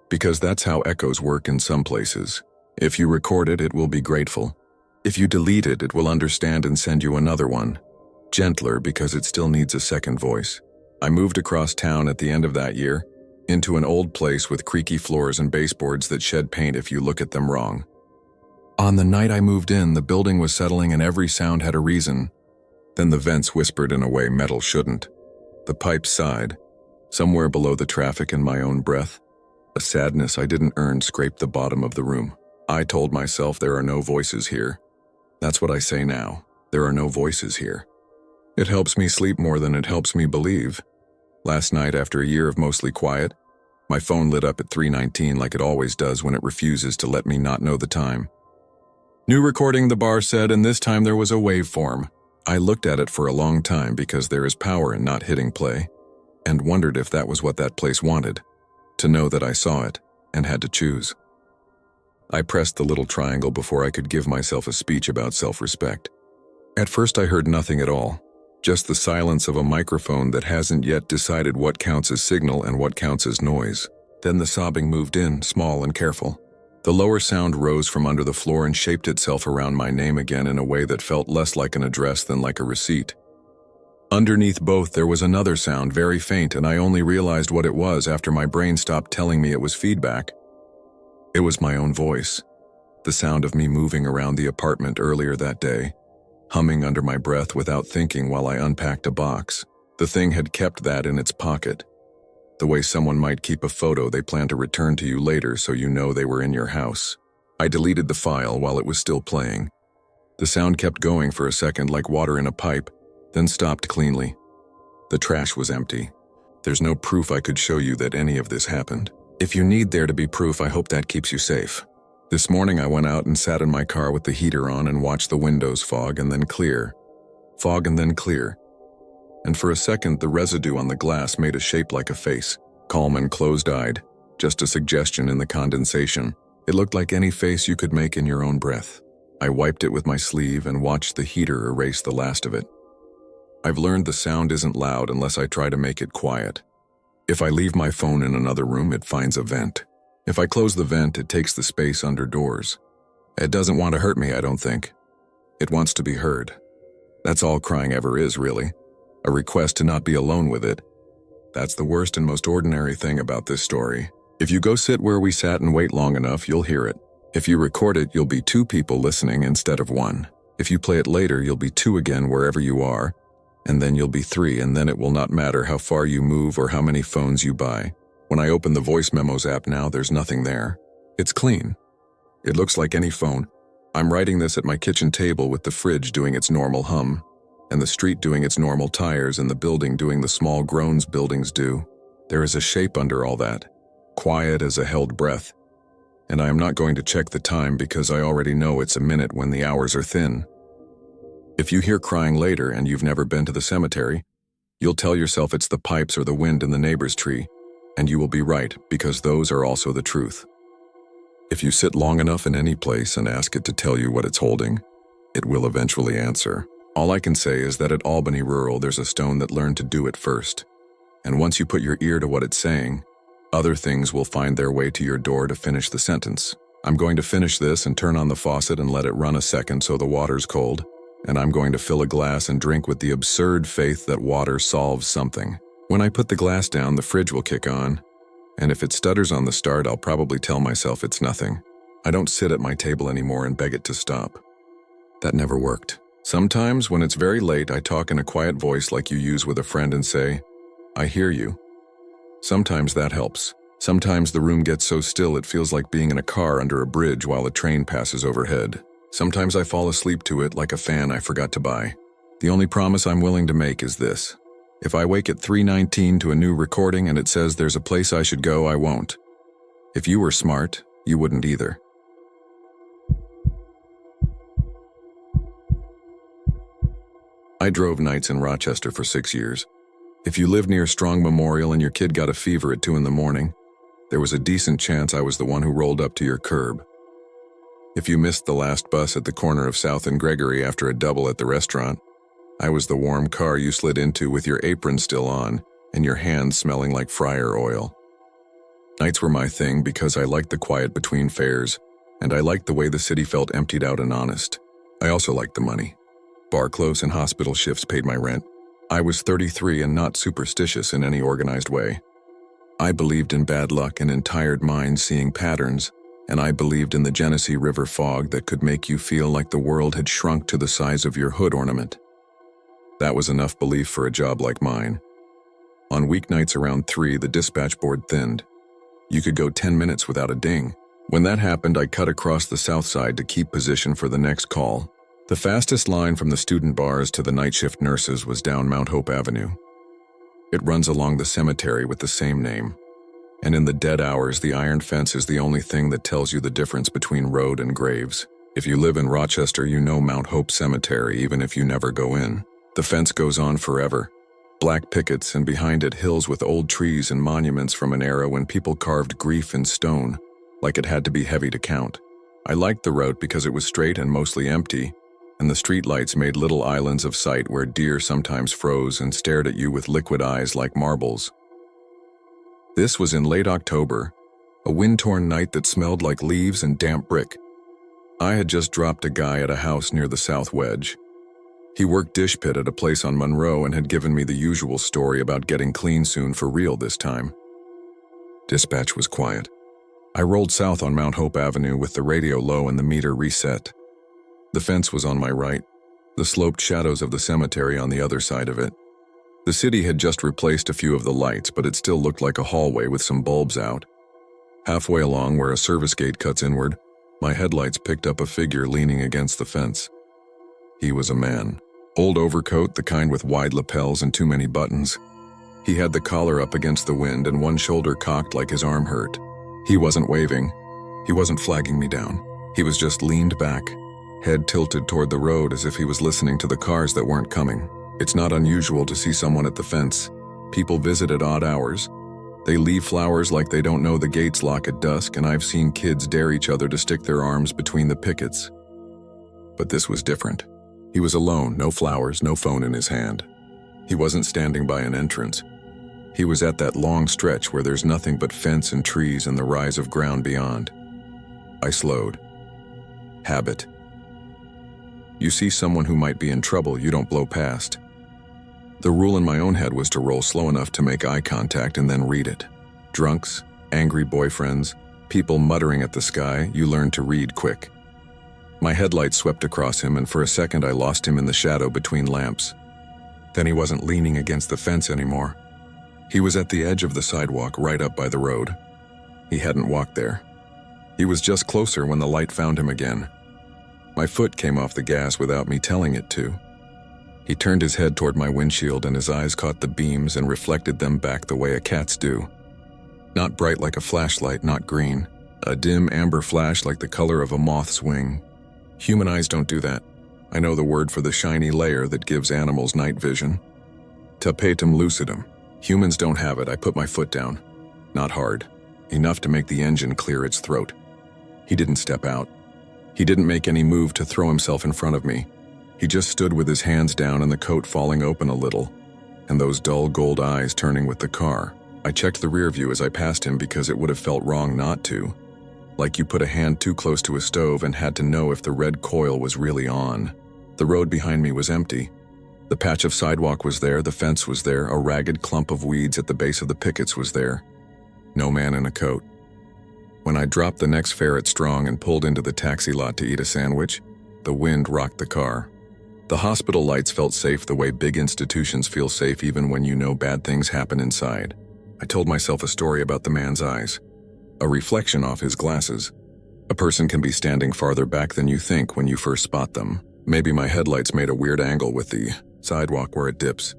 Because that's how echoes work in some places. If you record it, it will be grateful. If you delete it, it will understand and send you another one. Gentler because it still needs a second voice. I moved across town at the end of that year, into an old place with creaky floors and baseboards that shed paint if you look at them wrong. On the night I moved in, the building was settling and every sound had a reason. Then the vents whispered in a way metal shouldn't. The pipes sighed. Somewhere below the traffic and my own breath, a sadness I didn't earn scraped the bottom of the room. I told myself there are no voices here. That's what I say now. There are no voices here. It helps me sleep more than it helps me believe. Last night, after a year of mostly quiet, my phone lit up at 3:19 like it always does when it refuses to let me not know the time. New recording, the bar said, and this time there was a waveform. I looked at it for a long time because there is power in not hitting play, and wondered if that was what that place wanted, to know that I saw it and had to choose. I pressed the little triangle before I could give myself a speech about self-respect. At first I heard nothing at all, just the silence of a microphone that hasn't yet decided what counts as signal and what counts as noise. Then the sobbing moved in, small and careful. The lower sound rose from under the floor and shaped itself around my name again in a way that felt less like an address than like a receipt. Underneath both there was another sound, very faint, and I only realized what it was after my brain stopped telling me it was feedback. It was my own voice, the sound of me moving around the apartment earlier that day, humming under my breath without thinking while I unpacked a box. The thing had kept that in its pocket, the way someone might keep a photo they plan to return to you later so you know they were in your house. I deleted the file while it was still playing. The sound kept going for a second like water in a pipe, then stopped cleanly. The trash was empty. There's no proof I could show you that any of this happened. If you need there to be proof, I hope that keeps you safe. This morning I went out and sat in my car with the heater on and watched the windows fog and then clear. Fog and then clear. And for a second the residue on the glass made a shape like a face, calm and closed-eyed, just a suggestion in the condensation. It looked like any face you could make in your own breath. I wiped it with my sleeve and watched the heater erase the last of it. I've learned the sound isn't loud unless I try to make it quiet. If I leave my phone in another room, it finds a vent. If I close the vent, it takes the space under doors. It doesn't want to hurt me, I don't think. It wants to be heard. That's all crying ever is, really. A request to not be alone with it. That's the worst and most ordinary thing about this story. If you go sit where we sat and wait long enough, you'll hear it. If you record it, you'll be 2 people listening instead of 1. If you play it later, you'll be 2 again wherever you are, and then you'll be 3, and then it will not matter how far you move or how many phones you buy. When I open the Voice Memos app now, there's nothing there. It's clean. It looks like any phone. I'm writing this at my kitchen table with the fridge doing its normal hum, and the street doing its normal tires, and the building doing the small groans buildings do. There is a shape under all that, quiet as a held breath, and I am not going to check the time because I already know it's a minute when the hours are thin. If you hear crying later and you've never been to the cemetery, you'll tell yourself it's the pipes or the wind in the neighbor's tree, and you will be right because those are also the truth. If you sit long enough in any place and ask it to tell you what it's holding, it will eventually answer. All I can say is that at Albany Rural there's a stone that learned to do it first. And once you put your ear to what it's saying, other things will find their way to your door to finish the sentence. I'm going to finish this and turn on the faucet and let it run a second so the water's cold, and I'm going to fill a glass and drink with the absurd faith that water solves something. When I put the glass down, the fridge will kick on, and if it stutters on the start, I'll probably tell myself it's nothing. I don't sit at my table anymore and beg it to stop. That never worked. Sometimes, when it's very late, I talk in a quiet voice like you use with a friend and say, "I hear you." Sometimes that helps. Sometimes the room gets so still it feels like being in a car under a bridge while a train passes overhead. Sometimes I fall asleep to it like a fan I forgot to buy. The only promise I'm willing to make is this. If I wake at 3:19 to a new recording and it says there's a place I should go, I won't. If you were smart, you wouldn't either. I drove nights in Rochester for 6 years. If you lived near Strong Memorial and your kid got a fever at 2 in the morning, there was a decent chance I was the one who rolled up to your curb. If you missed the last bus at the corner of South and Gregory after a double at the restaurant, I was the warm car you slid into with your apron still on and your hands smelling like fryer oil. Nights were my thing because I liked the quiet between fares, and I liked the way the city felt emptied out and honest. I also liked the money. Bar close and hospital shifts paid my rent. I was 33 and not superstitious in any organized way. I believed in bad luck and in tired minds seeing patterns, and I believed in the Genesee River fog that could make you feel like the world had shrunk to the size of your hood ornament. That was enough belief for a job like mine. On weeknights around 3, the dispatch board thinned. You could go 10 minutes without a ding. When that happened, I cut across the south side to keep position for the next call. The fastest line from the student bars to the night shift nurses was down Mount Hope Avenue. It runs along the cemetery with the same name. And in the dead hours, the iron fence is the only thing that tells you the difference between road and graves. If you live in Rochester, you know Mount Hope Cemetery, even if you never go in. The fence goes on forever. Black pickets, and behind it hills with old trees and monuments from an era when people carved grief in stone, like it had to be heavy to count. I liked the route because it was straight and mostly empty, and the streetlights made little islands of sight where deer sometimes froze and stared at you with liquid eyes like marbles. This was in late October, a wind-torn night that smelled like leaves and damp brick. I had just dropped a guy at a house near the South Wedge. He worked dish pit at a place on Monroe and had given me the usual story about getting clean soon for real this time. Dispatch was quiet. I rolled south on Mount Hope Avenue with the radio low and the meter reset. The fence was on my right, the sloped shadows of the cemetery on the other side of it. The city had just replaced a few of the lights, but it still looked like a hallway with some bulbs out. Halfway along where a service gate cuts inward, my headlights picked up a figure leaning against the fence. He was a man. Old overcoat, the kind with wide lapels and too many buttons. He had the collar up against the wind and one shoulder cocked like his arm hurt. He wasn't waving. He wasn't flagging me down. He was just leaned back, head tilted toward the road as if he was listening to the cars that weren't coming. It's not unusual to see someone at the fence. People visit at odd hours. They leave flowers like they don't know the gates lock at dusk, and I've seen kids dare each other to stick their arms between the pickets. But this was different. He was alone, no flowers, no phone in his hand. He wasn't standing by an entrance. He was at that long stretch where there's nothing but fence and trees and the rise of ground beyond. I slowed. Habit. You see someone who might be in trouble, you don't blow past. The rule in my own head was to roll slow enough to make eye contact and then read it. Drunks, angry boyfriends, people muttering at the sky, you learn to read quick. My headlight swept across him, and for a second I lost him in the shadow between lamps. Then he wasn't leaning against the fence anymore. He was at the edge of the sidewalk, right up by the road. He hadn't walked there. He was just closer when the light found him again. My foot came off the gas without me telling it to. He turned his head toward my windshield, and his eyes caught the beams and reflected them back the way a cat's do. Not bright like a flashlight, not green. A dim amber flash like the color of a moth's wing. Human eyes don't do that. I know the word for the shiny layer that gives animals night vision. Tapetum lucidum. Humans don't have it. I put my foot down. Not hard. Enough to make the engine clear its throat. He didn't step out. He didn't make any move to throw himself in front of me. He just stood with his hands down and the coat falling open a little, and those dull gold eyes turning with the car. I checked the rear view as I passed him because it would have felt wrong not to. Like you put a hand too close to a stove and had to know if the red coil was really on. The road behind me was empty. The patch of sidewalk was there, the fence was there, a ragged clump of weeds at the base of the pickets was there. No man in a coat. When I dropped the next fare at Strong and pulled into the taxi lot to eat a sandwich, the wind rocked the car. The hospital lights felt safe the way big institutions feel safe even when you know bad things happen inside. I told myself a story about the man's eyes. A reflection off his glasses. A person can be standing farther back than you think when you first spot them. Maybe my headlights made a weird angle with the sidewalk where it dips.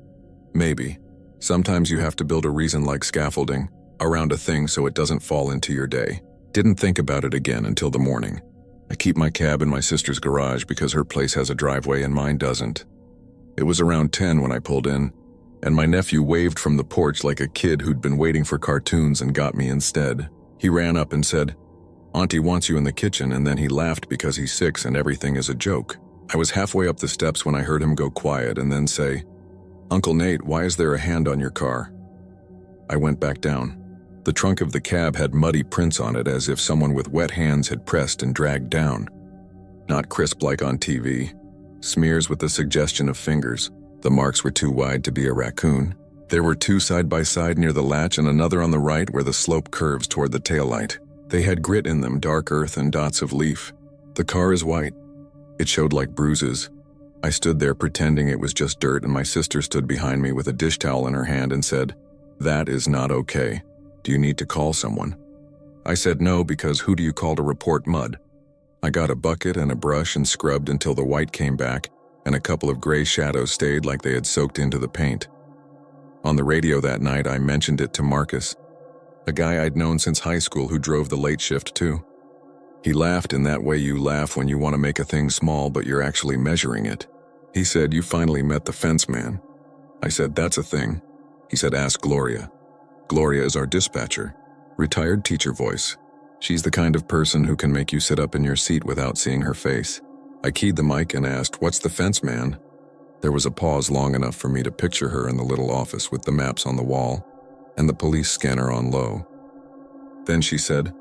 Maybe. Sometimes you have to build a reason like scaffolding around a thing so it doesn't fall into your day. Didn't think about it again until the morning. I keep my cab in my sister's garage because her place has a driveway and mine doesn't. It was around 10 when I pulled in, and my nephew waved from the porch like a kid who'd been waiting for cartoons and got me instead. He ran up and said, "Auntie wants you in the kitchen," and then he laughed because he's 6 and everything is a joke. I was halfway up the steps when I heard him go quiet and then say, "Uncle Nate, why is there a hand on your car?" I went back down. The trunk of the cab had muddy prints on it as if someone with wet hands had pressed and dragged down. Not crisp like on TV. Smears with the suggestion of fingers. The marks were too wide to be a raccoon. There were 2 side by side near the latch and another on the right where the slope curves toward the taillight. They had grit in them, dark earth and dots of leaf. The car is white. It showed like bruises. I stood there pretending it was just dirt, and my sister stood behind me with a dish towel in her hand and said, "That is not okay. Do you need to call someone?" I said no, because who do you call to report mud? I got a bucket and a brush and scrubbed until the white came back and a couple of gray shadows stayed like they had soaked into the paint. On the radio that night, I mentioned it to Marcus, a guy I'd known since high school who drove the late shift too. He laughed in that way you laugh when you want to make a thing small but you're actually measuring it. He said, "You finally met the fence man." I said, "That's a thing." He said, "Ask Gloria." Gloria is our dispatcher. Retired teacher voice. She's the kind of person who can make you sit up in your seat without seeing her face. I keyed the mic and asked, "What's the fence man?" There was a pause long enough for me to picture her in the little office with the maps on the wall and the police scanner on low. Then she said,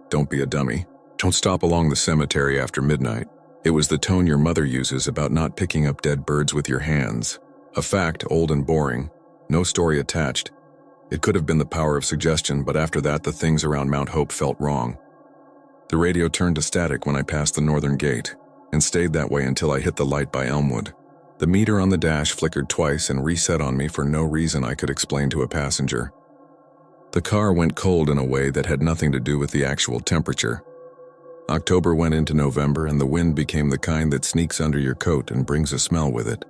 "Don't be a dummy. Don't stop along the cemetery after midnight." It was the tone your mother uses about not picking up dead birds with your hands. A fact, old and boring. No story attached. It could have been the power of suggestion, but after that the things around Mount Hope felt wrong. The radio turned to static when I passed the northern gate, and stayed that way until I hit the light by Elmwood. The meter on the dash flickered twice and reset on me for no reason I could explain to a passenger. The car went cold in a way that had nothing to do with the actual temperature. October went into November and the wind became the kind that sneaks under your coat and brings a smell with it.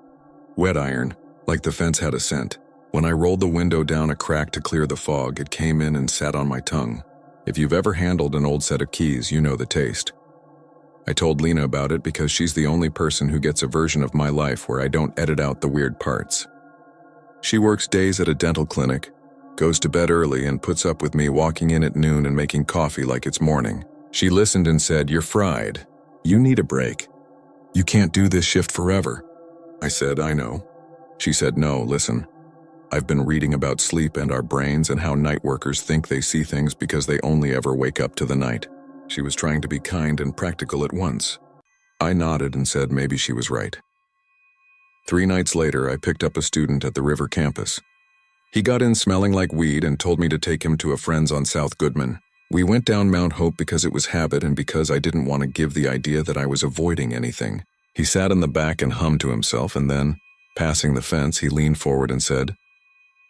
Wet iron, like the fence had a scent. When I rolled the window down a crack to clear the fog, it came in and sat on my tongue. If you've ever handled an old set of keys, you know the taste. I told Lena about it because she's the only person who gets a version of my life where I don't edit out the weird parts. She works days at a dental clinic, goes to bed early and puts up with me walking in at noon and making coffee like it's morning. She listened and said, "You're fried. You need a break. You can't do this shift forever." I said, "I know." She said, "No, listen. I've been reading about sleep and our brains and how night workers think they see things because they only ever wake up to the night." She was trying to be kind and practical at once. I nodded and said maybe she was right. 3 nights later, I picked up a student at the River campus. He got in smelling like weed and told me to take him to a friend's on South Goodman. We went down Mount Hope because it was habit and because I didn't want to give the idea that I was avoiding anything. He sat in the back and hummed to himself, and then, passing the fence, he leaned forward and said,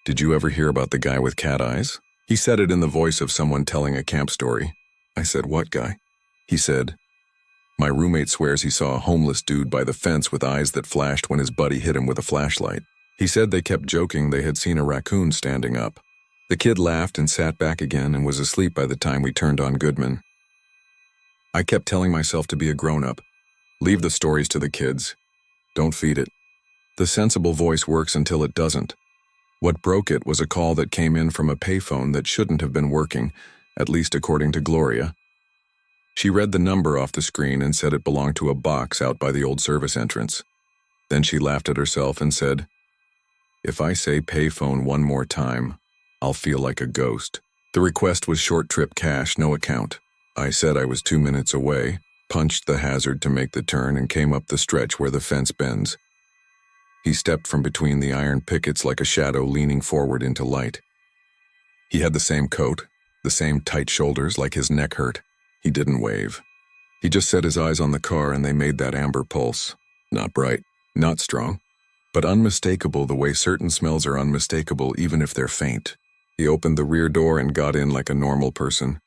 "Did you ever hear about the guy with cat eyes?" He said it in the voice of someone telling a camp story. I said, "What guy?" He said, "My roommate swears he saw a homeless dude by the fence with eyes that flashed when his buddy hit him with a flashlight." He said they kept joking they had seen a raccoon standing up. The kid laughed and sat back again and was asleep by the time we turned on Goodman. I kept telling myself to be a grown-up. Leave the stories to the kids. Don't feed it. The sensible voice works until it doesn't. What broke it was a call that came in from a payphone that shouldn't have been working, at least according to Gloria. She read the number off the screen and said it belonged to a box out by the old service entrance. Then she laughed at herself and said, "If I say payphone one more time, I'll feel like a ghost." The request was short trip cash, no account. I said I was 2 minutes away, punched the hazard to make the turn, and came up the stretch where the fence bends. He stepped from between the iron pickets like a shadow leaning forward into light. He had the same coat, the same tight shoulders, like his neck hurt. He didn't wave. He just set his eyes on the car and they made that amber pulse. Not bright, not strong, but unmistakable the way certain smells are unmistakable even if they're faint. He opened the rear door and got in like a normal person.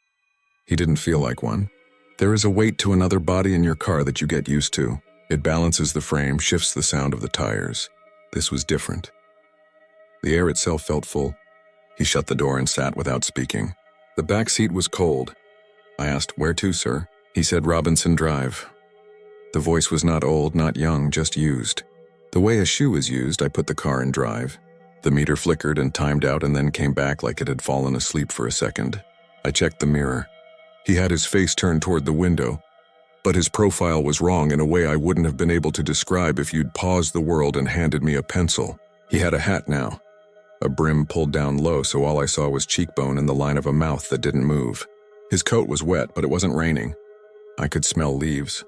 He didn't feel like one. There is a weight to another body in your car that you get used to. It balances the frame, shifts the sound of the tires. This was different. The air itself felt full. He shut the door and sat without speaking. The back seat was cold. I asked, "Where to, sir?" He said, "Robinson Drive." The voice was not old, not young, just used. The way a shoe is used, I put the car in drive. The meter flickered and timed out and then came back like it had fallen asleep for a second. I checked the mirror. He had his face turned toward the window, but his profile was wrong in a way I wouldn't have been able to describe if you'd paused the world and handed me a pencil. He had a hat now, a brim pulled down low so all I saw was cheekbone and the line of a mouth that didn't move. His coat was wet, but it wasn't raining. I could smell leaves.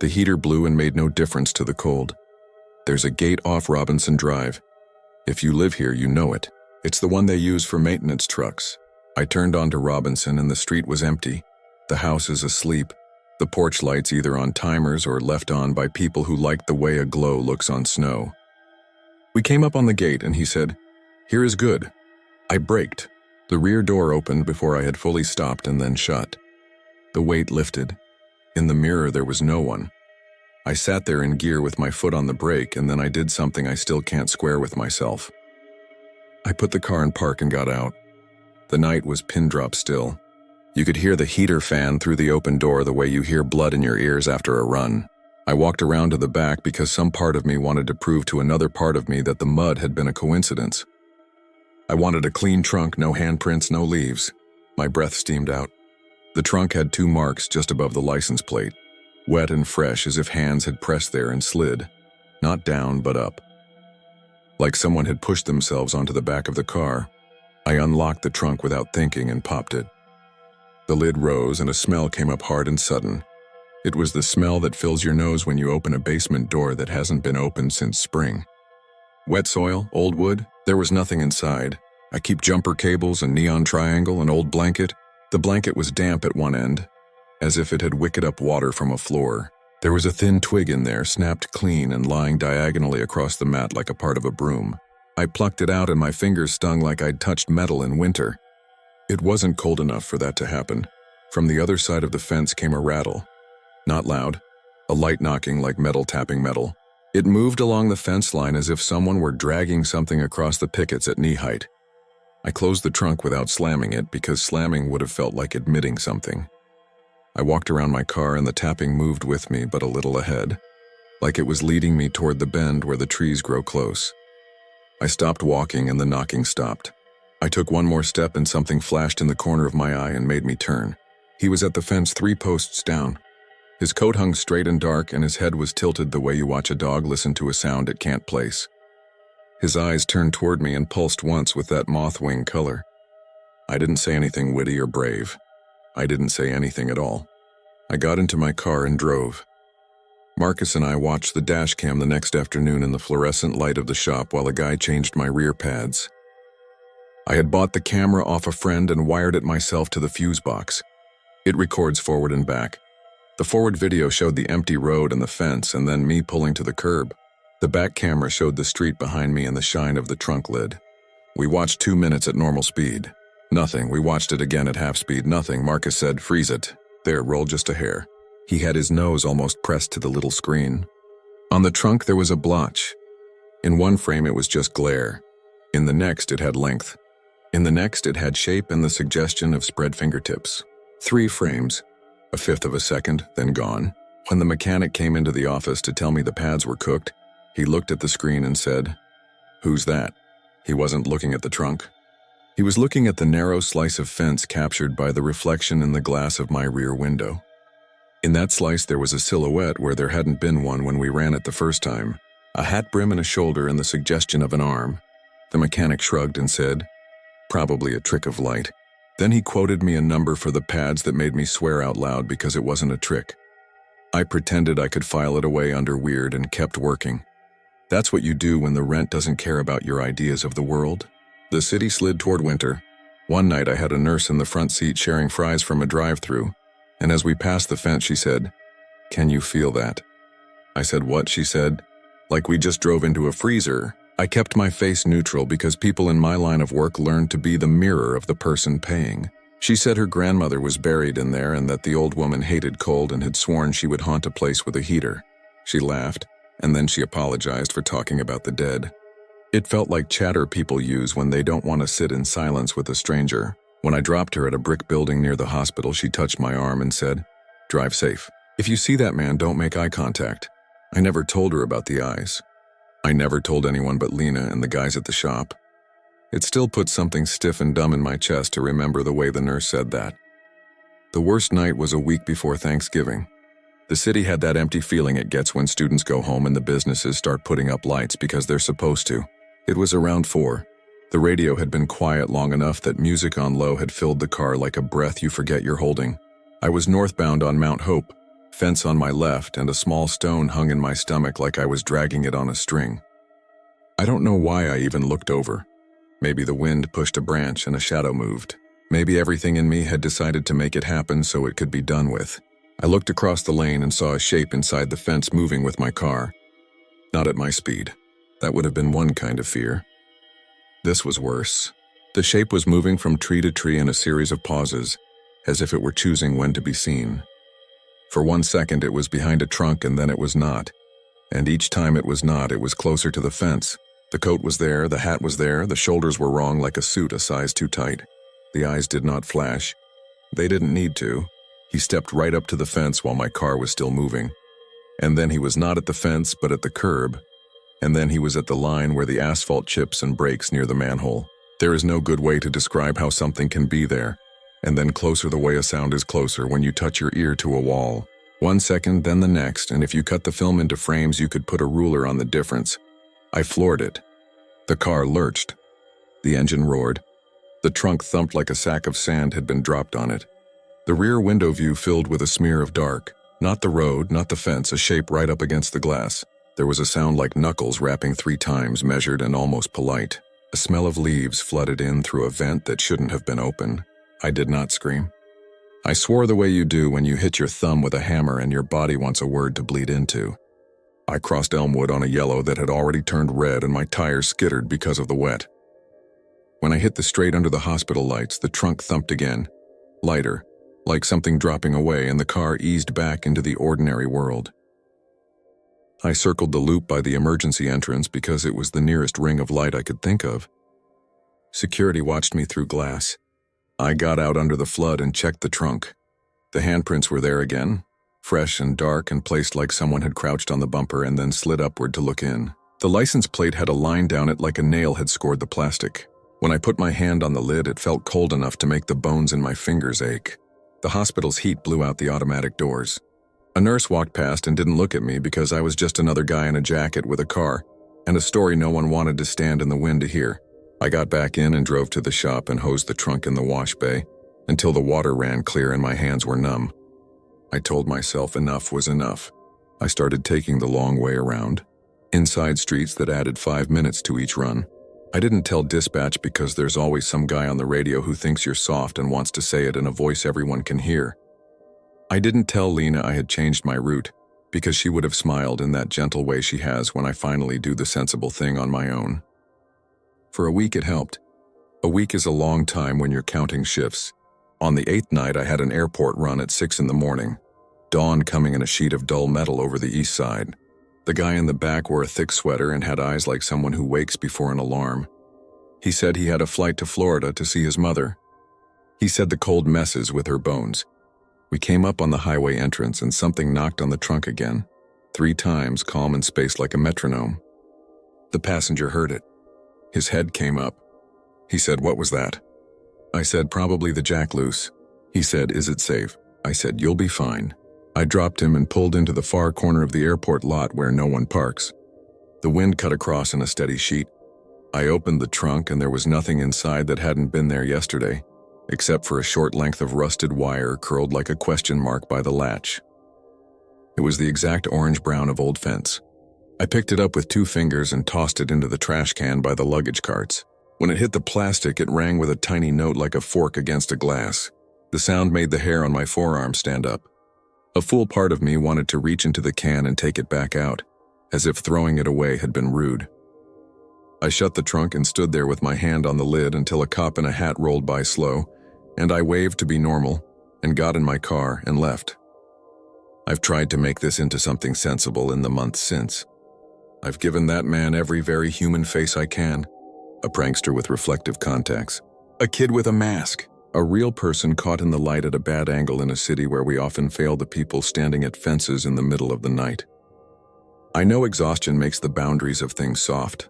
The heater blew and made no difference to the cold. There's a gate off Robinson Drive. If you live here, you know it. It's the one they use for maintenance trucks. I turned onto Robinson and the street was empty. The house is asleep. The porch lights either on timers or left on by people who like the way a glow looks on snow. We came up on the gate and he said, "Here is good." I braked. The rear door opened before I had fully stopped and then shut. The weight lifted. In the mirror there was no one. I sat there in gear with my foot on the brake and then I did something I still can't square with myself. I put the car in park and got out. The night was pin drop still. You could hear the heater fan through the open door the way you hear blood in your ears after a run. I walked around to the back because some part of me wanted to prove to another part of me that the mud had been a coincidence. I wanted a clean trunk, no handprints, no leaves. My breath steamed out. The trunk had 2 marks just above the license plate, wet and fresh as if hands had pressed there and slid, not down but up. Like someone had pushed themselves onto the back of the car. I unlocked the trunk without thinking and popped it. The lid rose and a smell came up hard and sudden. It was the smell that fills your nose when you open a basement door that hasn't been opened since spring. Wet soil, old wood, there was nothing inside. I keep jumper cables, a neon triangle, an old blanket. The blanket was damp at one end, as if it had wicked up water from a floor. There was a thin twig in there, snapped clean and lying diagonally across the mat like a part of a broom. I plucked it out and my fingers stung like I'd touched metal in winter. It wasn't cold enough for that to happen. From the other side of the fence came a rattle. Not loud, a light knocking like metal tapping metal. It moved along the fence line as if someone were dragging something across the pickets at knee height. I closed the trunk without slamming it because slamming would have felt like admitting something. I walked around my car and the tapping moved with me but a little ahead, like it was leading me toward the bend where the trees grow close. I stopped walking and the knocking stopped. I took one more step and something flashed in the corner of my eye and made me turn. He was at the fence 3 posts down. His coat hung straight and dark and his head was tilted the way you watch a dog listen to a sound it can't place. His eyes turned toward me and pulsed once with that moth-wing color. I didn't say anything witty or brave. I didn't say anything at all. I got into my car and drove. Marcus and I watched the dash cam the next afternoon in the fluorescent light of the shop while a guy changed my rear pads. I had bought the camera off a friend and wired it myself to the fuse box. It records forward and back. The forward video showed the empty road and the fence and then me pulling to the curb. The back camera showed the street behind me and the shine of the trunk lid. We watched 2 minutes at normal speed. Nothing. We watched it again at half speed. Nothing. Marcus said, "Freeze it. There, roll just a hair." He had his nose almost pressed to the little screen. On the trunk there was a blotch. In one frame it was just glare. In the next it had length. In the next it had shape and the suggestion of spread fingertips. 3 frames. A fifth of a second, then gone. When the mechanic came into the office to tell me the pads were cooked, he looked at the screen and said, "Who's that?" He wasn't looking at the trunk. He was looking at the narrow slice of fence captured by the reflection in the glass of my rear window. In that slice there was a silhouette where there hadn't been one when we ran it the first time. A hat brim and a shoulder and the suggestion of an arm. The mechanic shrugged and said, "Probably a trick of light." Then he quoted me a number for the pads that made me swear out loud because it wasn't a trick. I pretended I could file it away under weird and kept working. That's what you do when the rent doesn't care about your ideas of the world. The city slid toward winter. One night I had a nurse in the front seat sharing fries from a drive-thru, and as we passed the fence she said, "Can you feel that?" I said, "What?" She said, "Like we just drove into a freezer." I kept my face neutral because people in my line of work learned to be the mirror of the person paying. She said her grandmother was buried in there and that the old woman hated cold and had sworn she would haunt a place with a heater. She laughed, and then she apologized for talking about the dead. It felt like chatter people use when they don't want to sit in silence with a stranger. When I dropped her at a brick building near the hospital, she touched my arm and said, "Drive safe. If you see that man, don't make eye contact." I never told her about the eyes. I never told anyone but Lena and the guys at the shop. It still puts something stiff and dumb in my chest to remember the way the nurse said that. The worst night was a week before Thanksgiving. The city had that empty feeling it gets when students go home and the businesses start putting up lights because they're supposed to. It was around 4. The radio had been quiet long enough that music on low had filled the car like a breath you forget you're holding. I was northbound on Mount Hope, fence on my left, and a small stone hung in my stomach like I was dragging it on a string. I don't know why I even looked over. Maybe the wind pushed a branch and a shadow moved. Maybe everything in me had decided to make it happen so it could be done with. I looked across the lane and saw a shape inside the fence moving with my car. Not at my speed. That would have been one kind of fear. This was worse. The shape was moving from tree to tree in a series of pauses, as if it were choosing when to be seen. For 1 second it was behind a trunk and then it was not. And each time it was not, it was closer to the fence. The coat was there, the hat was there, the shoulders were wrong like a suit a size too tight. The eyes did not flash. They didn't need to. He stepped right up to the fence while my car was still moving. And then he was not at the fence, but at the curb. And then he was at the line where the asphalt chips and breaks near the manhole. There is no good way to describe how something can be there. And then closer the way a sound is closer when you touch your ear to a wall. 1 second, then the next, and if you cut the film into frames, you could put a ruler on the difference. I floored it. The car lurched. The engine roared. The trunk thumped like a sack of sand had been dropped on it. The rear window view filled with a smear of dark. Not the road, not the fence, a shape right up against the glass. There was a sound like knuckles rapping 3 times, measured and almost polite. A smell of leaves flooded in through a vent that shouldn't have been open. I did not scream. I swore the way you do when you hit your thumb with a hammer and your body wants a word to bleed into. I crossed Elmwood on a yellow that had already turned red and my tires skittered because of the wet. When I hit the straight under the hospital lights, the trunk thumped again, lighter, like something dropping away, and the car eased back into the ordinary world. I circled the loop by the emergency entrance because it was the nearest ring of light I could think of. Security watched me through glass. I got out under the flood and checked the trunk. The handprints were there again, fresh and dark and placed like someone had crouched on the bumper and then slid upward to look in. The license plate had a line down it like a nail had scored the plastic. When I put my hand on the lid, it felt cold enough to make the bones in my fingers ache. The hospital's heat blew out the automatic doors. A nurse walked past and didn't look at me because I was just another guy in a jacket with a car, and a story no one wanted to stand in the wind to hear. I got back in and drove to the shop and hosed the trunk in the wash bay until the water ran clear and my hands were numb. I told myself enough was enough. I started taking the long way around, inside streets that added 5 minutes to each run. I didn't tell dispatch because there's always some guy on the radio who thinks you're soft and wants to say it in a voice everyone can hear. I didn't tell Lena I had changed my route because she would have smiled in that gentle way she has when I finally do the sensible thing on my own. For a week it helped. A week is a long time when you're counting shifts. On the 8th night I had an airport run at 6 in the morning. Dawn coming in a sheet of dull metal over the east side. The guy in the back wore a thick sweater and had eyes like someone who wakes before an alarm. He said he had a flight to Florida to see his mother. He said the cold messes with her bones. We came up on the highway entrance and something knocked on the trunk again. 3 times, calm and spaced like a metronome. The passenger heard it. His head came up. He said, "What was that?" I said, "Probably the jack loose." He said, "Is it safe?" I said, "You'll be fine." I dropped him and pulled into the far corner of the airport lot where no one parks. The wind cut across in a steady sheet. I opened the trunk and there was nothing inside that hadn't been there yesterday, except for a short length of rusted wire curled like a question mark by the latch. It was the exact orange-brown of old fence. I picked it up with 2 fingers and tossed it into the trash can by the luggage carts. When it hit the plastic, it rang with a tiny note like a fork against a glass. The sound made the hair on my forearm stand up. A full part of me wanted to reach into the can and take it back out, as if throwing it away had been rude. I shut the trunk and stood there with my hand on the lid until a cop in a hat rolled by slow, and I waved to be normal, and got in my car and left. I've tried to make this into something sensible in the months since. I've given that man every very human face I can. A prankster with reflective contacts. A kid with a mask. A real person caught in the light at a bad angle in a city where we often fail the people standing at fences in the middle of the night. I know exhaustion makes the boundaries of things soft.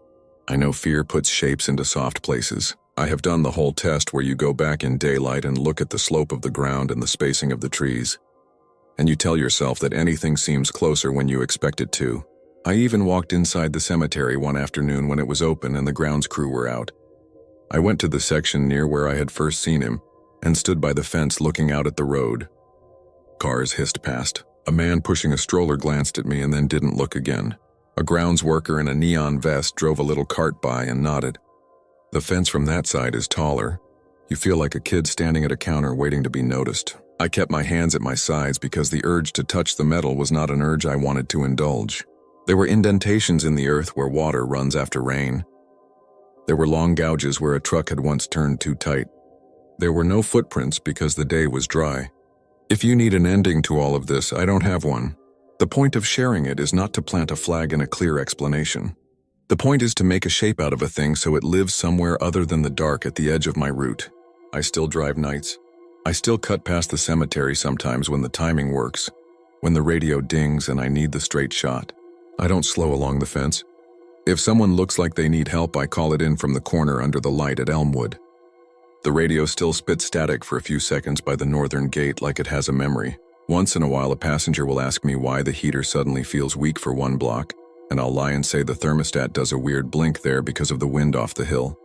I know fear puts shapes into soft places. I have done the whole test where you go back in daylight and look at the slope of the ground and the spacing of the trees. And you tell yourself that anything seems closer when you expect it to. I even walked inside the cemetery one afternoon when it was open and the grounds crew were out. I went to the section near where I had first seen him and stood by the fence looking out at the road. Cars hissed past. A man pushing a stroller glanced at me and then didn't look again. A grounds worker in a neon vest drove a little cart by and nodded. The fence from that side is taller. You feel like a kid standing at a counter waiting to be noticed. I kept my hands at my sides because the urge to touch the metal was not an urge I wanted to indulge. There were indentations in the earth where water runs after rain. There were long gouges where a truck had once turned too tight. There were no footprints because the day was dry. If you need an ending to all of this, I don't have one. The point of sharing it is not to plant a flag in a clear explanation. The point is to make a shape out of a thing so it lives somewhere other than the dark at the edge of my route. I still drive nights. I still cut past the cemetery sometimes when the timing works, when the radio dings and I need the straight shot. I don't slow along the fence. If someone looks like they need help, I call it in from the corner under the light at Elmwood. The radio still spits static for a few seconds by the northern gate like it has a memory. Once in a while, a passenger will ask me why the heater suddenly feels weak for one block, and I'll lie and say the thermostat does a weird blink there because of the wind off the hill.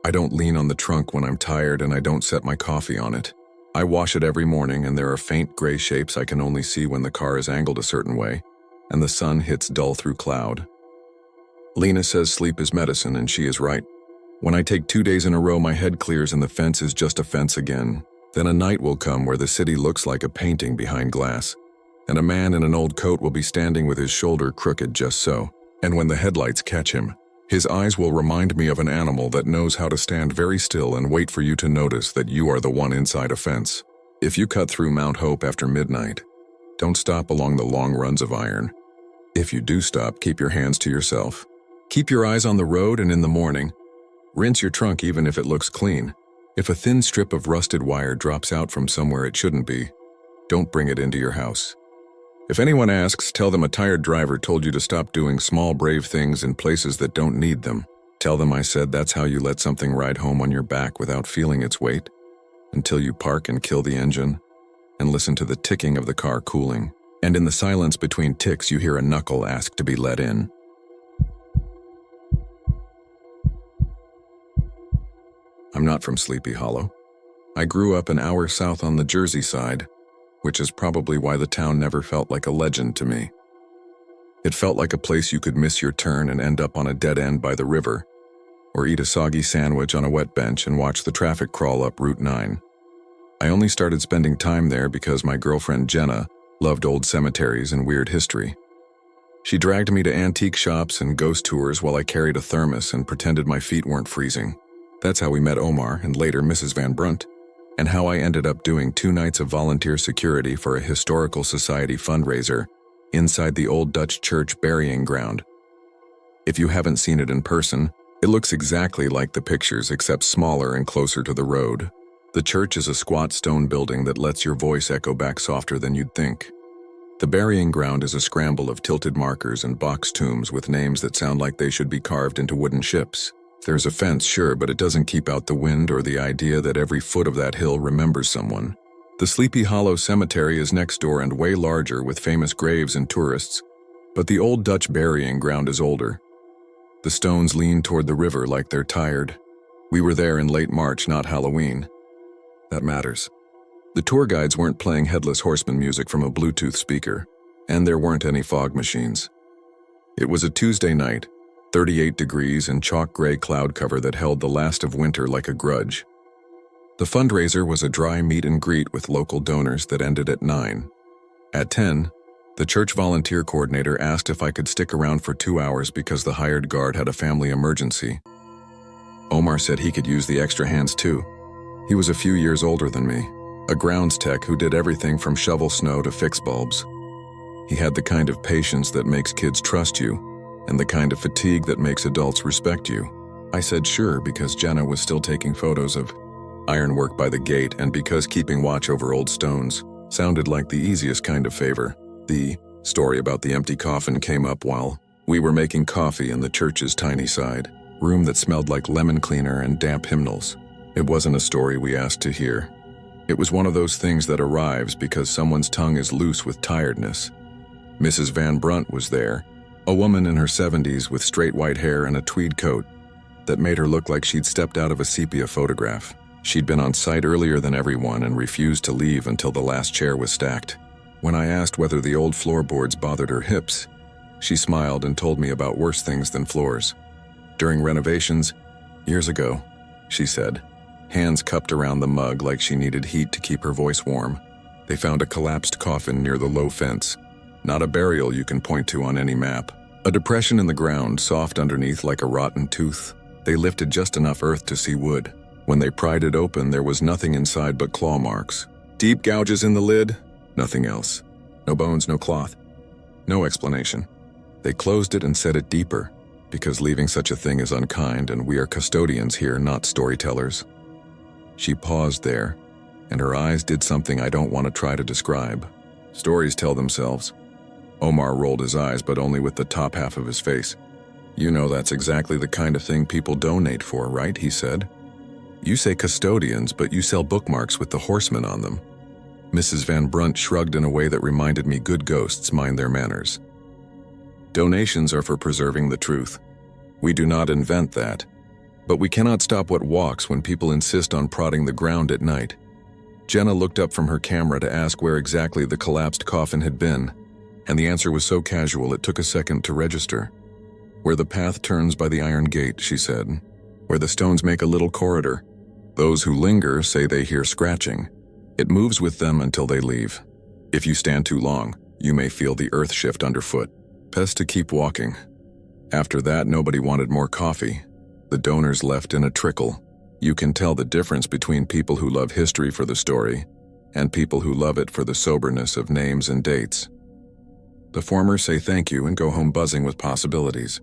I don't lean on the trunk when I'm tired, and I don't set my coffee on it. I wash it every morning, and there are faint gray shapes I can only see when the car is angled a certain way, and the sun hits dull through cloud. Lena says sleep is medicine, and she is right. When I take 2 days in a row, my head clears and the fence is just a fence again. Then a night will come where the city looks like a painting behind glass, and a man in an old coat will be standing with his shoulder crooked just so. And when the headlights catch him, his eyes will remind me of an animal that knows how to stand very still and wait for you to notice that you are the one inside a fence. If you cut through Mount Hope after midnight, don't stop along the long runs of iron. If you do stop, keep your hands to yourself. Keep your eyes on the road, and in the morning, rinse your trunk even if it looks clean. If a thin strip of rusted wire drops out from somewhere it shouldn't be, don't bring it into your house. If anyone asks, tell them a tired driver told you to stop doing small, brave things in places that don't need them. Tell them I said that's how you let something ride home on your back without feeling its weight, until you park and kill the engine, and listen to the ticking of the car cooling. And in the silence between ticks, you hear a knuckle ask to be let in. I'm not from Sleepy Hollow. I grew up an hour south on the Jersey side, which is probably why the town never felt like a legend to me. It felt like a place you could miss your turn and end up on a dead end by the river, or eat a soggy sandwich on a wet bench and watch the traffic crawl up Route 9. I only started spending time there because my girlfriend Jenna loved old cemeteries and weird history. She dragged me to antique shops and ghost tours while I carried a thermos and pretended my feet weren't freezing. That's how we met Omar and later Mrs. Van Brunt, and how I ended up doing 2 nights of volunteer security for a historical society fundraiser inside the old Dutch church burying ground. If you haven't seen it in person, it looks exactly like the pictures except smaller and closer to the road. The church is a squat stone building that lets your voice echo back softer than you'd think. The burying ground is a scramble of tilted markers and box tombs with names that sound like they should be carved into wooden ships. There's a fence, sure, but it doesn't keep out the wind or the idea that every foot of that hill remembers someone. The Sleepy Hollow Cemetery is next door and way larger with famous graves and tourists, but the old Dutch burying ground is older. The stones lean toward the river like they're tired. We were there in late March, not Halloween. That matters. The tour guides weren't playing Headless Horseman music from a Bluetooth speaker, and there weren't any fog machines. It was a Tuesday night, 38 degrees and chalk gray cloud cover that held the last of winter like a grudge. The fundraiser was a dry meet and greet with local donors that ended at 9. At 10, the church volunteer coordinator asked if I could stick around for 2 hours because the hired guard had a family emergency. Omar said he could use the extra hands too. He was a few years older than me, a grounds tech who did everything from shovel snow to fix bulbs. He had the kind of patience that makes kids trust you, and the kind of fatigue that makes adults respect you. I said sure because Jenna was still taking photos of ironwork by the gate and because keeping watch over old stones sounded like the easiest kind of favor. The story about the empty coffin came up while we were making coffee in the church's tiny side room that smelled like lemon cleaner and damp hymnals. It wasn't a story we asked to hear. It was one of those things that arrives because someone's tongue is loose with tiredness. Mrs. Van Brunt was there, a woman in her 70s with straight white hair and a tweed coat that made her look like she'd stepped out of a sepia photograph. She'd been on site earlier than everyone and refused to leave until the last chair was stacked. When I asked whether the old floorboards bothered her hips, she smiled and told me about worse things than floors. During renovations, years ago, she said, hands cupped around the mug like she needed heat to keep her voice warm, they found a collapsed coffin near the low fence. Not a burial you can point to on any map. A depression in the ground, soft underneath like a rotten tooth. They lifted just enough earth to see wood. When they pried it open, there was nothing inside but claw marks. Deep gouges in the lid, nothing else. No bones, no cloth. No explanation. They closed it and set it deeper, because leaving such a thing is unkind and we are custodians here, not storytellers. She paused there, and her eyes did something I don't want to try to describe. Stories tell themselves. Omar rolled his eyes, but only with the top half of his face. You know that's exactly the kind of thing people donate for, right? He said. You say custodians, but you sell bookmarks with the horsemen on them. Mrs. Van Brunt shrugged in a way that reminded me good ghosts mind their manners. Donations are for preserving the truth. We do not invent that. But we cannot stop what walks when people insist on prodding the ground at night. Jenna looked up from her camera to ask where exactly the collapsed coffin had been, and the answer was so casual it took a second to register. Where the path turns by the iron gate, she said. Where the stones make a little corridor. Those who linger say they hear scratching. It moves with them until they leave. If you stand too long, you may feel the earth shift underfoot. Best to keep walking. After that, nobody wanted more coffee. The donors left in a trickle. You can tell the difference between people who love history for the story and people who love it for the soberness of names and dates. The former say thank you and go home buzzing with possibilities.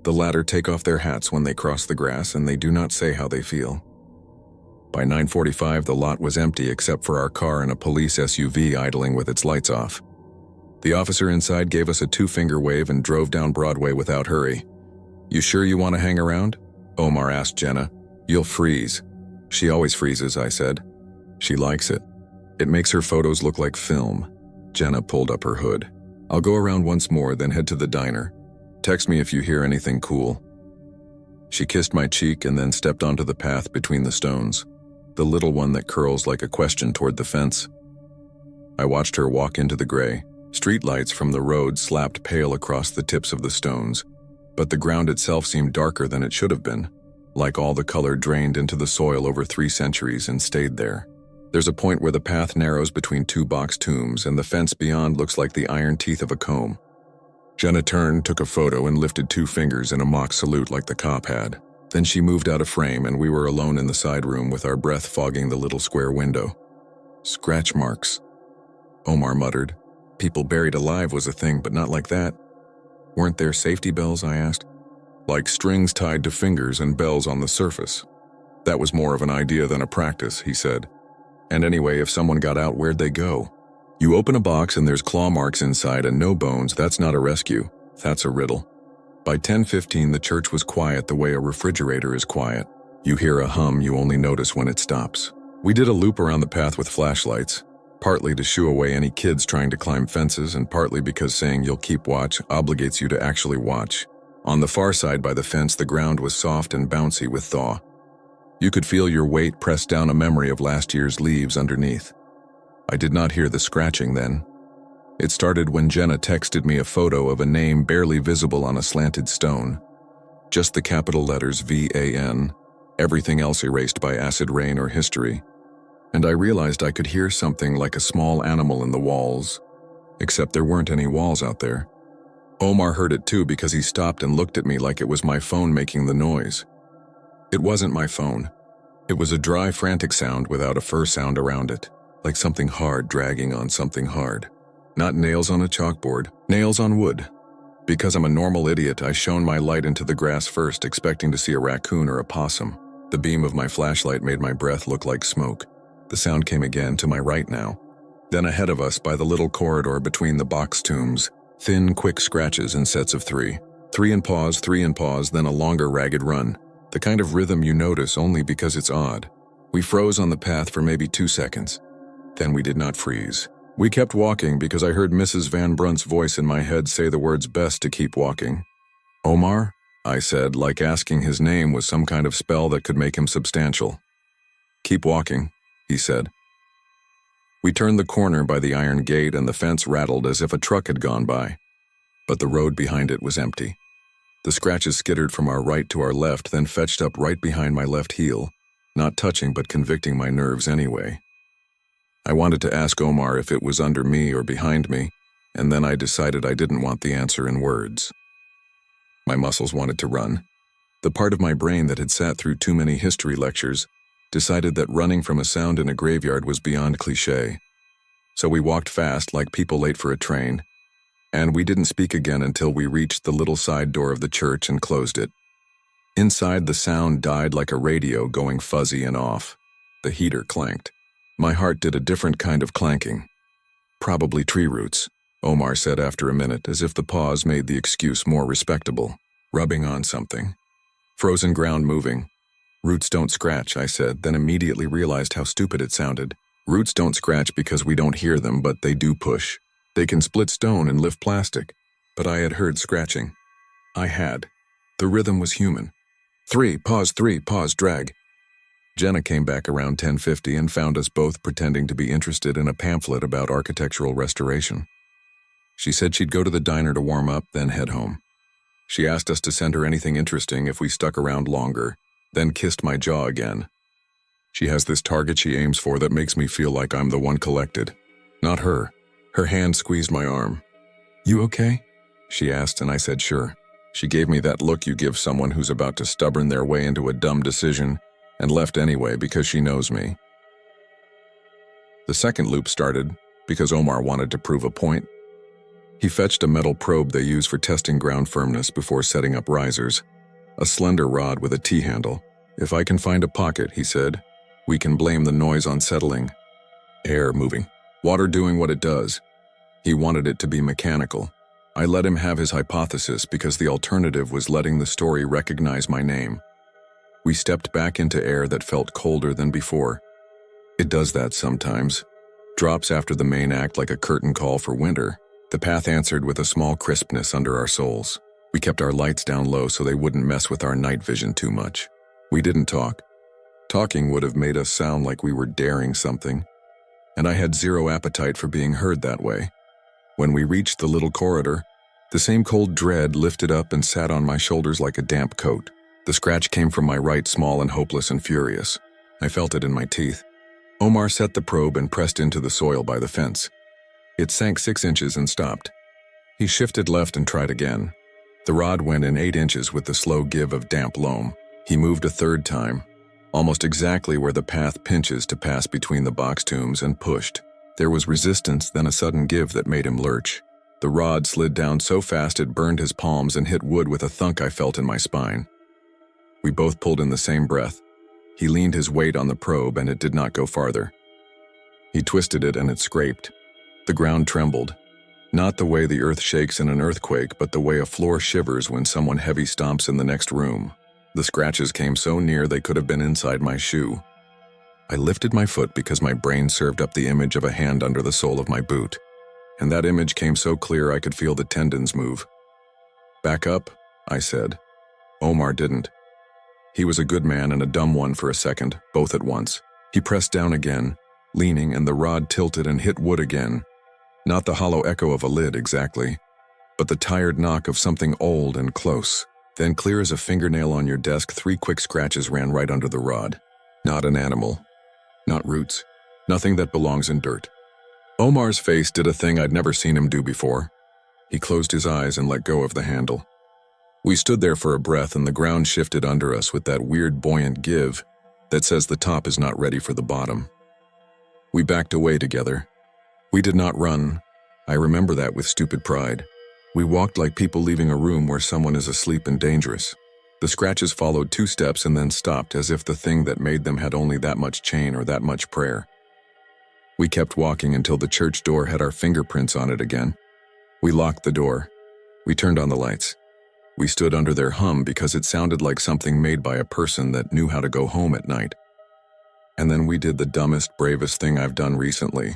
The latter take off their hats when they cross the grass and they do not say how they feel. By 9:45, the lot was empty except for our car and a police SUV idling with its lights off. The officer inside gave us a two-finger wave and drove down Broadway without hurry. You sure you want to hang around? Omar asked Jenna. You'll freeze. She always freezes, I said. She likes it. It makes her photos look like film. Jenna pulled up her hood. I'll go around once more, then head to the diner. Text me if you hear anything cool. She kissed my cheek and then stepped onto the path between the stones, the little one that curls like a question toward the fence. I watched her walk into the gray. Streetlights from the road slapped pale across the tips of the stones, but the ground itself seemed darker than it should have been, like all the color drained into the soil over 3 centuries and stayed there. There's a point where the path narrows between 2 box tombs and the fence beyond looks like the iron teeth of a comb. Jenna turned, took a photo, and lifted 2 fingers in a mock salute like the cop had. Then she moved out of frame and we were alone in the side room with our breath fogging the little square window. Scratch marks, Omar muttered. People buried alive was a thing, but not like that. Weren't there safety bells, I asked? Like strings tied to fingers and bells on the surface. That was more of an idea than a practice, he said. And anyway, if someone got out, where'd they go? You open a box and there's claw marks inside and no bones, that's not a rescue. That's a riddle. By 10:15, the church was quiet the way a refrigerator is quiet. You hear a hum you only notice when it stops. We did a loop around the path with flashlights, partly to shoo away any kids trying to climb fences and partly because saying you'll keep watch obligates you to actually watch. On the far side by the fence, the ground was soft and bouncy with thaw. You could feel your weight press down a memory of last year's leaves underneath. I did not hear the scratching then. It started when Jenna texted me a photo of a name barely visible on a slanted stone. Just the capital letters VAN, everything else erased by acid rain or history. And I realized I could hear something like a small animal in the walls, except there weren't any walls out there. Omar heard it too because he stopped and looked at me like it was my phone making the noise. It wasn't my phone. It was a dry, frantic sound without a fur sound around it, like something hard dragging on something hard. Not nails on a chalkboard, nails on wood. Because I'm a normal idiot, I shone my light into the grass first, expecting to see a raccoon or a possum. The beam of my flashlight made my breath look like smoke. The sound came again, to my right now. Then ahead of us, by the little corridor between the box tombs, thin, quick scratches in sets of 3. 3 and pause, then a longer, ragged run. The kind of rhythm you notice only because it's odd. We froze on the path for maybe 2 seconds. Then we did not freeze. We kept walking because I heard Mrs. Van Brunt's voice in my head say the words best to keep walking. Omar? I said, like asking his name was some kind of spell that could make him substantial. Keep walking, he said. We turned the corner by the iron gate and the fence rattled as if a truck had gone by. But the road behind it was empty. The scratches skittered from our right to our left, then fetched up right behind my left heel, not touching but convicting my nerves anyway. I wanted to ask Omar if it was under me or behind me, and then I decided I didn't want the answer in words. My muscles wanted to run. The part of my brain that had sat through too many history lectures decided that running from a sound in a graveyard was beyond cliché. So we walked fast like people late for a train, and we didn't speak again until we reached the little side door of the church and closed it. Inside, the sound died like a radio going fuzzy and off. The heater clanked. My heart did a different kind of clanking. Probably tree roots, Omar said after a minute, as if the pause made the excuse more respectable. Rubbing on something. Frozen ground moving. Roots don't scratch, I said, then immediately realized how stupid it sounded. Roots don't scratch because we don't hear them, but they do push. They can split stone and lift plastic. But I had heard scratching. I had. The rhythm was human. 3, pause, drag. Jenna came back around 10:50 and found us both pretending to be interested in a pamphlet about architectural restoration. She said she'd go to the diner to warm up, then head home. She asked us to send her anything interesting if we stuck around longer, then kissed my jaw again. She has this target she aims for that makes me feel like I'm the one collected. Not her. Her hand squeezed my arm. You okay? She asked, and I said sure. She gave me that look you give someone who's about to stubborn their way into a dumb decision, and left anyway because she knows me. The second loop started because Omar wanted to prove a point. He fetched a metal probe they use for testing ground firmness before setting up risers, a slender rod with a T-handle. If I can find a pocket, he said, we can blame the noise on settling. Air moving, water doing what it does. He wanted it to be mechanical. I let him have his hypothesis because the alternative was letting the story recognize my name. We stepped back into air that felt colder than before. It does that sometimes. Drops after the main act like a curtain call for winter. The path answered with a small crispness under our soles. We kept our lights down low so they wouldn't mess with our night vision too much. We didn't talk. Talking would have made us sound like we were daring something, and I had zero appetite for being heard that way. When we reached the little corridor, the same cold dread lifted up and sat on my shoulders like a damp coat. The scratch came from my right, small and hopeless and furious. I felt it in my teeth. Omar set the probe and pressed into the soil by the fence. It sank 6 inches and stopped. He shifted left and tried again. The rod went in 8 inches with the slow give of damp loam. He moved a third time, almost exactly where the path pinches to pass between the box tombs, and pushed. There was resistance, then a sudden give that made him lurch. The rod slid down so fast it burned his palms and hit wood with a thunk I felt in my spine. We both pulled in the same breath. He leaned his weight on the probe and it did not go farther. He twisted it and it scraped. The ground trembled. Not the way the earth shakes in an earthquake, but the way a floor shivers when someone heavy stomps in the next room. The scratches came so near they could have been inside my shoe. I lifted my foot because my brain served up the image of a hand under the sole of my boot. And that image came so clear I could feel the tendons move. Back up, I said. Omar didn't. He was a good man and a dumb one for a second, both at once. He pressed down again, leaning, and the rod tilted and hit wood again. Not the hollow echo of a lid exactly, but the tired knock of something old and close. Then, clear as a fingernail on your desk, 3 quick scratches ran right under the rod. Not an animal. Not roots. Nothing that belongs in dirt. Omar's face did a thing I'd never seen him do before. He closed his eyes and let go of the handle. We stood there for a breath and the ground shifted under us with that weird buoyant give that says the top is not ready for the bottom. We backed away together. We did not run. I remember that with stupid pride. We walked like people leaving a room where someone is asleep and dangerous. The scratches followed 2 steps and then stopped, as if the thing that made them had only that much chain or that much prayer. We kept walking until the church door had our fingerprints on it again. We locked the door. We turned on the lights. We stood under their hum because it sounded like something made by a person that knew how to go home at night. And then we did the dumbest, bravest thing I've done recently.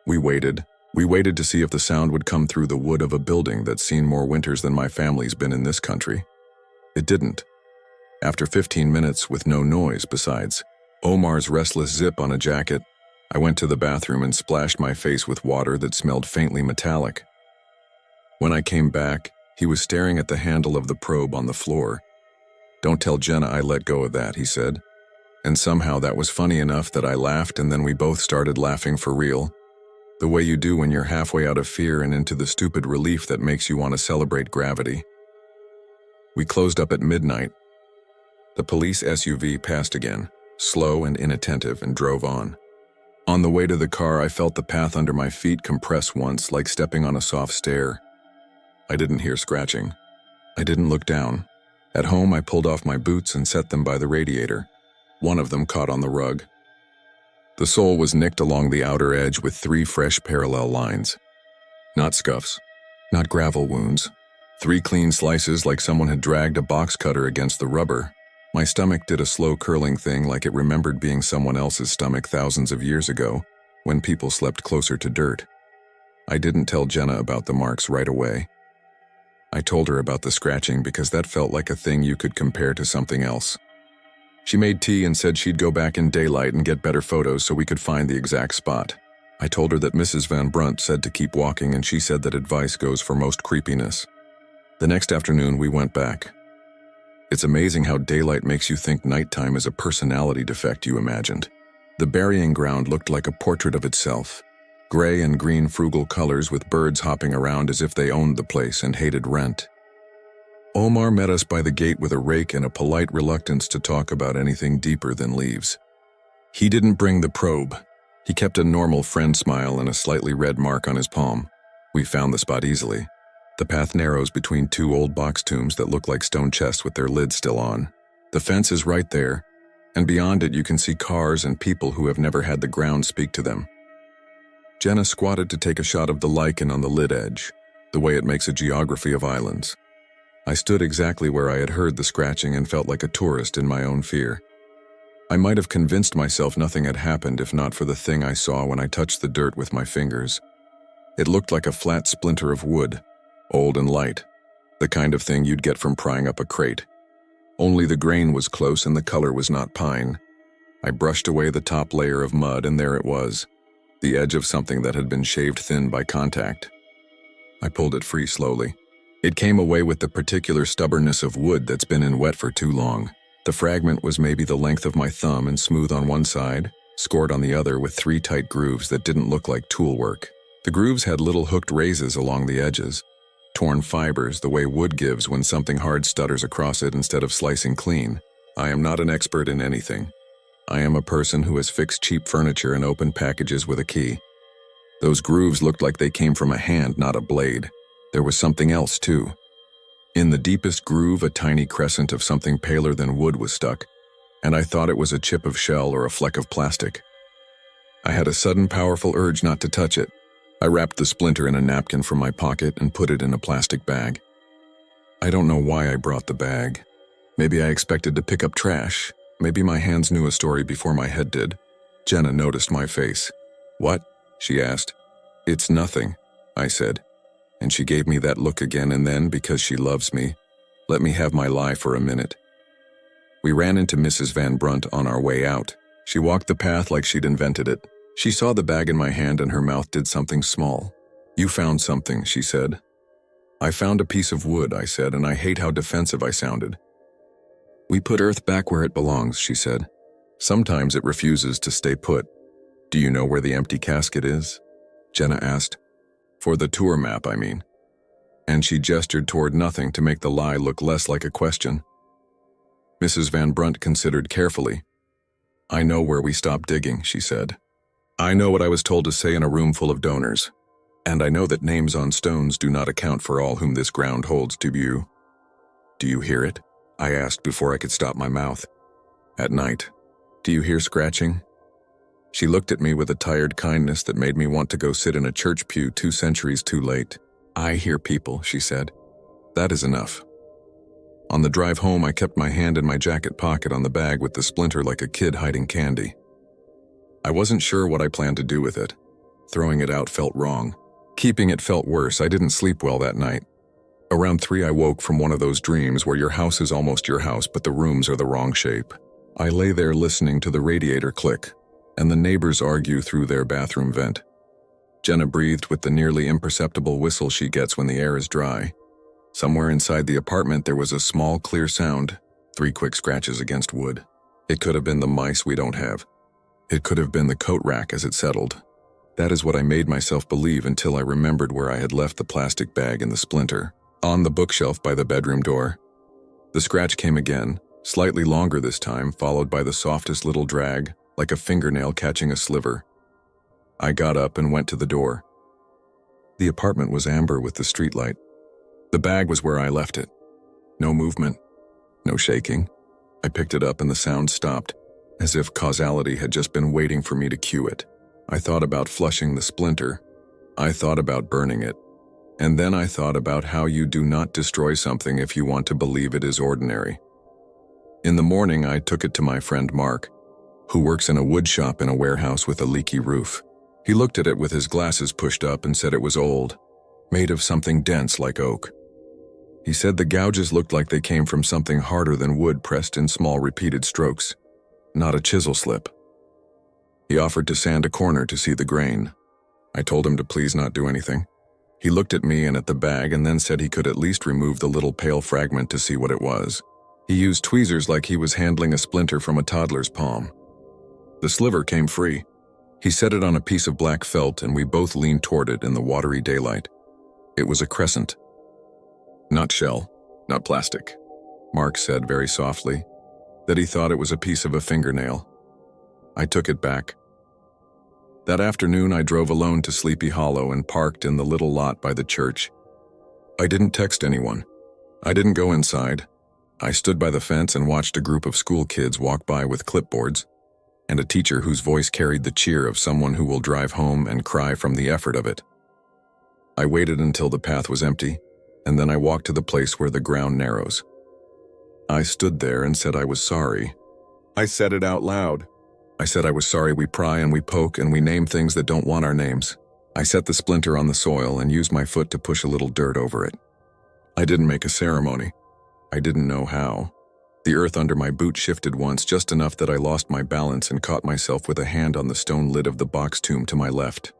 We waited. We waited to see if the sound would come through the wood of a building that's seen more winters than my family's been in this country. It didn't. After 15 minutes, with no noise besides Omar's restless zip on a jacket, I went to the bathroom and splashed my face with water that smelled faintly metallic. When I came back, he was staring at the handle of the probe on the floor. "Don't tell Jenna I let go of that," he said. And somehow that was funny enough that I laughed, and then we both started laughing for real. The way you do when you're halfway out of fear and into the stupid relief that makes you want to celebrate gravity. We closed up at midnight. The police SUV passed again, slow and inattentive, and drove on. On the way to the car, I felt the path under my feet compress once, like stepping on a soft stair. I didn't hear scratching. I didn't look down. At home, I pulled off my boots and set them by the radiator. One of them caught on the rug. The sole was nicked along the outer edge with 3 fresh parallel lines. Not scuffs, not gravel wounds. 3 clean slices like someone had dragged a box cutter against the rubber. My stomach did a slow curling thing like it remembered being someone else's stomach thousands of years ago, when people slept closer to dirt. I didn't tell Jenna about the marks right away. I told her about the scratching because that felt like a thing you could compare to something else. She made tea and said she'd go back in daylight and get better photos so we could find the exact spot. I told her that Mrs. Van Brunt said to keep walking, and she said that advice goes for most creepiness. The next afternoon we went back. It's amazing how daylight makes you think nighttime is a personality defect you imagined. The burying ground looked like a portrait of itself. Gray and green frugal colors with birds hopping around as if they owned the place and hated rent. Omar met us by the gate with a rake and a polite reluctance to talk about anything deeper than leaves. He didn't bring the probe. He kept a normal friend smile and a slightly red mark on his palm. We found the spot easily. The path narrows between 2 old box tombs that look like stone chests with their lids still on. The fence is right there, and beyond it you can see cars and people who have never had the ground speak to them. Jenna squatted to take a shot of the lichen on the lid edge, the way it makes a geography of islands. I stood exactly where I had heard the scratching and felt like a tourist in my own fear. I might have convinced myself nothing had happened if not for the thing I saw when I touched the dirt with my fingers. It looked like a flat splinter of wood, old and light, the kind of thing you'd get from prying up a crate. Only the grain was close and the color was not pine. I brushed away the top layer of mud and there it was, the edge of something that had been shaved thin by contact. I pulled it free slowly. It came away with the particular stubbornness of wood that's been in wet for too long. The fragment was maybe the length of my thumb and smooth on one side, scored on the other with 3 tight grooves that didn't look like tool work. The grooves had little hooked raises along the edges, torn fibers the way wood gives when something hard stutters across it instead of slicing clean. I am not an expert in anything. I am a person who has fixed cheap furniture and opened packages with a key. Those grooves looked like they came from a hand, not a blade. There was something else, too. In the deepest groove, a tiny crescent of something paler than wood was stuck, and I thought it was a chip of shell or a fleck of plastic. I had a sudden, powerful urge not to touch it. I wrapped the splinter in a napkin from my pocket and put it in a plastic bag. I don't know why I brought the bag. Maybe I expected to pick up trash. Maybe my hands knew a story before my head did. Jenna noticed my face. "What?" she asked. "It's nothing," I said. And she gave me that look again, and then, because she loves me, let me have my lie for a minute. We ran into Mrs. Van Brunt on our way out. She walked the path like she'd invented it. She saw the bag in my hand and her mouth did something small. "You found something," she said. "I found a piece of wood," I said, and I hate how defensive I sounded. "We put earth back where it belongs," she said. "Sometimes it refuses to stay put." "Do you know where the empty casket is?" Jenna asked. "For the tour map, I mean." And she gestured toward nothing to make the lie look less like a question. Mrs. Van Brunt considered carefully. "I know where we stopped digging," she said. "I know what I was told to say in a room full of donors. And I know that names on stones do not account for all whom this ground holds, do you? Do you hear it?" I asked before I could stop my mouth. "At night, do you hear scratching?" She looked at me with a tired kindness that made me want to go sit in a church pew 2 centuries too late. "I hear people," she said. "That is enough." On the drive home, I kept my hand in my jacket pocket on the bag with the splinter like a kid hiding candy. I wasn't sure what I planned to do with it. Throwing it out felt wrong. Keeping it felt worse. I didn't sleep well that night. Around 3, I woke from one of those dreams where your house is almost your house, but the rooms are the wrong shape. I lay there listening to the radiator click, and the neighbors argue through their bathroom vent. Jenna breathed with the nearly imperceptible whistle she gets when the air is dry. Somewhere inside the apartment there was a small, clear sound, 3 quick scratches against wood. It could have been the mice we don't have. It could have been the coat rack as it settled. That is what I made myself believe until I remembered where I had left the plastic bag and the splinter. On the bookshelf by the bedroom door. The scratch came again, slightly longer this time, followed by the softest little drag, like a fingernail catching a sliver. I got up and went to the door. The apartment was amber with the streetlight. The bag was where I left it. No movement. No shaking. I picked it up and the sound stopped. as if causality had just been waiting for me to cue it. I thought about flushing the splinter. I thought about burning it. And then I thought about how you do not destroy something if you want to believe it is ordinary. In the morning, I took it to my friend Mark, who works in a wood shop in a warehouse with a leaky roof. He looked at it with his glasses pushed up and said it was old, made of something dense like oak. He said the gouges looked like they came from something harder than wood pressed in small repeated strokes, not a chisel slip. He offered to sand a corner to see the grain. I told him to please not do anything. He looked at me and at the bag and then said he could at least remove the little pale fragment to see what it was. He used tweezers like he was handling a splinter from a toddler's palm. The sliver came free. He set it on a piece of black felt and we both leaned toward it in the watery daylight. It was a crescent. Not shell, not plastic. Mark said very softly that he thought it was a piece of a fingernail. I took it back. That afternoon I drove alone to Sleepy Hollow and parked in the little lot by the church. I didn't text anyone. I didn't go inside. I stood by the fence and watched a group of school kids walk by with clipboards, and a teacher whose voice carried the cheer of someone who will drive home and cry from the effort of it. I waited until the path was empty, and then I walked to the place where the ground narrows. I stood there and said I was sorry. I said it out loud. I said I was sorry we pry and we poke and we name things that don't want our names. I set the splinter on the soil and used my foot to push a little dirt over it. I didn't make a ceremony. I didn't know how. The earth under my boot shifted once, just enough that I lost my balance and caught myself with a hand on the stone lid of the box tomb to my left.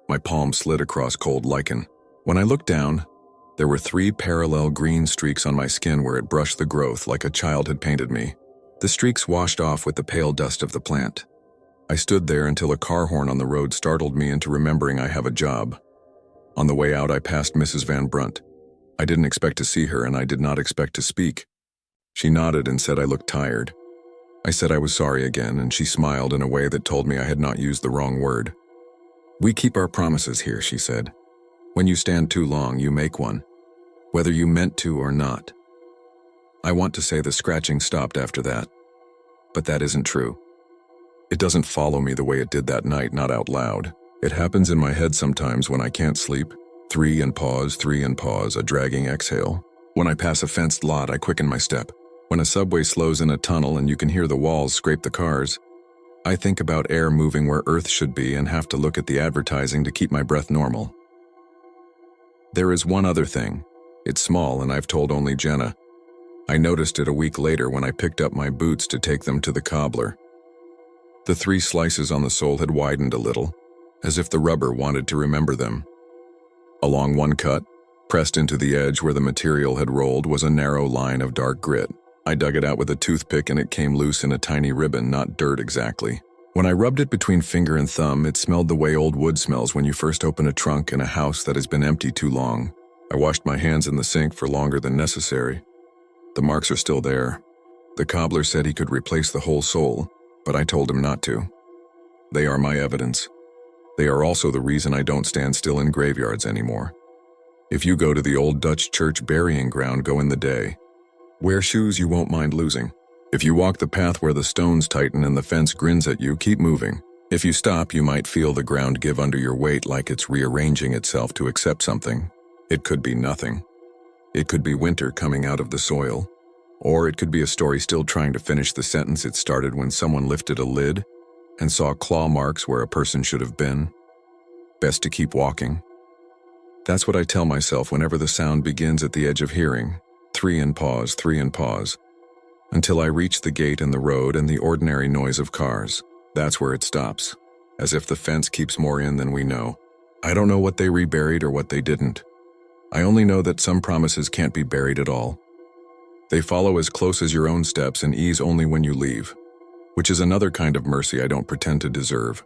My palm slid across cold lichen. When I looked down, there were 3 parallel green streaks on my skin where it brushed the growth like a child had painted me. The streaks washed off with the pale dust of the plant. I stood there until a car horn on the road startled me into remembering I have a job. On the way out, I passed Mrs. Van Brunt. I didn't expect to see her, and I did not expect to speak. She nodded and said I looked tired. I said I was sorry again, and she smiled in a way that told me I had not used the wrong word. "We keep our promises here," she said. "When you stand too long, you make one, whether you meant to or not." I want to say the scratching stopped after that, but that isn't true. It doesn't follow me the way it did that night, not out loud. It happens in my head sometimes when I can't sleep. 3 and pause, a dragging exhale. When I pass a fenced lot, I quicken my step. When a subway slows in a tunnel and you can hear the walls scrape the cars, I think about air moving where earth should be and have to look at the advertising to keep my breath normal. There is one other thing. It's small and I've told only Jenna. I noticed it a week later when I picked up my boots to take them to the cobbler. The 3 slices on the sole had widened a little, as if the rubber wanted to remember them. Along one cut, pressed into the edge where the material had rolled, was a narrow line of dark grit. I dug it out with a toothpick and it came loose in a tiny ribbon, not dirt exactly. When I rubbed it between finger and thumb, it smelled the way old wood smells when you first open a trunk in a house that has been empty too long. I washed my hands in the sink for longer than necessary. The marks are still there. The cobbler said he could replace the whole sole, but I told him not to. They are my evidence. They are also the reason I don't stand still in graveyards anymore. If you go to the old Dutch church burying ground, go in the day. Wear shoes you won't mind losing. If you walk the path where the stones tighten and the fence grins at you, keep moving. If you stop, you might feel the ground give under your weight like it's rearranging itself to accept something. It could be nothing. It could be winter coming out of the soil. Or it could be a story still trying to finish the sentence it started when someone lifted a lid and saw claw marks where a person should have been. Best to keep walking. That's what I tell myself whenever the sound begins at the edge of hearing. 3 and pause, until I reach the gate in the road and the ordinary noise of cars. That's where it stops, as if the fence keeps more in than we know. I don't know what they reburied or what they didn't. I only know that some promises can't be buried at all. They follow as close as your own steps and ease only when you leave, which is another kind of mercy I don't pretend to deserve.